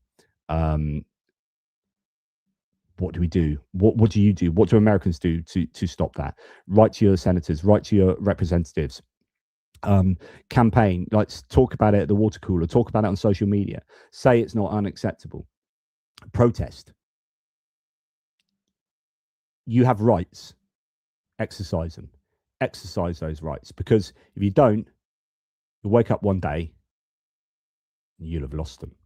A: What do we do? What do you do? What do Americans do to stop that? Write to your senators, write to your representatives, campaign. Let's talk about it at the water cooler, talk about it on social media, say it's not unacceptable, protest. You have rights, exercise them, exercise those rights, because if you don't, you'll wake up one day and you'll have lost them.